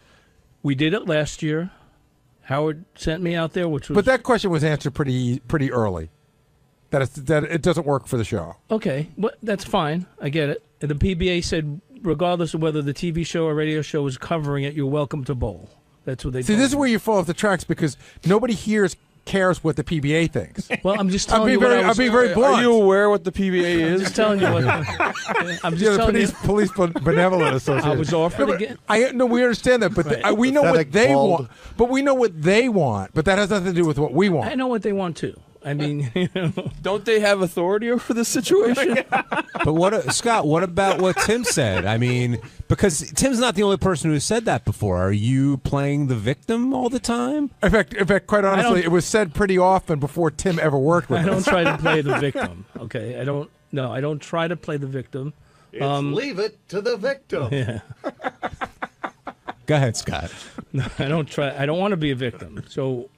C: we did it last year. Howard sent me out there, which was.
V: But that question was answered pretty early. That it doesn't work for the show.
C: Okay, well, that's fine. I get it. And the PBA said, regardless of whether the TV show or radio show is covering it, you're welcome to bowl. That's what they
V: see. This is where you fall off the tracks because nobody cares what the PBA thinks.
C: Well, I'm just telling you.
V: I'm being very blunt.
E: Are you aware what the PBA is?
C: I'm just telling you what. I'm just telling you.
V: Police Benevolent Association.
C: I was offered again.
V: We understand that, but we know what they want. But we know what they want. But that has nothing to do with what we want.
C: I know what they want too. I mean,
E: don't they have authority over the situation?
W: But Scott, what about what Tim said? I mean, because Tim's not the only person who said that before. Are you playing the victim all the time?
V: In fact, quite honestly, it was said pretty often before Tim ever worked with us.
C: I don't try to play the victim. Okay, I don't try to play the victim.
L: Leave it to the victim.
C: Yeah.
W: Go ahead, Scott.
C: No, I don't try. I don't want to be a victim. So.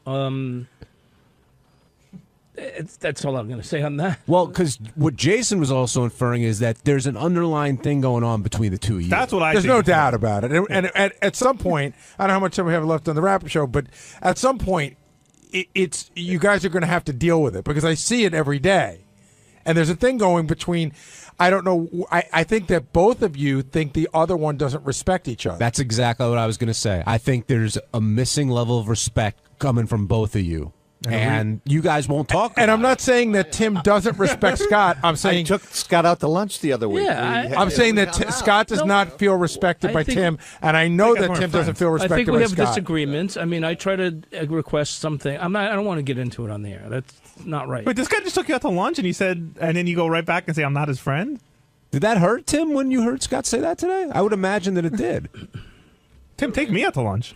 C: That's all I'm going to say on that.
W: Well, because what Jason was also inferring is that there's an underlying thing going on between the two of you.
I: That's what I
V: There's
I: think.
V: no doubt about it. And at some point, I don't know how much time we have left on the wrap-up show, but at some point, it's you guys are going to have to deal with it because I see it every day. And there's a thing going between, I don't know, I think that both of you think the other one doesn't respect each other.
W: That's exactly what I was going to say. I think there's a missing level of respect coming from both of you. And you guys won't talk about
V: and I'm not saying that Tim doesn't respect Scott. I'm saying
L: I took Scott out to lunch the other week.
C: Yeah,
V: I'm saying that Scott does not feel respected by Tim, and I know that Tim doesn't feel respected by Scott.
C: I think we have disagreements. I mean, I try to request something. I don't want to get into it on the air. That's not right.
I: Wait, this guy just took you out to lunch, and he said, and then you go right back and say, "I'm not his friend."
W: Did that hurt Tim when you heard Scott say that today? I would imagine that it did.
I: Tim, take me out to lunch.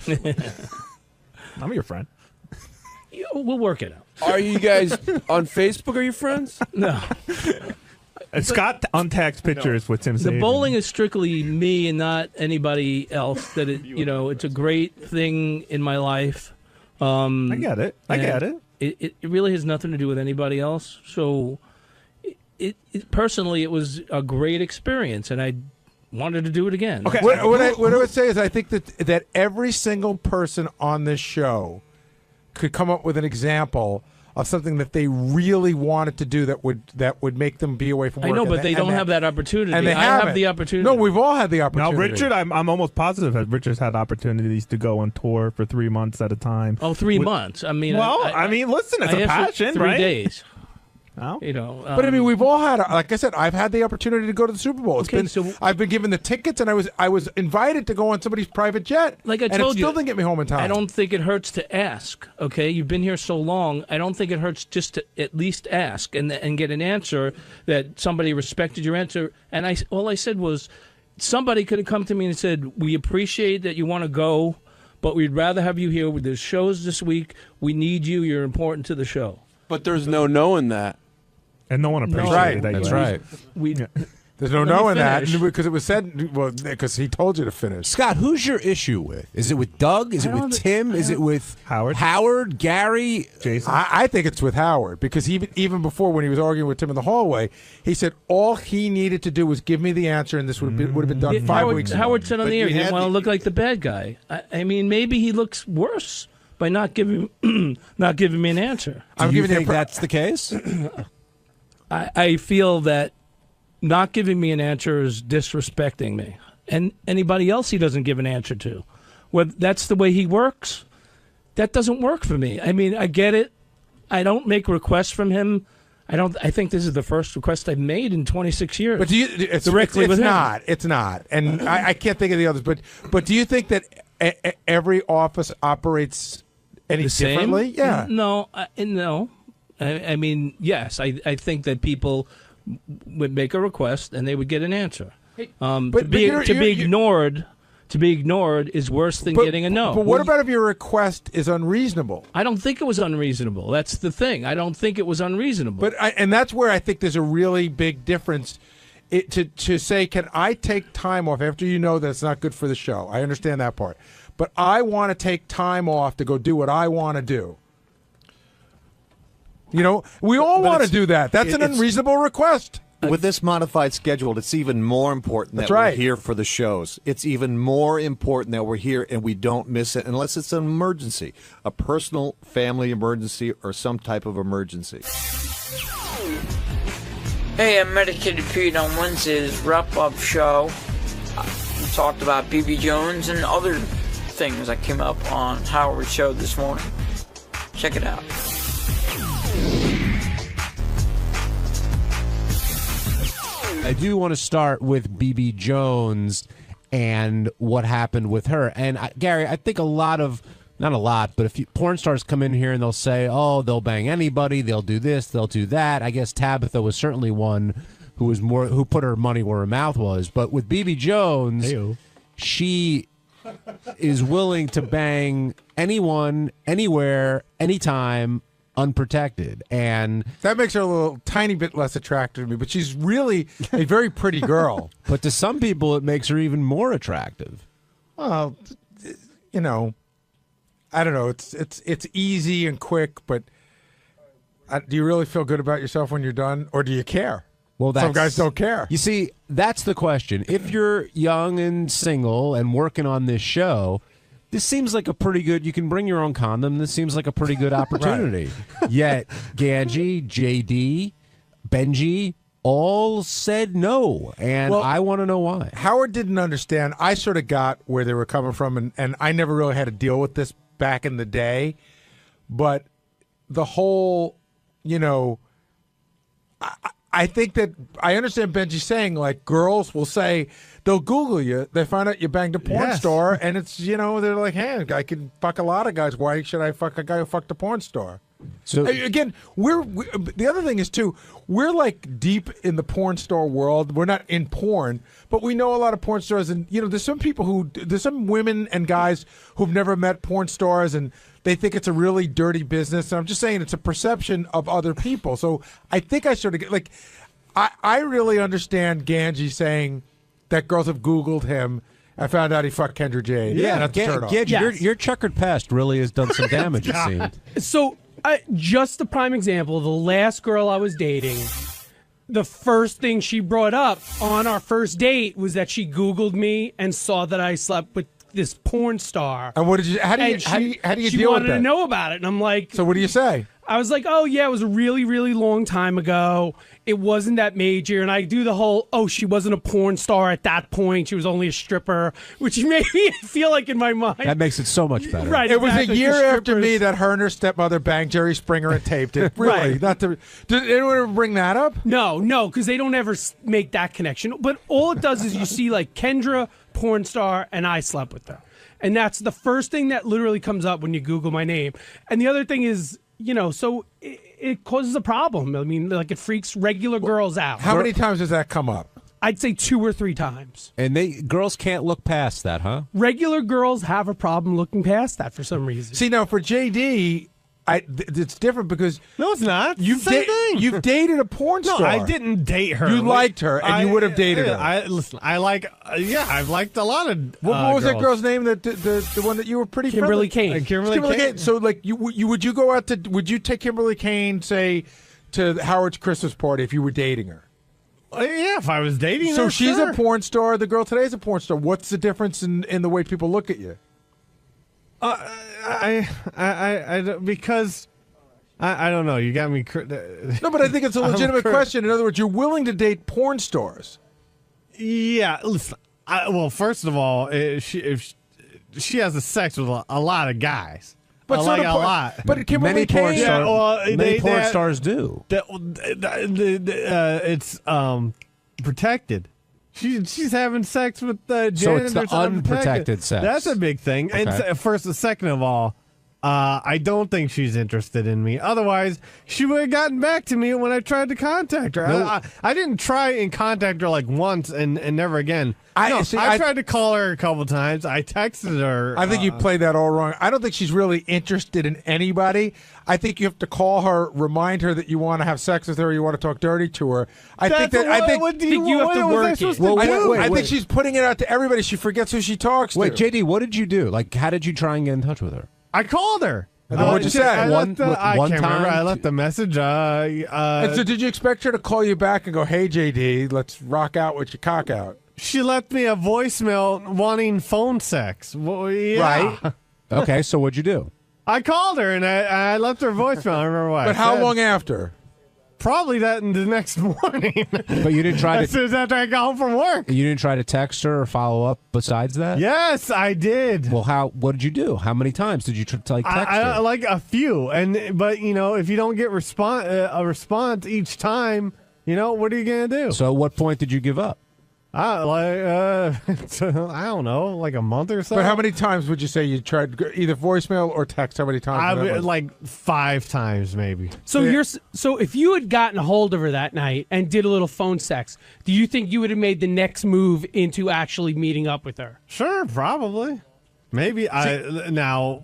I: I'm your friend.
C: We'll work it out.
E: Are you guys on Facebook? Are you friends?
C: No.
I: Scott untags pictures with Tim.
C: The bowling is strictly me and not anybody else. That it's a great thing in my life. I
I: get it. I get it.
C: It really has nothing to do with anybody else. So personally, it was a great experience, and I wanted to do it again.
V: Okay. What I would say is I think that every single person on this show could come up with an example of something that they really wanted to do that would make them be away from work.
C: I know, but they don't have that opportunity.
V: And they
C: I have the opportunity.
V: No, we've all had the opportunity.
I: Now, Richard, I'm almost positive that Richard's had opportunities to go on tour for 3 months at a time.
C: Oh, 3 months. I mean,
I: listen, it's
C: I
I: a
C: asked for
I: passion,
C: 3
I: right?
C: days.
I: Oh.
C: You know,
V: But I mean, we've all had, like I said, I've had the opportunity to go to the Super Bowl. I've been given the tickets, and I was invited to go on somebody's private jet.
C: Like I
V: and
C: told
V: it
C: you,
V: still didn't get me home in time.
C: I don't think it hurts to ask. Okay, you've been here so long. I don't think it hurts just to at least ask and get an answer that somebody respected your answer. And all I said was, somebody could have come to me and said, "We appreciate that you want to go, but we'd rather have you here. There's shows this week. We need you. You're important to the show."
E: But there's no knowing that.
I: And no one appreciated that.
V: That's right. There's no knowing that because it was said. Well, because he told you to finish.
W: Scott, who's your issue with? Is it with Doug? Is it with Tim? Is it with Howard, Gary,
I: Jason?
V: I think it's with Howard because even before when he was arguing with Tim in the hallway, he said all he needed to do was give me the answer, and this would have been done 5 weeks ago.
C: Howard said on the air he didn't want to look like the bad guy. I mean, maybe he looks worse by not giving me an answer.
W: Do you think that's the case?
C: I feel that not giving me an answer is disrespecting me and anybody else he doesn't give an answer to. Well, that's the way he works. That doesn't work for me. I mean, I get it. I don't make requests from him. I think this is the first request I've made in 26 years.
V: But it's not. It's not. And I can't think of the others. But do you think that every office operates any differently? Yeah.
C: No. No. I mean, yes, I think that people would make a request and they would get an answer. To be ignored is worse than getting a no.
V: But what about if your request is unreasonable?
C: I don't think it was unreasonable. That's the thing. I don't think it was unreasonable.
V: And that's where I think there's a really big difference. To say, can I take time off after you know that it's not good for the show? I understand that part. But I want to take time off to go do what I want to do. You know, we all want to do that. That's an unreasonable request.
L: With this modified schedule, it's even more important that we're here for the shows. It's even more important that we're here and we don't miss it unless it's an emergency, a personal family emergency or some type of emergency.
M: Hey, I'm 𝗦𝗫𝗄𝗿𝗱 on Wednesday's wrap-up show. We talked about B.B. Jones and other things that came up on Howard's show this morning. Check it out.
W: I do want to start with B.B. Jones and what happened with her. And Gary, I think not a lot, but if porn stars come in here and they'll say, oh, they'll bang anybody, they'll do this, they'll do that. I guess Tabitha was certainly one who put her money where her mouth was. But with B.B. Jones, she is willing to bang anyone, anywhere, anytime, unprotected, and
V: that makes her a little tiny bit less attractive to me, but she's really a very pretty girl.
W: But to some people it makes her even more attractive.
V: Well, you know, I don't know, it's easy and quick, but do you really feel good about yourself when you're done, or do you care?
W: Well,
V: some guys don't care.
W: You see, that's the question. If you're young and single and working on this show, this seems like a pretty good, you can bring your own condom. This seems like a pretty good opportunity. Yet, Ganji, JD, Benji, all said no. And I want to know why.
V: Howard didn't understand. I sort of got where they were coming from, and I never really had to deal with this back in the day. But the whole, you know, I think that I understand Benji saying, like, girls will say, they'll Google you. They find out you banged a porn star, and it's, you know, they're like, hey, I can fuck a lot of guys. Why should I fuck a guy who fucked a porn star? So again, the other thing is, too, we're like deep in the porn star world. We're not in porn, but we know a lot of porn stars. And, you know, there's some women and guys who've never met porn stars, and they think it's a really dirty business. And I'm just saying it's a perception of other people. So I think I sort of get, like, I really understand Ganji saying that girls have Googled him and found out he fucked Kendra Jade.
W: Yeah,
V: that's a turn off.
W: Ganji, your checkered past really has done some damage, it seems.
N: So, just a prime example, the last girl I was dating, the first thing she brought up on our first date was that she Googled me and saw that I slept with this porn star.
V: And what did you? How do you
N: And
V: deal with that?
N: She wanted to know about it, and I'm like,
V: so what do you say?
N: I was like, oh yeah, it was a really, really long time ago. It wasn't that major, and I do the whole, oh, she wasn't a porn star at that point. She was only a stripper, which made me feel like in my mind.
W: That makes it so much better.
N: Right.
V: It was a
N: exactly,
V: year
N: 'cause
V: after me
N: strippers-
V: that her and her stepmother banged Jerry Springer and taped it. Really?
N: Right.
V: Not to, did anyone ever bring that up?
N: No, because they don't ever make that connection. But all it does is you see like Kendra, porn star, and I slept with her. And that's the first thing that literally comes up when you Google my name. And the other thing is, so it causes a problem. I mean, like it freaks regular girls out.
V: How many times does that come up?
N: I'd say 2 or 3 times.
W: And girls can't look past that, huh?
N: Regular girls have a problem looking past that for some reason.
V: See, now for JD, it's different because
P: no, it's not.
V: You've dated a porn star.
P: No, I didn't date her.
V: You liked her, and you would have dated her.
P: I've liked a lot of.
V: What was that
P: girls.
V: girl's name? The one that you were pretty
N: Kimberly
V: friendly?
N: Kane.
P: Kimberly Kane.
V: So like would you go out to would you take Kimberly Kane say to Howard's Christmas party if you were dating her?
P: Yeah, if I was dating her.
V: So she's
P: sure.
V: a porn star. The girl today is a porn star. What's the difference in the way people look at you?
P: Because I don't know. You got me.
V: No, but I think it's a legitimate question. In other words, you're willing to date porn stars.
P: Yeah. Listen. Well, first of all, if she has a sex with a lot of guys.
V: But
P: a lot.
V: But Kimberly
W: many porn
V: Kane,
W: stars, many porn stars do.
P: It's protected. She's having sex with janitors.
W: So it's the unprotected sex.
P: That's a big thing.
W: Okay.
P: And second of all, I don't think she's interested in me. Otherwise, she would have gotten back to me when I tried to contact her.
W: No.
P: I didn't try and contact her like once and never again. I tried to call her a couple times. I texted her.
V: I think you played that all wrong. I don't think she's really interested in anybody. I think you have to call her, remind her that you want to have sex with her, you want to talk dirty to her. I think you have to work it. I think she's putting it out to everybody. She forgets who she talks to.
W: Wait, JD, what did you do? Like, how did you try and get in touch with her?
P: I called her.
V: And then what'd you say?
P: I
W: One
P: can't
W: time?
P: remember. I left a message.
V: And so did you expect her to call you back and go, hey, JD, let's rock out with your cock out?
P: She left me a voicemail wanting phone sex. Well, yeah.
V: Right.
W: Okay, so what'd you do?
P: I called her and I left her a voicemail. I remember why.
V: But how long after?
P: Probably that in the next morning.
W: But you didn't try
P: as soon as after I got home from work.
W: You didn't try to text her or follow up besides that?
P: Yes, I did.
W: Well, what did you do? How many times did you text her?
P: I like a few, but if you don't get a response each time, what are you gonna do?
W: So at what point did you give up?
P: I don't know, like a month or so.
V: But how many times would you say you tried either voicemail or text? How many times?
P: Like 5 times maybe.
N: So so if you had gotten a hold of her that night and did a little phone sex, do you think you would have made the next move into actually meeting up with her?
P: Sure, probably. Maybe. Yeah.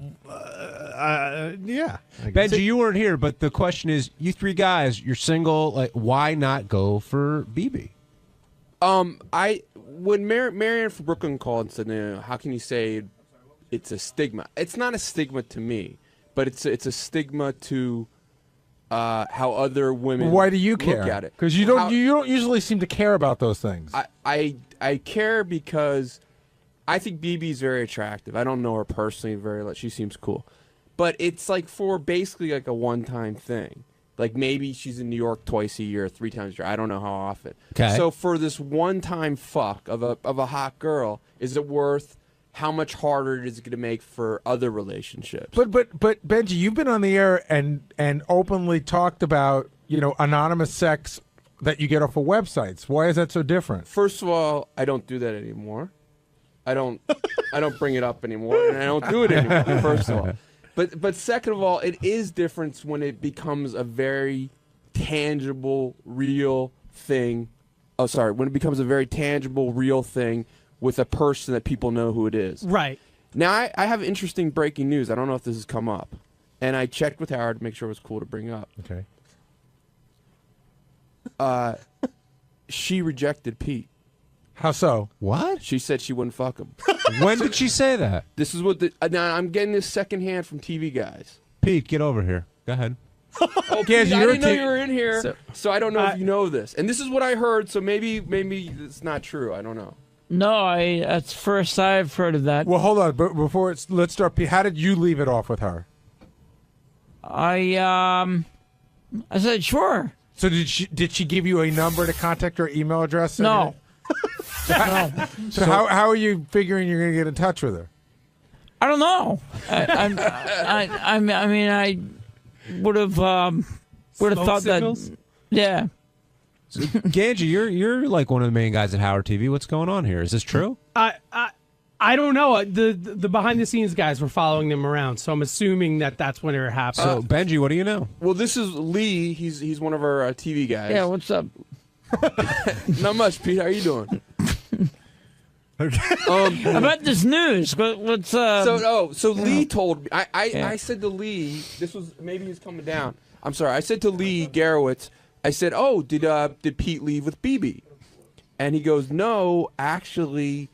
W: Benji, you weren't here, but the question is, you 3 guys, you're single. Like, why not go for BB?
E: When Marianne from Brooklyn called and said, how can you say it's a stigma? It's not a stigma to me, but it's a stigma to how other women.
V: Why do you care?
E: Look at it?
V: Because you don't usually seem to care about those things.
E: I care because I think BB's very attractive. I don't know her personally she seems cool, but it's like for basically like a one-time thing. Like maybe she's in New York twice a year, 3 times a year. I don't know how often.
W: Okay.
E: So for this one-time fuck of a hot girl, is it worth how much harder it is going to make for other relationships?
V: But Benji, you've been on the air and openly talked about anonymous sex that you get off of websites. Why is that so different?
E: First of all, I don't do that anymore. I don't bring it up anymore, and I don't do it anymore. First of all. But second of all, it is different when it becomes a very tangible, real thing. Oh, sorry. When it becomes a very tangible, real thing with a person that people know who it is.
N: Right.
E: Now, I have interesting breaking news. I don't know if this has come up. And I checked with Howard to make sure it was cool to bring up.
V: Okay.
E: She rejected Pete.
V: How so?
W: What?
E: She said she wouldn't fuck him.
W: When did she say that?
E: This is what now I'm getting this secondhand from TV guys.
W: Pete, get over here. Go ahead.
E: Oh, Pete, I didn't know you were in here, so I don't know if you know this. And this is what I heard, so maybe it's not true. I don't know.
M: No, that's first I've heard of that.
V: Well, hold on. But let's start. Pete, how did you leave it off with her?
M: I said sure.
V: So did she give you a number to contact her email address?
M: No.
V: So how are you figuring you're going to get in touch with her?
M: I don't know. I mean, I would have thought
W: signals?
M: that. Yeah.
W: So, Ganji, you're like one of the main guys at Howard TV. What's going on here? Is this true?
N: I don't know. The behind the scenes guys were following them around, so I'm assuming that's when it happened.
W: So Benji, what do you know?
E: Well, this is Lee. He's one of our TV guys.
M: Yeah. What's up?
E: Not much, Pete. How are you doing?
M: About this news, what's
E: So Lee told me. I said to Lee, this was maybe he's coming down. I'm sorry. I said to Lee Garowitz, I said, "Oh, did Pete leave with BB?" And he goes, "No, actually."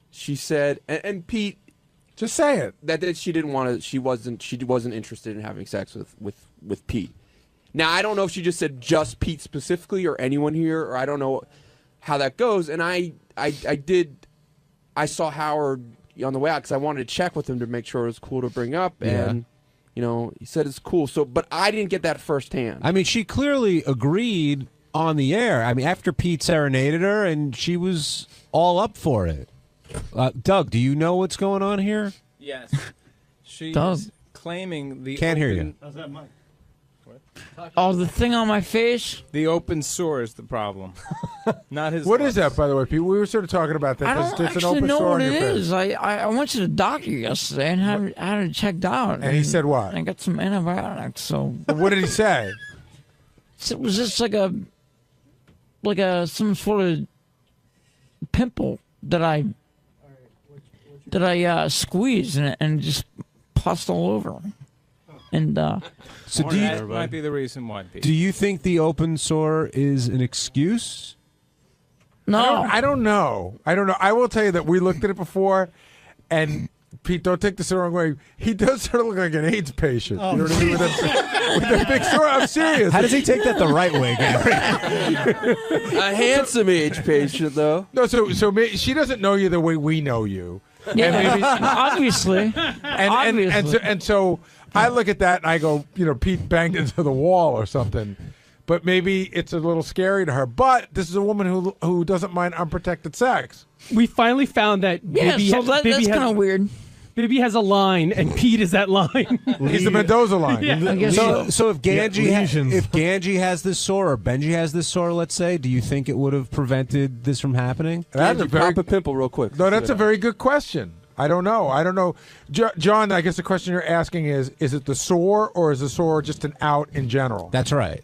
E: She said, and Pete,
V: just say it,
E: that she didn't want to. She wasn't interested in having sex with Pete. Now I don't know if she just said just Pete specifically or anyone here, or I don't know how that goes. And I saw Howard on the way out because I wanted to check with him to make sure it was cool to bring up, and he said it's cool. So, but I didn't get that firsthand.
W: I mean, she clearly agreed on the air. I mean, after Pete serenaded her, and she was all up for it. Doug, do you know what's going on here?
G: Yes. She's claiming the
W: Can't hear you.
G: How's that mic?
M: Oh, the thing on my face?
G: The open sore is the problem. Not his.
V: What is that, by the way, Pete? We were sort of talking about that.
M: I don't
V: There's an
M: actually
V: open
M: know
V: sore
M: what
V: on your
M: it
V: face.
M: is. I went to the doctor yesterday and had it checked out.
V: And he said what?
M: I got some antibiotics. So
V: what did he say?
M: It was just like some sort of pimple that I squeezed and just pussed all over. And
W: so
G: that might be the reason why. Pete.
W: Do you think the open sore is an excuse?
M: No,
V: I don't know. I will tell you that we looked at it before, and Pete, don't take this the wrong way. He does sort of look like an AIDS patient. You know what I mean? With that big sore. I'm serious.
W: How does he take that the right way, Gary?
E: A handsome AIDS patient, though.
V: No, so she doesn't know you the way we know you.
M: Yeah,
V: and maybe,
M: obviously.
V: And so I look at that and I go, Pete banged into the wall or something. But maybe it's a little scary to her. But this is a woman who doesn't mind unprotected sex.
N: We finally found that.
M: So that's kind of weird.
N: Bibby has a line, and Pete is that line.
V: He's the Mendoza line.
N: Yeah.
M: I guess
W: So if Ganji has this sore or Benji has this sore, let's say, do you think it would have prevented this from happening?
V: That's
E: pop a pimple real quick.
V: No, that's a very good question. I don't know. John, I guess the question you're asking is it the sore or is the sore just an out in general?
W: That's right.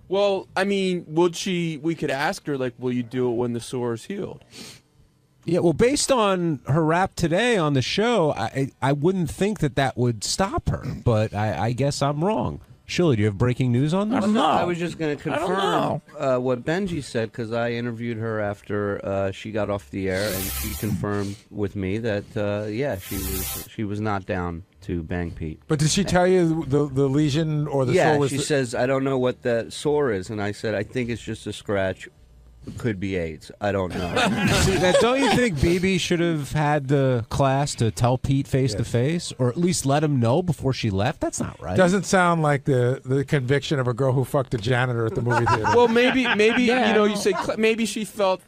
E: Well, I mean, we could ask her, like, will you do it when the sore is healed?
W: Yeah, well, based on her rap today on the show, I wouldn't think that would stop her, but I guess I'm wrong. Shirley, do you have breaking news on this?
B: I don't know. I was just going to confirm what Benji said because I interviewed her after she got off the air, and she confirmed with me that she was not down to bang Pete.
V: But did she tell you the lesion or the sore was?
B: Yeah, she says I don't know what the sore is, and I said I think it's just a scratch. Could be AIDS. I don't know.
W: Don't you think BB should have had the class to tell Pete face to face, or at least let him know before she left? That's not right.
V: Doesn't sound like the conviction of a girl who fucked a janitor at the movie theater.
E: Well, maybe you say maybe she felt,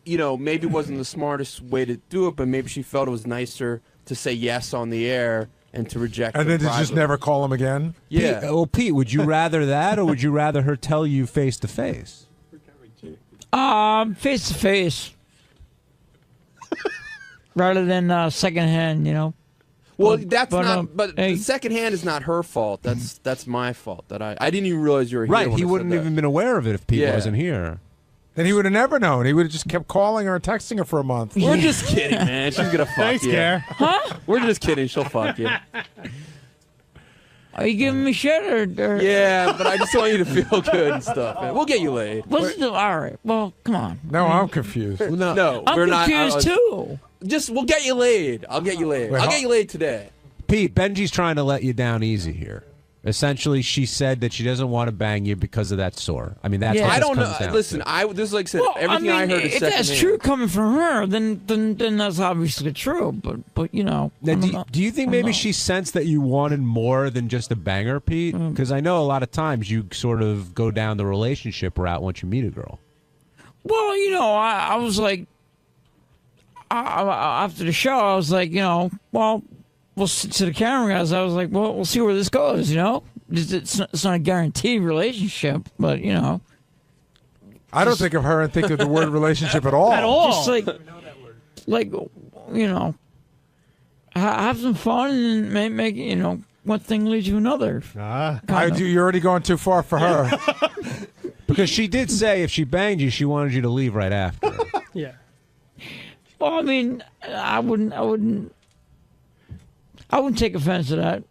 E: maybe it wasn't the smartest way to do it, but maybe she felt it was nicer to say yes on the air and to reject.
V: And then to just never call him again.
E: Yeah.
W: Pete, would you rather that, or would you rather her tell you face to face?
M: Face to face, rather than secondhand.
E: Well, But the second hand is not her fault. That's my fault. That I didn't even realize you were here.
W: Right, he wouldn't have even been aware of it if Pete wasn't here.
V: Then he would have never known. He would have just kept calling her and texting her for a month.
E: We're just kidding, man. She's gonna fuck
V: Thanks,
E: you.
V: Gare.
M: Huh?
E: We're just kidding. She'll fuck you.
M: Are you giving me shit or?
E: Yeah, but I just want you to feel good and stuff. Man. We'll get you laid.
M: All right. Well, come on.
V: No, I'm confused.
E: No,
M: I'm
E: we're not.
M: confused too.
E: We'll get you laid. I'll get you laid. I'll get you laid today.
W: Pete, Benji's trying to let you down easy here. Essentially, she said that she doesn't want to bang you because of that sore. I mean, that's what
E: I
W: this
E: don't know.
W: comes down
E: Listen,
W: to.
E: this is like I said.
M: Well,
E: Everything I heard is
M: if that's
E: secondhand.
M: true coming from her, then that's obviously true. But you know,
W: Now, do you think maybe she sensed that you wanted more than just a banger, Pete? Because I know a lot of times you sort of go down the relationship route once you meet a girl.
M: Well, you know, I was like, after the show, I was like, you know, well, we'll sit to the camera guys. I was like, well, we'll see where this goes. You know, it's not a guaranteed relationship, but you know,
V: I don't think of her and think of the word relationship at all.
N: At all.
M: just like you know, have some fun and make you know, one thing leads to another.
V: You're already going too far for her.
W: Because she did say if she banged you, she wanted you to leave right after.
N: Yeah.
M: Well, I mean, I wouldn't take offense to that.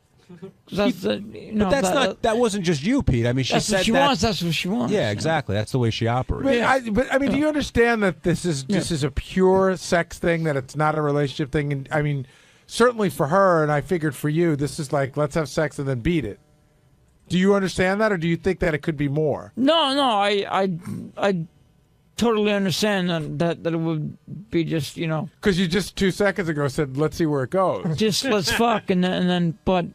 M: 'Cause that's you know,
W: But that wasn't just you, Pete. I mean, she
M: that's
W: said
M: what she
W: that,
M: wants. That's what she wants.
W: Yeah, exactly. That's the way she operates.
V: But I mean, do you understand that this is a pure sex thing? That it's not a relationship thing? And I mean, certainly for her, and I figured for you, this is like let's have sex and then beat it. Do you understand that, or do you think that it could be more?
M: No, I totally understand that it would be just, you know,
V: because you just 2 seconds ago said let's see where it goes.
M: Just let's fuck and then but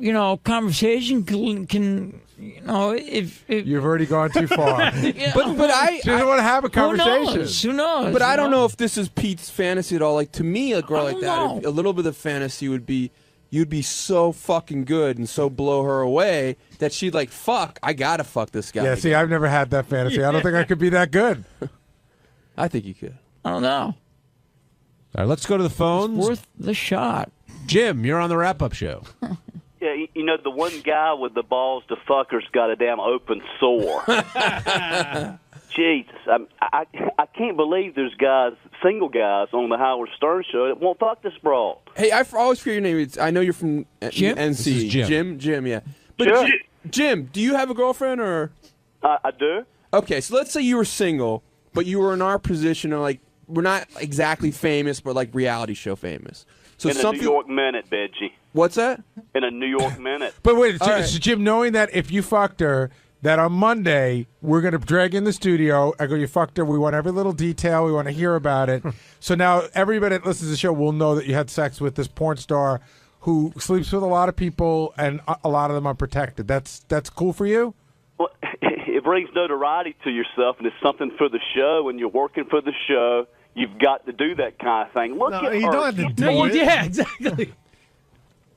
M: you know, conversation can you know, if
V: you've already gone too far.
M: Yeah.
E: But I
V: don't want to have a conversation.
M: Who knows?
E: But I don't know if this is Pete's fantasy at all. Like to me, a girl like that,
M: know.
E: a little bit of fantasy would be you'd be so fucking good and so blow her away that she'd like, fuck, I gotta fuck this guy.
V: Yeah, see, I've never had that fantasy. I don't think I could be that good.
E: I think you could.
M: I don't know.
W: All right, let's go to the phones.
M: It's worth the shot.
W: Jim, you're on the wrap-up show.
F: Yeah, you know, the one guy with the balls to fucker's got a damn open sore. Jesus, I can't believe there's single guys on the Howard Stern show that won't fuck this broad.
E: Hey, I always forget your name. I know you're from
F: Jim?
E: NC.
F: This is Jim.
E: Jim, yeah. But
F: Sure.
E: Jim, do you have a girlfriend or?
F: I do.
E: Okay, so let's say you were single, but you were in our position of like we're not exactly famous, but like reality show famous. So
F: in a
E: something.
F: New York minute, Benji.
E: What's that?
F: In a New York minute.
V: But wait,
E: All right.
V: so Jim, knowing that if you fucked her, that on Monday we're going to drag you in the studio. I go, you fucked her. We want every little detail. We want to hear about it. So now everybody that listens to the show will know that you had sex with this porn star who sleeps with a lot of people, and a lot of them are protected. That's cool for you?
F: Well, it brings notoriety to yourself, and it's something for the show. When you're working for the show, you've got to do that kind of thing. Look at her.
N: you don't have to do it. Yeah, exactly.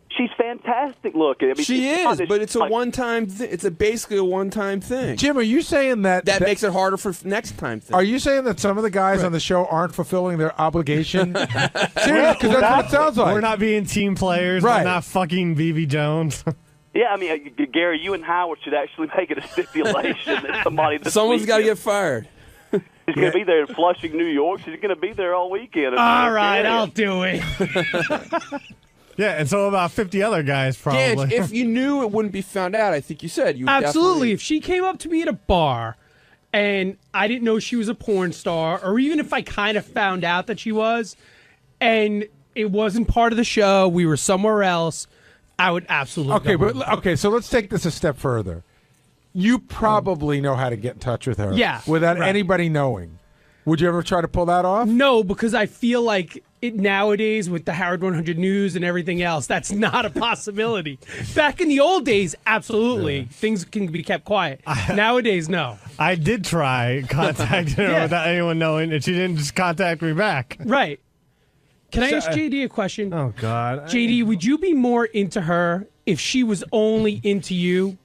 F: She's fantastic looking. I mean,
E: She
F: it's
E: is,
F: not-
E: but it's a
F: like-
E: one-time. It's basically a one-time thing.
V: Jim, are you saying that
E: makes it harder for next time?
V: Are you saying that some of the guys on the show aren't fulfilling their obligation? Seriously, because that's what it sounds like.
P: We're not being team players.
V: Right.
P: We're not fucking BB Jones.
F: Yeah, I mean, Gary, you and Howard should actually make it a stipulation that somebody this
E: Someone's got to
F: weekend-
E: get fired.
F: She's going to be there in Flushing, New York. She's going to be there all weekend.
N: All right, I'll do it.
P: Yeah, and so about 50 other guys probably.
E: Ganj, if you knew it wouldn't be found out, I think you said you would
N: Absolutely. If she came up to me at a bar and I didn't know she was a porn star, or even if I kind of found out that she was, and it wasn't part of the show, we were somewhere else, I would absolutely.
V: Okay,
N: go
V: but okay, so let's take this a step further. You probably know how to get in touch with her.
N: Yeah,
V: Without
N: right.
V: anybody knowing. Would you ever try to pull that off?
N: No, because I feel like it nowadays with the Howard 100 News and everything else, that's not a possibility. Back in the old days, absolutely. Things can be kept quiet. Nowadays, no.
P: I did try contacting her without anyone knowing, and she didn't just contact me back.
N: Right. Can I ask JD a question?
P: Oh, God.
N: JD, would you be more into her if she was only into you?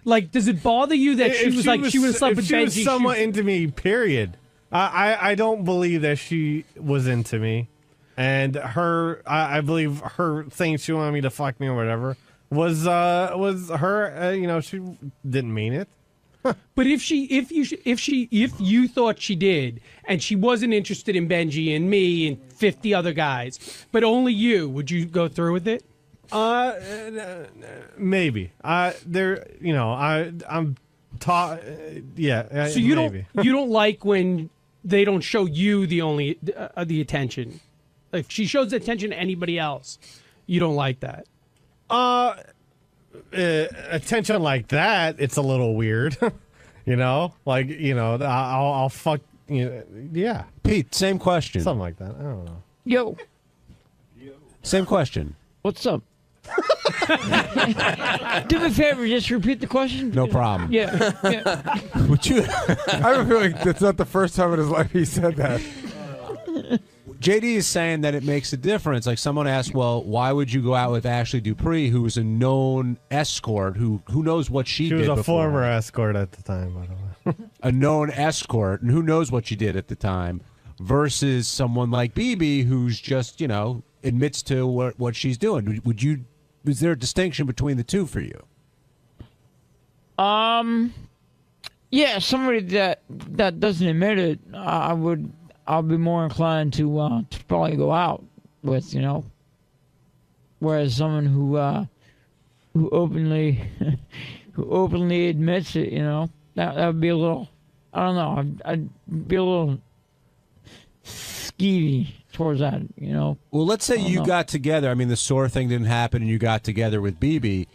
N: Like, does it bother you that she was like, she would have slept with
P: if she
N: Benji?
P: was somewhat into me, period. I don't believe that she was into me. And I believe her saying she wanted me to fuck me or whatever was her, she didn't mean it.
N: But if you thought she did, and she wasn't interested in Benji and me and 50 other guys, but only you, would you go through with it?
P: Maybe. I'm taught. Yeah.
N: So you
P: maybe.
N: don't like when they don't show you the attention. If she shows attention to anybody else, you don't like that.
P: attention like that, it's a little weird. You know, like, you know, I'll fuck. You know, yeah,
W: Pete, same question.
P: Something like that. I don't know.
O: Yo.
W: Same question.
O: What's up? Do me a favor, just repeat the question.
W: No problem.
O: Yeah.
W: Would you?
V: I have a feeling that's not the first time in his life he said that.
W: JD is saying that it makes a difference. Like someone asked, well, why would you go out with Ashley Dupree, who was a known escort, who knows what she did
P: She was a
W: before.
P: former escort at the time, by the way.
W: A known escort, and who knows what she did at the time, versus someone like BB, who's just, you know, admits to what she's doing. Would you? Is there a distinction between the two for you?
O: Yeah, somebody that doesn't admit it, I'll be more inclined to probably go out with, you know. Whereas someone who openly admits it, you know, that would be a little, I don't know, I'd be a little skeevy towards that, you know.
W: Well, let's say you got together. I mean, the SOAR thing didn't happen, and you got together with BB.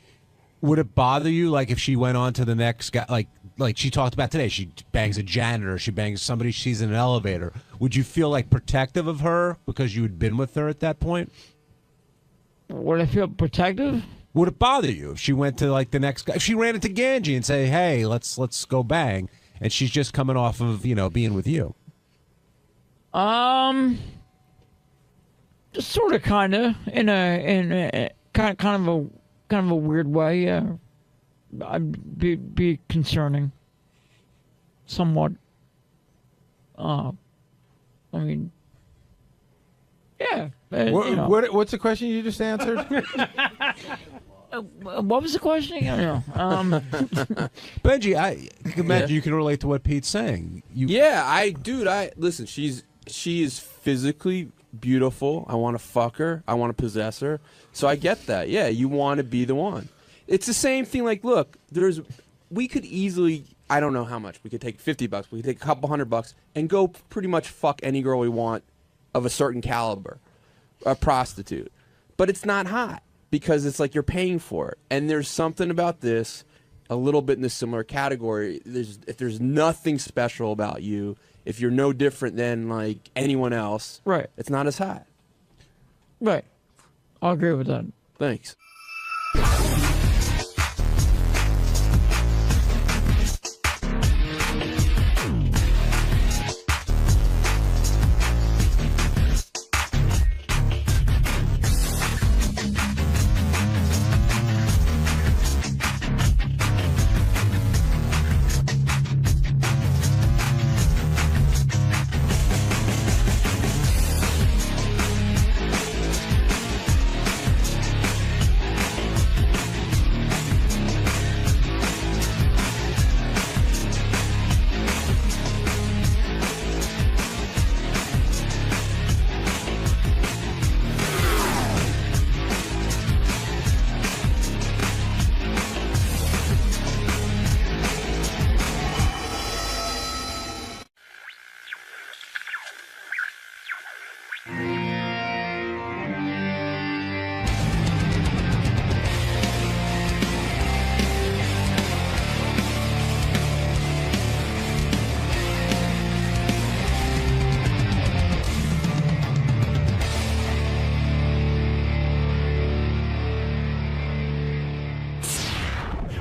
W: Would it bother you, like, if she went on to the next guy, like she talked about today, she bangs a janitor, she bangs somebody she's in an elevator. Would you feel, like, protective of her because you had been with her at that point?
O: Would I feel protective?
W: Would it bother you if she went to, like, the next guy? If she ran into Ganji and say, hey, let's go bang, and she's just coming off of, you know, being with you?
O: Just sort of, kind of, in a kind of a weird way, yeah. I'd be concerning, somewhat. I mean, yeah.
V: What's the question you just answered?
O: What was the question again? I don't know.
W: Benji, I can imagine you can relate to what Pete's saying.
E: Listen. She is physically beautiful. I want to fuck her. I want to possess her. So I get that. Yeah, you want to be the one. It's the same thing. Like, look, we could easily, I don't know how much. We could take $50. We could take a couple $100 and go pretty much fuck any girl we want of a certain caliber, a prostitute. But it's not hot because it's like you're paying for it. And there's something about this, a little bit in the similar category. If there's nothing special about you, if you're no different than like anyone else,
O: right?
E: It's not as hot.
O: Right. I'll agree with that.
E: Thanks.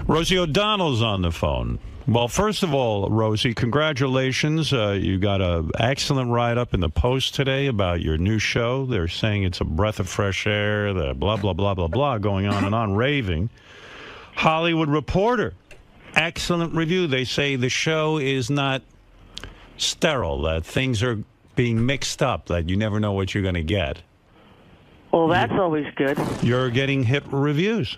A: Rosie O'Donnell's on the phone. Well, first of all, Rosie, congratulations. You got an excellent write-up in the Post today about your new show. They're saying it's a breath of fresh air, the blah, blah, blah, blah, blah, going on and on, raving. Hollywood Reporter, excellent review. They say the show is not sterile, that things are being mixed up, that you never know what you're going to get.
Q: Well, that's always good.
A: You're getting hit reviews.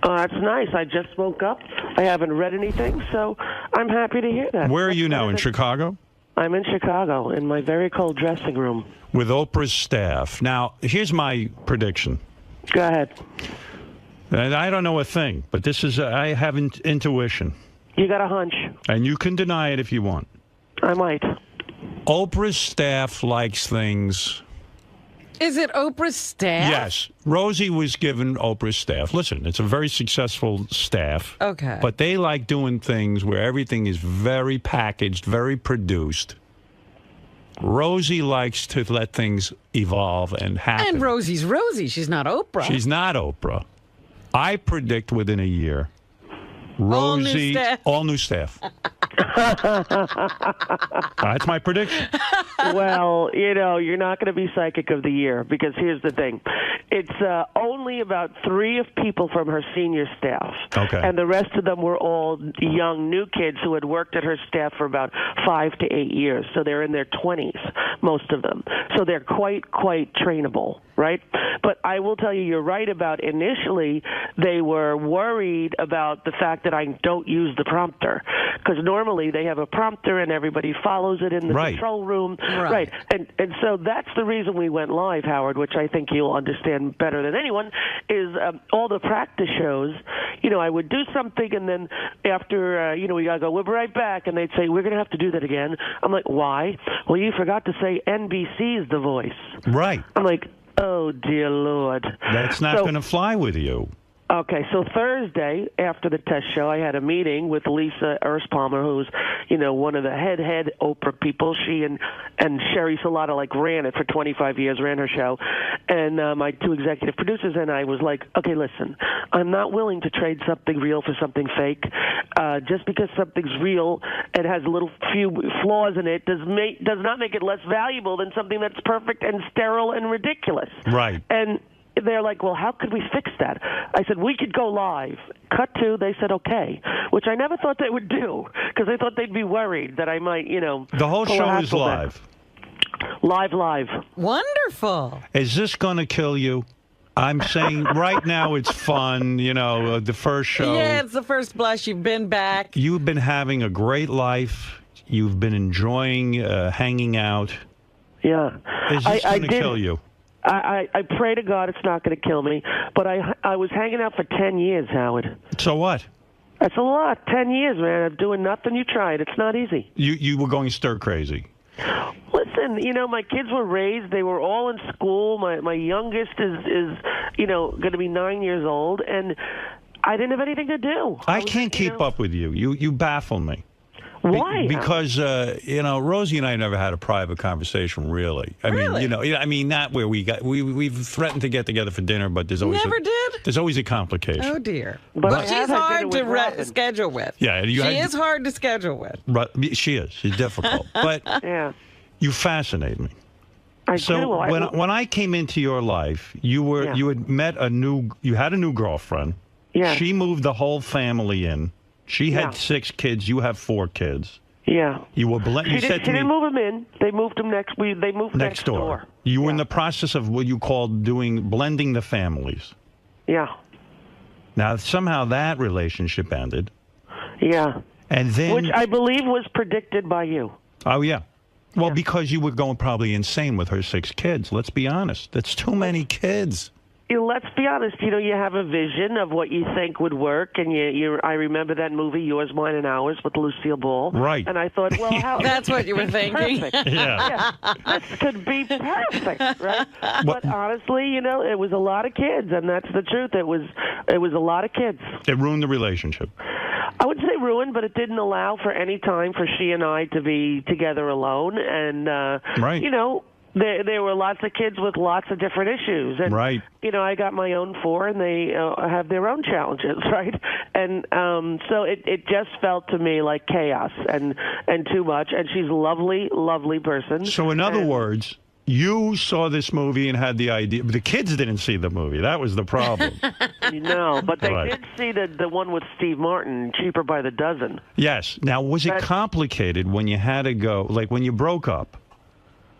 Q: Oh, that's nice. I just woke up. I haven't read anything, so I'm happy to hear that.
A: Where are you now, in Chicago?
Q: I'm in Chicago, in my very cold dressing room.
A: With Oprah's staff. Now, here's my prediction.
Q: Go ahead.
A: And I don't know a thing, but this is, I have intuition.
Q: You got a hunch.
A: And you can deny it if you want.
Q: I might.
A: Oprah's staff likes things
D: Is it Oprah's staff?
A: Yes. Rosie was given Oprah's staff. Listen, it's a very successful staff.
D: Okay.
A: But they like doing things where everything is very packaged, very produced. Rosie likes to let things evolve and happen.
D: And Rosie's Rosie. She's not Oprah.
A: She's not Oprah. I predict within a year, Rosie, all new staff. That's my prediction.
Q: Well, you're not going to be psychic of the year because here's the thing. It's only about 3 of people from her senior staff.
A: Okay.
Q: And the rest of them were all young, new kids who had worked at her staff for about 5 to 8 years. So they're in their 20s, most of them. So they're quite trainable, right? But I will tell you, you're right about initially they were worried about the fact that I don't use the prompter. Because normally they have a prompter and everybody follows it in the control room. Right. And so that's the reason we went live, Howard, which I think you'll understand better than anyone, is all the practice shows. I would do something and then after, we got to go, we'll be right back. And they'd say, we're going to have to do that again. I'm like, why? Well, you forgot to say NBC is the voice.
A: Right.
Q: I'm like, oh, dear Lord.
A: That's not going to fly with you.
Q: Okay, so Thursday after the test show, I had a meeting with Lisa Ernst-Palmer, who's, one of the head Oprah people. She and Sherry Salata ran it for 25 years, ran her show, and my 2 executive producers and I was like, okay, listen, I'm not willing to trade something real for something fake. Just because something's real and has a little few flaws in it does not make it less valuable than something that's perfect and sterile and ridiculous.
A: Right.
Q: And they're like, well, how could we fix that? I said, we could go live. Cut to, they said, okay, which I never thought they would do because I thought they'd be worried that I might,
A: The whole show is live.
Q: Live.
D: Wonderful.
A: Is this going to kill you? I'm saying right now it's fun, the first show.
D: Yeah, it's the first blush. You've been back.
A: You've been having a great life. You've been enjoying hanging out.
Q: Yeah.
A: Is this going to kill you?
Q: I pray to God it's not going to kill me, but I was hanging out for 10 years, Howard.
A: So what?
Q: That's a lot. 10 years, man, of doing nothing. You tried. It's not easy.
A: You were going stir crazy.
Q: Listen, my kids were raised. They were all in school. My youngest is going to be 9 years old, and I didn't have anything to do.
A: I can't keep up with you. You baffle me.
Q: Why?
A: Because Rosie and I never had a private conversation, really. I mean, not where we've threatened to get together for dinner, but there's always there's always a complication.
D: Oh dear! But she's hard to schedule with.
A: Yeah,
D: she is hard to schedule with.
A: She is. She's difficult, but
Q: yeah,
A: you fascinate me.
Q: So
A: when I came into your life, you had met you had a new girlfriend.
Q: Yeah.
A: She moved the whole family in. She had 6 kids. You have 4 kids.
Q: Yeah.
A: You were
Q: She didn't move them in. They moved them They moved next door.
A: You were in the process of what you called blending the families.
Q: Yeah.
A: Now somehow that relationship ended.
Q: Yeah.
A: And then,
Q: which I believe was predicted by you.
A: Oh yeah. Well, because you were going probably insane with her 6 kids. Let's be honest. That's too many kids.
Q: Let's be honest. You have a vision of what you think would work, and I remember that movie, Yours, Mine, and Ours, with Lucille Ball.
A: Right.
Q: And I thought, well, how?
D: That's what you were thinking.
A: Yeah.
Q: This could be perfect, right? But honestly, it was a lot of kids, and that's the truth. It was a lot of kids.
A: It ruined the relationship.
Q: I wouldn't say ruined, but it didn't allow for any time for she and I to be together alone, and
A: right.
Q: There were lots of kids with lots of different issues. And,
A: right.
Q: I got my own 4, and they have their own challenges, right? And so it just felt to me like chaos and too much. And she's a lovely, lovely person.
A: So in other words, you saw this movie and had the idea. But the kids didn't see the movie. That was the problem.
Q: No, but they did see the one with Steve Martin, Cheaper by the Dozen.
A: Yes. Now, was it complicated when you had to go, like when you broke up?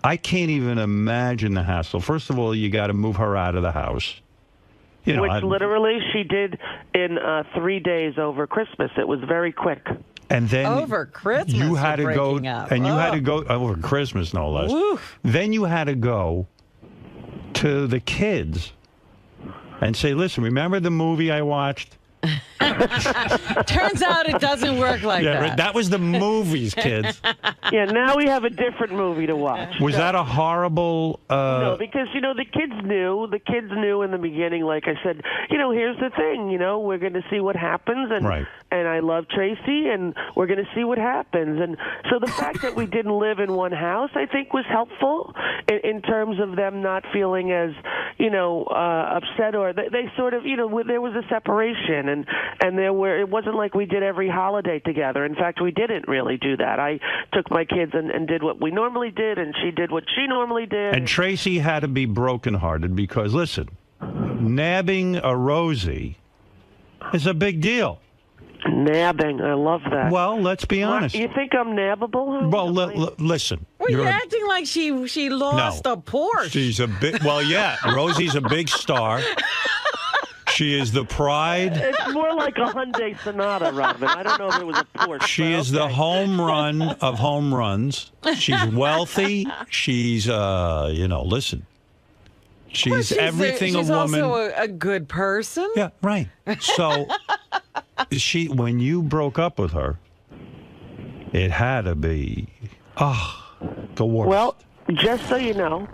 A: I can't even imagine the hassle. First of all, you got to move her out of the house.
Q: Which literally she did in 3 days over Christmas. It was very quick.
A: And then
D: over Christmas,
A: you had to go,
D: up.
A: and you had to go over Christmas, no less.
D: Oof.
A: Then you had to go to the kids and say, "Listen, remember the movie I watched?
D: Turns out it doesn't work like
A: Yeah,
D: that.
A: that was the movies, kids.
Q: Yeah, now we have a different movie to watch.
A: Was that a horrible?
Q: No, because the kids knew. The kids knew in the beginning. Like I said, here's the thing. We're going to see what happens, and I love Tracy, and we're going to see what happens. And so the fact that we didn't live in one house, I think, was helpful in terms of them not feeling as upset, or they sort of there was a separation, and it wasn't like we did every holiday together. In fact, we didn't really do that. I took my kids and did what we normally did, and she did what she normally did.
A: And Tracy had to be brokenhearted because, listen, nabbing a Rosie is a big deal.
Q: Nabbing, I love that.
A: Well, let's be honest.
Q: You think I'm nabbable?
A: Well, listen.
D: Well, you're acting like she lost a Porsche.
A: She's a big. Well, yeah, Rosie's a big star. She is the pride.
Q: It's more like a Hyundai Sonata, Robin. I don't know if it was a Porsche.
A: She is the home run of home runs. She's wealthy. She's, listen. She's everything
D: she's
A: a woman.
D: She's also a good person.
A: Yeah, right. So, when you broke up with her, it had to be, the worst.
Q: Well, just so you know,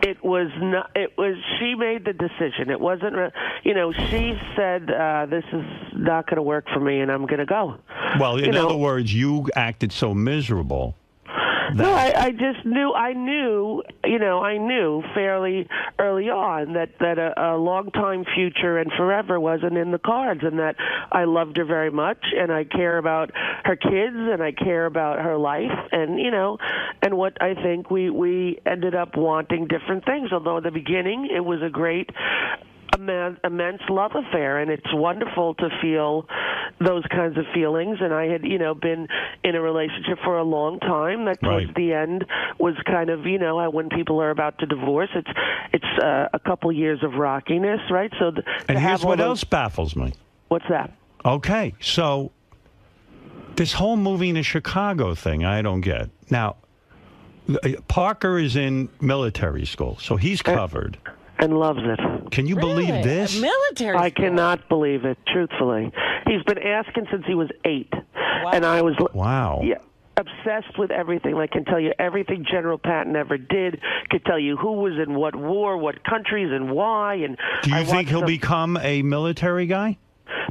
Q: it was not. It was. She made the decision. It wasn't. She said, "This is not going to work for me, and I'm going to go."
A: Well, in other words, you acted so miserable.
Q: No, I just knew. I knew fairly early on that a long-time future and forever wasn't in the cards, and that I loved her very much, and I care about her kids, and I care about her life, and what I think we ended up wanting different things. Although in the beginning it was a great, immense love affair, and it's wonderful to feel those kinds of feelings. And I had been in a relationship for a long time that towards the end was kind of when people are about to divorce, it's a couple years of rockiness, right? So
A: and here's what else baffles me.
Q: What's that?
A: Okay, so this whole moving to Chicago thing I don't get. Now Parker is in military school, so he's covered.
Q: And loves it.
A: Can you believe this?
D: Military
Q: I cannot believe it, truthfully. He's been asking since he was 8. Wow. And I was obsessed with everything. I can tell you everything General Patton ever did, could tell you who was in what war, what countries, and why. And
A: do you think he'll become a military guy?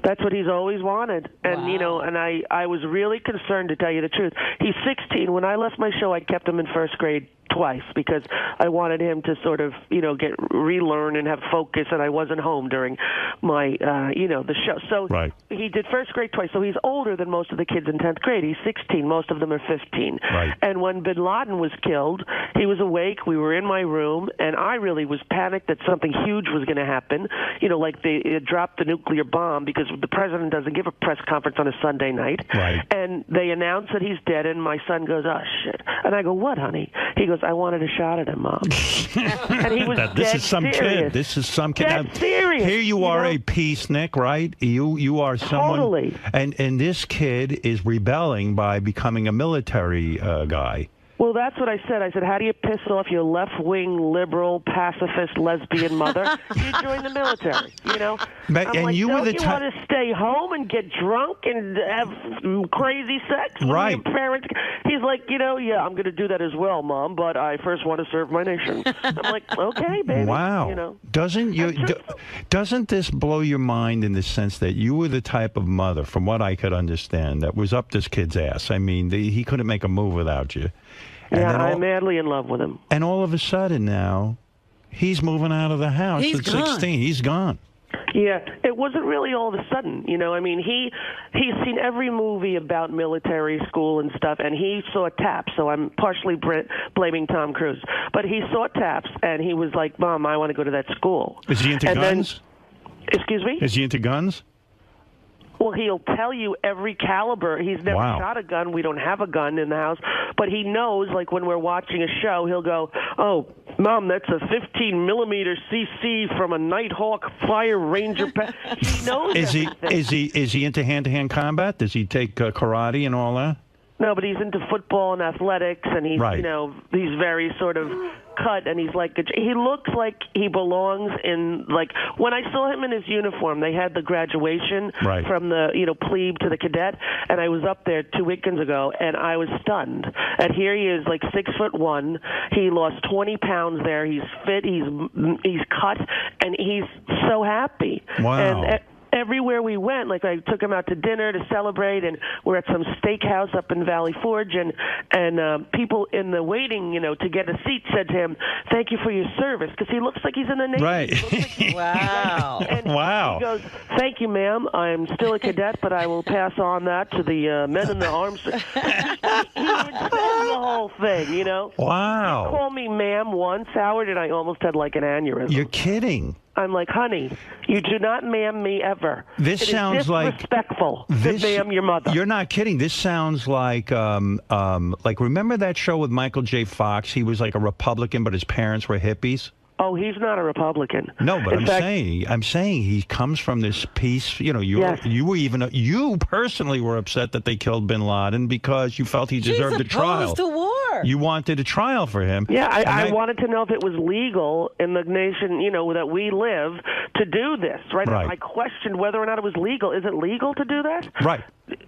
Q: That's what he's always wanted. And, and I was really concerned, to tell you the truth. He's 16. When I left my show, I kept him in first grade twice because I wanted him to sort of, relearn and have focus, and I wasn't home during my, the show. So he did first grade twice. So he's older than most of the kids in 10th grade. He's 16. Most of them are 15.
A: Right.
Q: And when bin Laden was killed, he was awake. We were in my room, and I really was panicked that something huge was going to happen. Like they dropped the nuclear bomb, because the president doesn't give a press conference on a Sunday night.
A: Right.
Q: And they announced that he's dead, and my son goes, "Oh, shit." And I go, "What, honey?" He goes, "I wanted a shot at him, Mom." And he was
A: This
Q: dead
A: is some
Q: serious.
A: kid. This is some kid.
Q: Dead serious.
A: Here you are, a peacenik, right? You are someone.
Q: Totally.
A: And this kid is rebelling by becoming a military guy.
Q: Well, that's what I said. I said, how do you piss off your left-wing, liberal, pacifist, lesbian mother? You join the military,
A: But,
Q: I'm
A: and
Q: like,
A: you
Q: don't
A: were the
Q: you want to stay home and get drunk and have crazy sex with your parents? He's like, yeah, I'm going to do that as well, Mom, but I first want to serve my nation. I'm like, okay, baby.
A: Wow. Doesn't this blow your mind in the sense that you were the type of mother, from what I could understand, that was up this kid's ass? I mean, he couldn't make a move without you. And
Q: I'm madly in love with him.
A: And all of a sudden now, he's moving out of the house at 16. He's gone.
Q: Yeah, it wasn't really all of a sudden. I mean, he's seen every movie about military school and stuff, and he saw TAPS, so I'm partially blaming Tom Cruise. But he saw TAPS, and he was like, "Mom, I want to go to that school."
A: Is he into guns?
Q: Excuse me?
A: Is he into guns?
Q: Well, he'll tell you every caliber. He's never shot a gun. We don't have a gun in the house. But he knows, like when we're watching a show, he'll go, "Oh, Mom, that's a 15-millimeter CC from a Nighthawk Fire Ranger." He knows
A: Is he into hand-to-hand combat? Does he take karate and all that?
Q: No, but he's into football and athletics, and he's he's very sort of cut, and he's like he looks like he belongs in like when I saw him in his uniform. They had the graduation from the plebe to the cadet, and I was up there 2 weekends ago, and I was stunned. And here he is, like 6'1". He lost 20 pounds there. He's fit. He's cut, and he's so happy.
A: Wow.
Q: And everywhere we went, like I took him out to dinner to celebrate, and we're at some steakhouse up in Valley Forge, and people in the waiting, to get a seat said to him, "Thank you for your service," because he looks like he's in the Navy.
A: Right.
D: Wow.
Q: And
A: wow.
Q: He goes, "Thank you, ma'am. I'm still a cadet, but I will pass on that to the men in the arms." He would say the whole thing,
A: Wow.
Q: He called me ma'am once, Howard, and I almost had like an aneurysm.
A: You're kidding.
Q: I'm like, honey, you do not ma'am me ever.
A: This
Q: it
A: sounds
Q: is
A: like
Q: disrespectful to ma'am your mother.
A: You're not kidding. This sounds like remember that show with Michael J. Fox? He was like a Republican, but his parents were hippies.
Q: Oh, he's not a Republican.
A: No, but
Q: I'm
A: saying he comes from this piece. You personally were upset that they killed Bin Laden because you felt he deserved a trial.
D: To war.
A: You wanted a trial for him.
Q: Yeah, I wanted to know if it was legal in the nation, that we live to do this, right? I questioned whether or not it was legal. Is it legal to do that?
A: Right.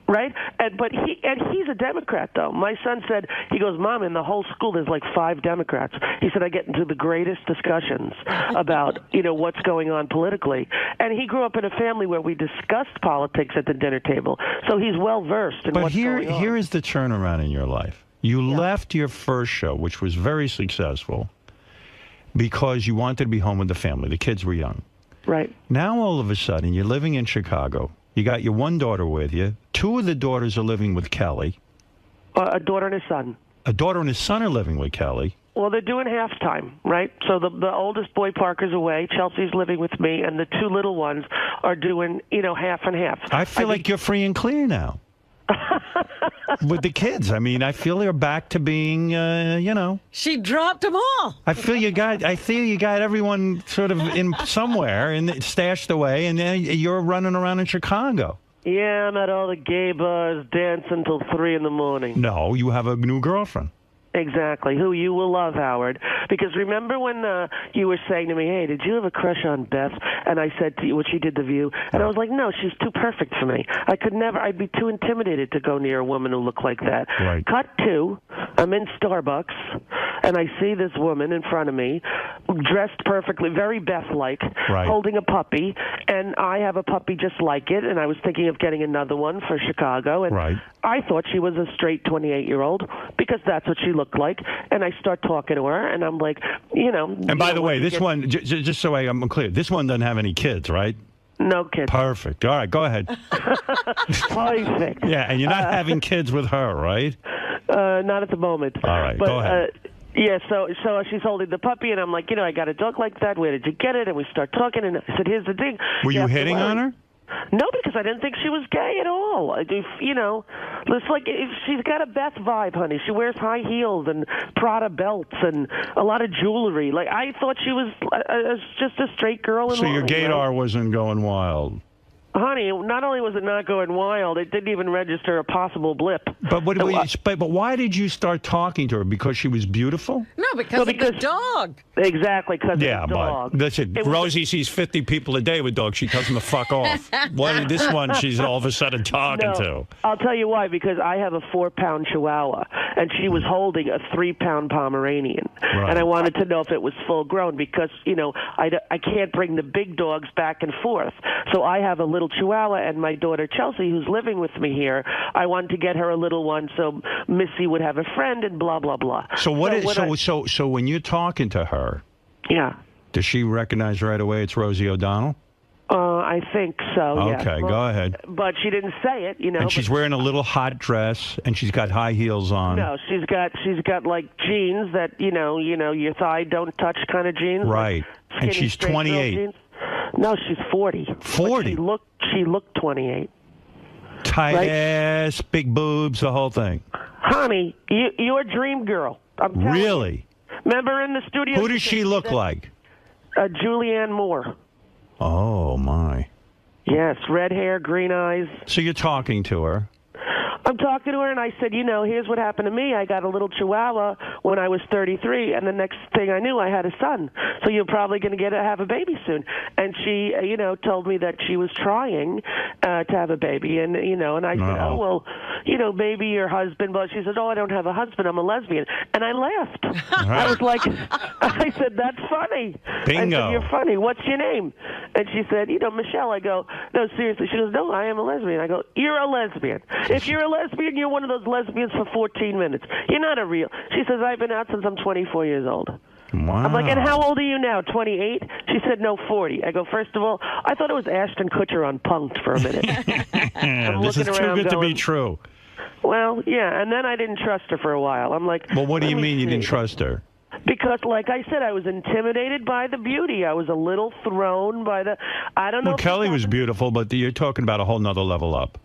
Q: Right? But he's a Democrat, though. My son said, he goes, "Mom, in the whole school there's like 5 Democrats." He said, "I get into the greatest discussions about, what's going on politically." And he grew up in a family where we discussed politics at the dinner table. So he's well-versed in what's going on.
A: But here is the turnaround in your life. You left your first show, which was very successful, because you wanted to be home with the family. The kids were young.
Q: Right.
A: Now, all of a sudden, you're living in Chicago. You got your one daughter with you. 2 of the daughters are living with Kelly.
Q: A daughter and a son.
A: A daughter and a son are living with Kelly.
Q: Well, they're doing halftime, right? So the oldest boy, Parker's away. Chelsea's living with me, and the 2 little ones are doing, half and half.
A: I feel like you're free and clear now. With the kids. I mean, I feel they're back to being,
D: She dropped them all.
A: I feel you got everyone sort of in somewhere and stashed away, and then you're running around in Chicago.
Q: Yeah, I'm at all the gay bars dancing till 3 in the morning.
A: No, you have a new girlfriend.
Q: Exactly, who you will love, Howard. Because remember when you were saying to me, "Hey, did you have a crush on Beth?" And I said to you, when she did The View, and I was like, "No, she's too perfect for me. I'd be too intimidated to go near a woman who looked like that."
A: Right.
Q: Cut to, I'm in Starbucks, and I see this woman in front of me, dressed perfectly, very Beth-like, holding a puppy, and I have a puppy just like it, and I was thinking of getting another one for Chicago, and I thought she was a straight 28-year-old, because that's what she looked like, and I start talking to her, and I'm like,
A: And by the way, this one, just so I'm clear, this one doesn't have any kids, right?
Q: No kids.
A: Perfect. All right, go ahead.
Q: Perfect.
A: Yeah, and you're not having kids with her, right?
Q: Not at the moment.
A: All right, go ahead.
Q: Yeah, so she's holding the puppy, and I'm like, I got a dog like that. Where did you get it? And we start talking, and I said, here's the thing.
A: Were you hitting on her?
Q: No, because I didn't think she was gay at all. It's like she's got a Beth vibe, honey. She wears high heels and Prada belts and a lot of jewelry. Like, I thought she was just a straight girl.
A: So your gaydar wasn't going wild.
Q: Honey, not only was it not going wild, it didn't even register a possible blip.
A: But but why did you start talking to her? Because she was beautiful?
D: No, because of the dog.
Q: Exactly, because of the dog.
A: But listen, Rosie sees 50 people a day with dogs. She tells them to fuck off. This one she's all of a sudden talking to?
Q: I'll tell you why, because I have a 4-pound Chihuahua, and she was holding a 3-pound Pomeranian.
A: Right.
Q: And I wanted to know if it was full grown because, I can't bring the big dogs back and forth. So I have a little Chihuahua, and my daughter Chelsea, who's living with me here, I wanted to get her a little one so Missy would have a friend and blah, blah, blah.
A: So so when you're talking to her, does she recognize right away it's Rosie O'Donnell?
Q: I think so, yeah.
A: Okay, go ahead.
Q: But she didn't say it,
A: And she's wearing a little hot dress, and she's got high heels on.
Q: No, she's got like jeans that, your thigh don't touch kind of jeans.
A: Right.
Q: Like
A: and she's 28.
Q: No, she's 40.
A: 40?
Q: She looked 28.
A: Tight ass, big boobs, the whole thing.
Q: Honey, you're a dream girl. I'm telling
A: really?
Q: You. Remember in the studio?
A: Who does she look like?
Q: Julianne Moore.
A: Oh, my.
Q: Yes, red hair, green eyes.
A: So you're talking to her.
Q: I'm talking to her, and I said, here's what happened to me. I got a little Chihuahua when I was 33, and the next thing I knew, I had a son. So you're probably going to have a baby soon. And she, told me that she was trying to have a baby, and I said, oh well, maybe your husband. But she said, oh, I don't have a husband. I'm a lesbian. And I laughed. I was like, I said, that's funny.
A: Bingo.
Q: I said, you're funny. What's your name? And she said, Michelle. I go, no, seriously. She goes, no, I am a lesbian. I go, you're a lesbian. If you're a lesbian, you're one of those lesbians for 14 minutes. You're not a real. She says, I've been out since I'm 24 years old.
A: Wow.
Q: I'm like, and how old are you now? 28? She said, no, 40. I go, first of all, I thought it was Ashton Kutcher on Punk'd for a minute.
A: This is too good to be true.
Q: Well, yeah, and then I didn't trust her for a while. I'm like,
A: well, what do you mean you didn't trust her?
Q: Because, like I said, I was intimidated by the beauty. I was a little thrown by the, I don't know.
A: Well, Kelly was beautiful, but you're talking about a whole nother level up.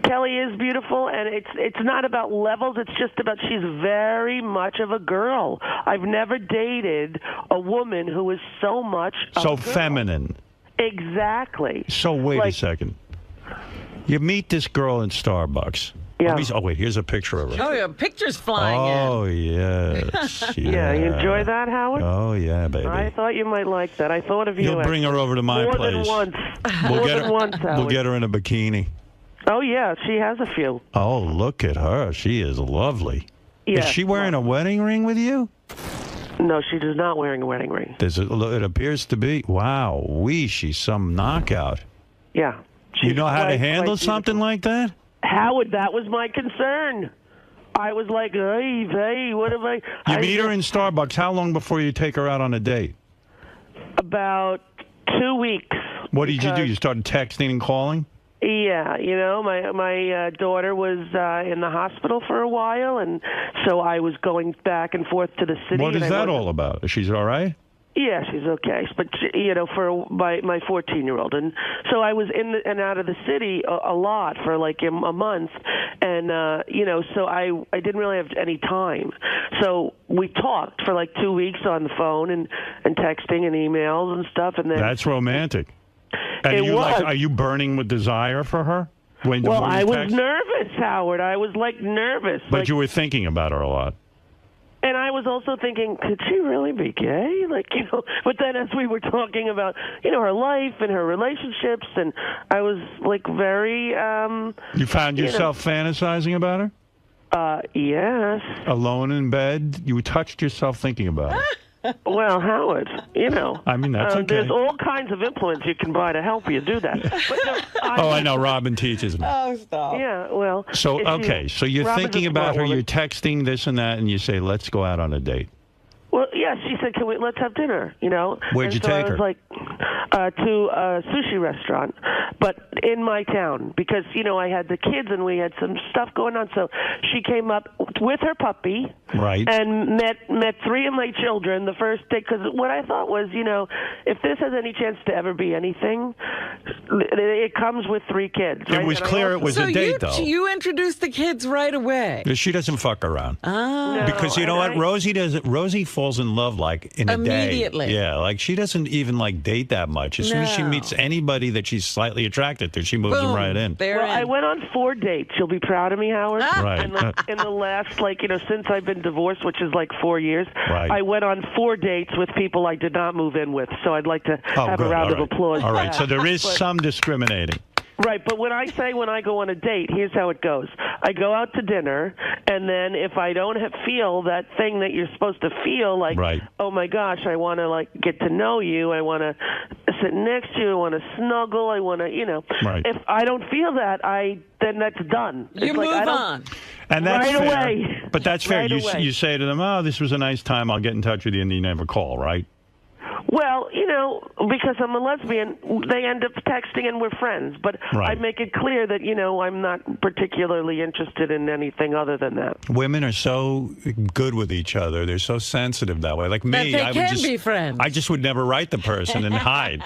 Q: Kelly is beautiful, and it's not about levels. It's just about she's very much of a girl. I've never dated a woman who is so much
A: so
Q: of a girl.
A: Feminine.
Q: Exactly.
A: So wait a second. You meet this girl in Starbucks.
Q: Yeah.
A: Oh, wait, here's a picture of her.
D: Oh, yeah, pictures flying in.
A: Oh, yes.
Q: Yeah, you enjoy that, Howard?
A: Oh, yeah, baby.
Q: I thought you might like that. I thought of you.
A: You'll bring her over to my
Q: more
A: place.
Q: Than once.
A: We'll
Q: Howard.
A: get her in a bikini.
Q: Oh, yeah, she has a few.
A: Oh, look at her. She is lovely.
Q: Yeah.
A: Is she wearing a wedding ring with you?
Q: No, she is not wearing a wedding ring.
A: It appears to be. Wow, she's some knockout.
Q: Yeah.
A: You know how to handle something like that?
Q: Howard, that was my concern. I was like, hey, what have I...
A: You meet her in Starbucks. How long before you take her out on a date?
Q: About 2 weeks.
A: What did you do? You started texting and calling?
Q: Yeah, my daughter was in the hospital for a while, and so I was going back and forth to the city.
A: What is that all about? She's all right?
Q: Yeah, she's okay. But for my 14-year-old, and so I was in and out of the city a lot for like a month, and so I didn't really have any time. So we talked for like 2 weeks on the phone and texting and emails and stuff, and then
A: that's romantic. And are you burning with desire for her?
Q: Well, I was nervous, Howard. I was like nervous.
A: But you were thinking about her a lot.
Q: And I was also thinking, could she really be gay? But then as we were talking about, her life and her relationships, and I was like very...
A: you found yourself fantasizing about her?
Q: Yes.
A: Alone in bed? You touched yourself thinking about her?
Q: Well, Howard,
A: I mean, that's okay.
Q: There's all kinds of implements you can buy to help you do that. But no,
A: I know. Robin teaches me.
D: Oh, stop.
Q: Yeah, well.
A: So, okay. So you're thinking about her, you're texting this and that, and you say, let's go out on a date.
Q: Well, yeah, she said, let's have dinner,
A: Where'd you take her?
Q: I was like, to a sushi restaurant, but in my town, because, I had the kids and we had some stuff going on. So she came up with her puppy.
A: Right.
Q: And met three of my children the first day, because what I thought was, if this has any chance to ever be anything, it comes with three kids. Right?
A: It was clear it was a date, though.
D: You introduced the kids right away.
A: She doesn't fuck around.
D: Oh.
A: Because you know what? Rosie falls in love in a day.
D: Immediately.
A: Yeah, she doesn't even date that much. As soon as she meets anybody that she's slightly attracted to, she moves them right in.
Q: I went on 4 dates. You'll be proud of me, Howard.
A: Right.
Q: And in the last, since I've been divorced, which is 4 years,
A: right.
Q: I went on 4 dates with people I did not move in with. So I'd like to have a round of applause.
A: All right, so there is some discriminating.
Q: Right, but when I go on a date, here's how it goes. I go out to dinner, and then if I don't feel that thing that you're supposed to feel,
A: right.
Q: Oh my gosh, I want to get to know you, I want to sit next to you, I want to snuggle, I want to,
A: Right.
Q: If I don't feel that, then that's done.
D: You move on.
A: And that's
Q: right
A: fair.
Q: Away.
A: But that's fair.
Q: Right away.
A: You say to them, oh, this was a nice time, I'll get in touch with you, and you never call, right?
Q: Well, because I'm a lesbian, they end up texting and we're friends. But
A: right.
Q: I make it clear that, I'm not particularly interested in anything other than that.
A: Women are so good with each other. They're so sensitive that way. Like me,
D: I would be friends.
A: I just would never write the person and hide.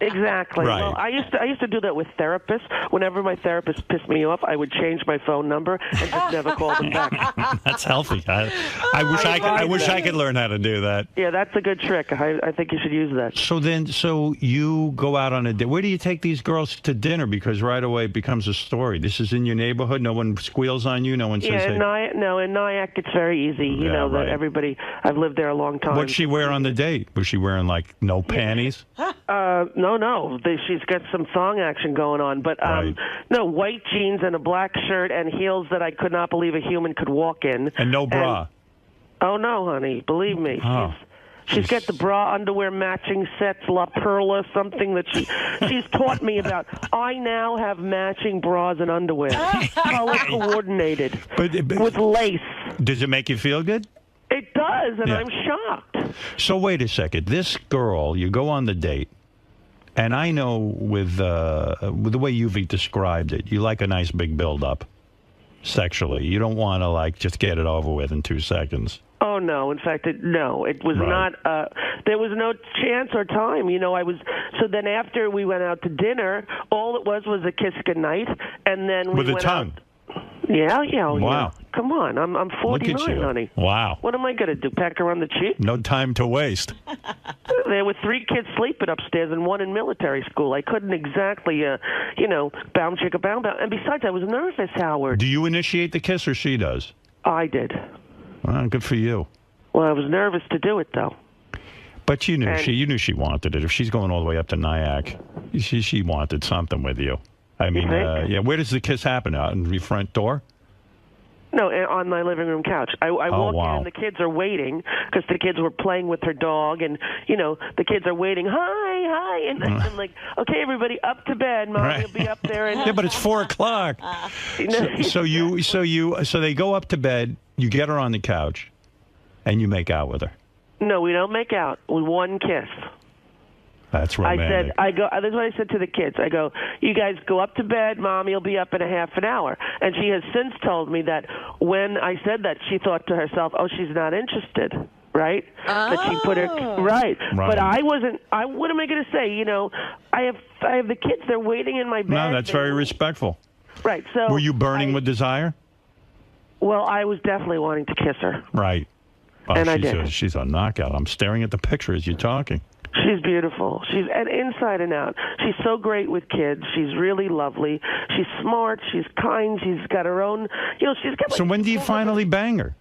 Q: Exactly.
A: Right.
Q: Well, I used to do that with therapists. Whenever my therapist pissed me off, I would change my phone number and just never call them back.
A: That's healthy. I wish I could learn how to do that.
Q: Yeah, that's a good trick. I think you should use that.
A: So you go out on a date. Where do you take these girls to dinner? Because right away it becomes a story. This is in your neighborhood. No one squeals on you. No one says,
Q: Yeah,
A: hey.
Q: in Nyack it's very easy. You know that everybody. I've lived there a long time.
A: What'd she wear on the date? Was she wearing like no panties?
Q: No. She's got some thong action going on, but no, white jeans and a black shirt and heels that I could not believe a human could walk in.
A: And no bra.
Q: Oh no, honey, believe me.
A: Oh.
Q: She's got the bra underwear matching sets, La Perla, something that she's taught me about. I now have matching bras and underwear, color coordinated, with lace.
A: Does it make you feel good?
Q: It does, and I'm shocked.
A: So wait a second. This girl, you go on the date, and I know with the way you've described it, you like a nice big build-up sexually. You don't want to like just get it over with in 2 seconds.
Q: Oh no! In fact, it was not. There was no chance or time. You know, I was. So then, after we went out to dinner, all it was a kiss goodnight, and then we
A: with
Q: went
A: a tongue.
Q: Yeah.
A: Wow.
Q: Yeah. Come on, I'm 49,
A: Look at you.
Q: honey.
A: Wow.
Q: What am I gonna do? Peck her on the cheek?
A: No time to waste.
Q: There were 3 kids sleeping upstairs and 1 in military school. I couldn't exactly, bound chicka bound. And besides, I was nervous, Howard.
A: Do you initiate the kiss or she does?
Q: I did.
A: Well, good for you.
Q: Well, I was nervous to do it, though.
A: But you knew she wanted it. If she's going all the way up to Nyack, she wanted something with you. I mean, yeah. Where does the kiss happen? Out in the front door?
Q: No, on my living room couch. I walk in and the kids are waiting because the kids were playing with her dog, and the kids are waiting. Hi, and I'm like, okay, everybody, up to bed. Mom will be up there. And
A: yeah, but it's 4 o'clock. So they go up to bed. You get her on the couch, and you make out with her.
Q: No, we don't make out. We one kiss.
A: That's romantic.
Q: That's what I said to the kids. I go, you guys go up to bed. Mommy will be up in a half an hour. And she has since told me that when I said that, she thought to herself, oh, she's not interested. Right? That she put her right. But I wasn't. What am I going to say? I have the kids. They're waiting in my bed.
A: No, that's very respectful.
Q: Right. So
A: were you burning with desire?
Q: Well, I was definitely wanting to kiss her.
A: Right. Oh,
Q: and I did.
A: She's a knockout. I'm staring at the picture as you're talking.
Q: She's beautiful. She's inside and out. She's so great with kids. She's really lovely. She's smart. She's kind. She's got her own. She's got.
A: So when do you finally bang her?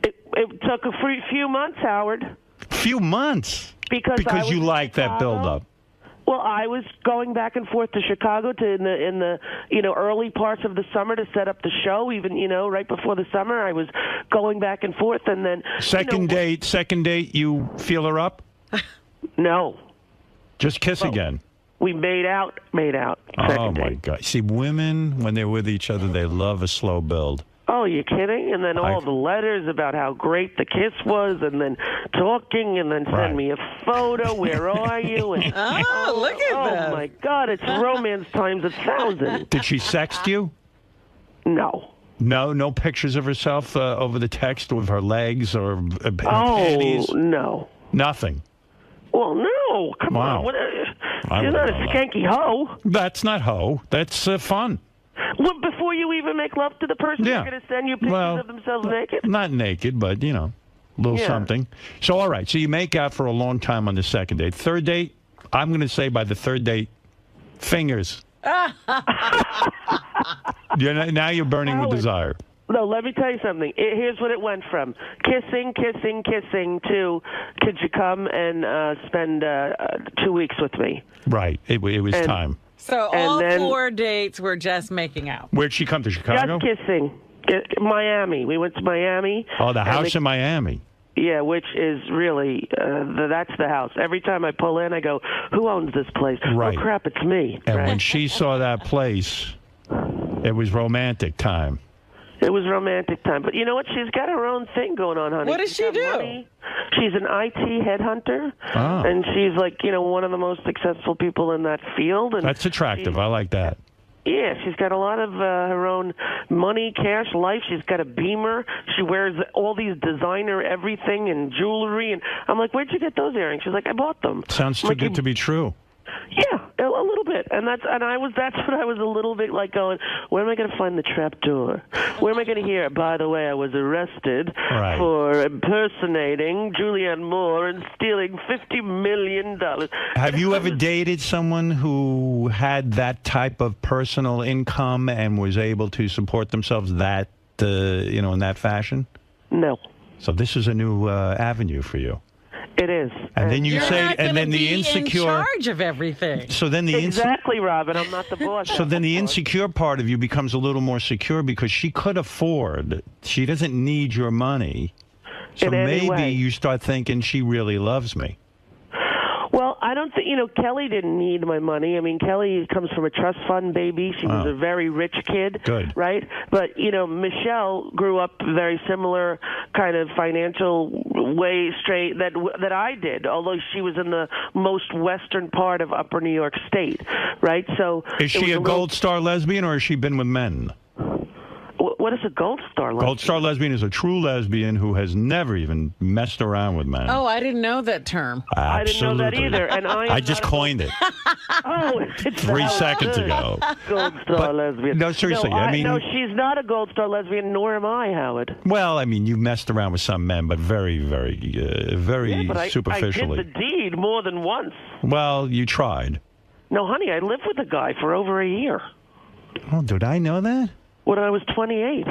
Q: It took a few months, Howard.
A: Few months.
Q: Because
A: you like that build-up.
Q: Well, I was going back and forth to Chicago in the early parts of the summer to set up the show. Even right before the summer, I was going back and forth, and then
A: second date, you feel her up?
Q: No.
A: Just kiss again.
Q: We made out.
A: Oh my God! See, women when they're with each other, they love a slow build.
Q: Oh, you kidding? And then all the letters about how great the kiss was, and then talking, and then send me a photo. Where are you? And,
D: look at that!
Q: Oh my God! It's romance times 1,000.
A: Did she sext you?
Q: No.
A: No pictures of herself over the text with her legs or her panties?
Q: No.
A: Nothing.
Q: Well, no. Come on. She's not a skanky hoe.
A: That's not hoe. That's fun.
Q: Well, before you even make love to the person, they're going to send you pictures of themselves naked?
A: Not naked, but, a little something. So, all right. So you make out for a long time on the second date. Third date, I'm going to say by the third date, fingers. Now you're burning with desire.
Q: No, let me tell you something. Here's what it went from. Kissing to could you come and spend 2 weeks with me?
A: Right. It was time.
D: So all 4 dates were just making out.
A: Where'd she come to, Chicago?
Q: Just kissing. Miami. We went to Miami.
A: Oh, the house in Miami.
Q: Yeah, which is really, that's the house. Every time I pull in, I go, who owns this place?
A: Right.
Q: Oh, crap, it's me.
A: And when she saw that place, it was romantic time.
Q: It was romantic time. But you know what? She's got her own thing going on, honey.
D: What does she do?
Q: Money. She's an IT headhunter, and she's like, one of the most successful people in that field. And
A: that's attractive. I like that.
Q: Yeah, she's got a lot of her own money, cash, life. She's got a Beamer. She wears all these designer everything and jewelry. And I'm like, where'd you get those earrings? She's like, I bought them.
A: Sounds too good to be true.
Q: Yeah, a little bit, and that's what I was a little bit like going, where am I going to find the trap door? Where am I going to hear? By the way, I was arrested for impersonating Julianne Moore and stealing $50 million.
A: Have you ever dated someone who had that type of personal income and was able to support themselves in that fashion?
Q: No.
A: So this is a new avenue for you.
Q: It is.
A: And then you
D: You're
A: say,
D: not
A: and then
D: gonna
A: the
D: be
A: insecure.
D: in charge of everything.
A: So then the
Q: exactly, Robin. I'm not the boss.
A: So then the insecure part of you becomes a little more secure because she could afford. She doesn't need your money. So
Q: In any
A: maybe
Q: way.
A: you start thinking she really loves me.
Q: Well, I don't think, Kelly didn't need my money. I mean, Kelly comes from a trust fund baby. She was a very rich kid.
A: Good.
Q: Right? But, Michelle grew up very similar kind of financial way straight that I did, although she was in the most western part of upper New York State. Right? So
A: Is she a gold star lesbian or has she been with men?
Q: What is a gold star lesbian?
A: Gold star lesbian is a true lesbian who has never even messed around with men.
D: Oh, I didn't know that term.
A: Absolutely.
Q: I didn't know that either. And
A: I just coined it
Q: Oh, it's
A: 3 seconds ago.
Q: Gold star lesbian.
A: No, seriously, I mean-
Q: no, she's not a gold star lesbian, nor am I, Howard.
A: Well, I mean, you messed around with some men, but very, very, very
Q: But
A: superficially.
Q: I did the deed more than once.
A: Well, you tried.
Q: No, honey, I lived with a guy for over a year
A: Oh, did I know that?
Q: when I was 28.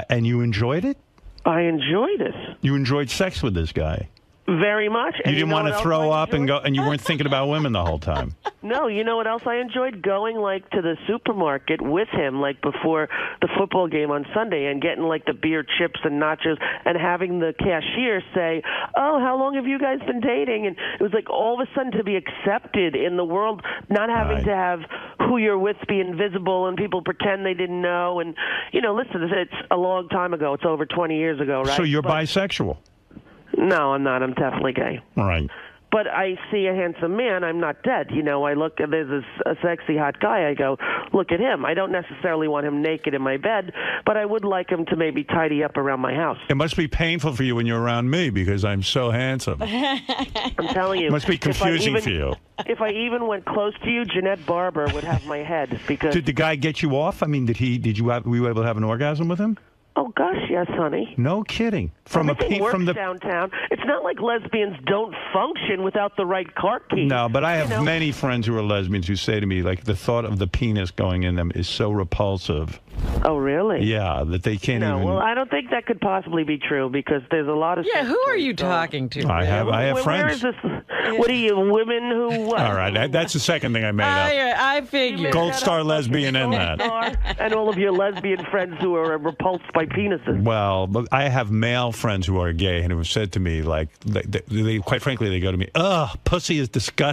A: And you enjoyed it?
Q: I enjoyed it
A: You enjoyed sex with this guy?
Q: very much.
A: You
Q: And
A: didn't
Q: know
A: want
Q: what
A: to
Q: else
A: throw
Q: I
A: up and go, and you weren't thinking about women the whole time.
Q: No, you know what else I enjoyed? Going to the supermarket with him before the football game on Sunday and getting the beer, chips, and nachos and having the cashier say, "Oh, how long have you guys been dating?" And it was all of a sudden to be accepted in the world, not having to have who you're with be invisible and people pretend they didn't know. And listen, it's a long time ago. It's over 20 years ago, right?
A: So you're
Q: But-
A: bisexual?
Q: No, I'm not. I'm definitely gay.
A: Right.
Q: But I see a handsome man, I'm not dead. I look, there's a sexy, hot guy, I go, look at him. I don't necessarily want him naked in my bed, but I would like him to maybe tidy up around my house.
A: It must be painful for you when you're around me because I'm so handsome.
Q: I'm telling you.
A: It must be confusing for you.
Q: If I even went close to you, Jeanette Barber would have my head because...
A: Did the guy get you off? I mean, were you able to have an orgasm with him?
Q: Oh, gosh, yes, honey.
A: No kidding.
Q: Everything works downtown. It's not like lesbians don't function without the right car key.
A: No, but I have many friends who are lesbians who say to me, the thought of the penis going in them is so repulsive.
Q: Oh, really?
A: Yeah, that they can't even...
Q: Well, I don't think that could possibly be true because there's a lot of...
D: Yeah, who are you talking to?
A: I have friends.
Q: Where is this? What are you, women who... What?
A: All right, that's the second thing I made up.
D: I figured.
A: Gold star lesbian in that.
Q: And all of your lesbian friends who are repulsed by penises.
A: Well, but I have male friends who are gay and who have said to me, quite frankly, they go to me, "Ugh, pussy is disgusting."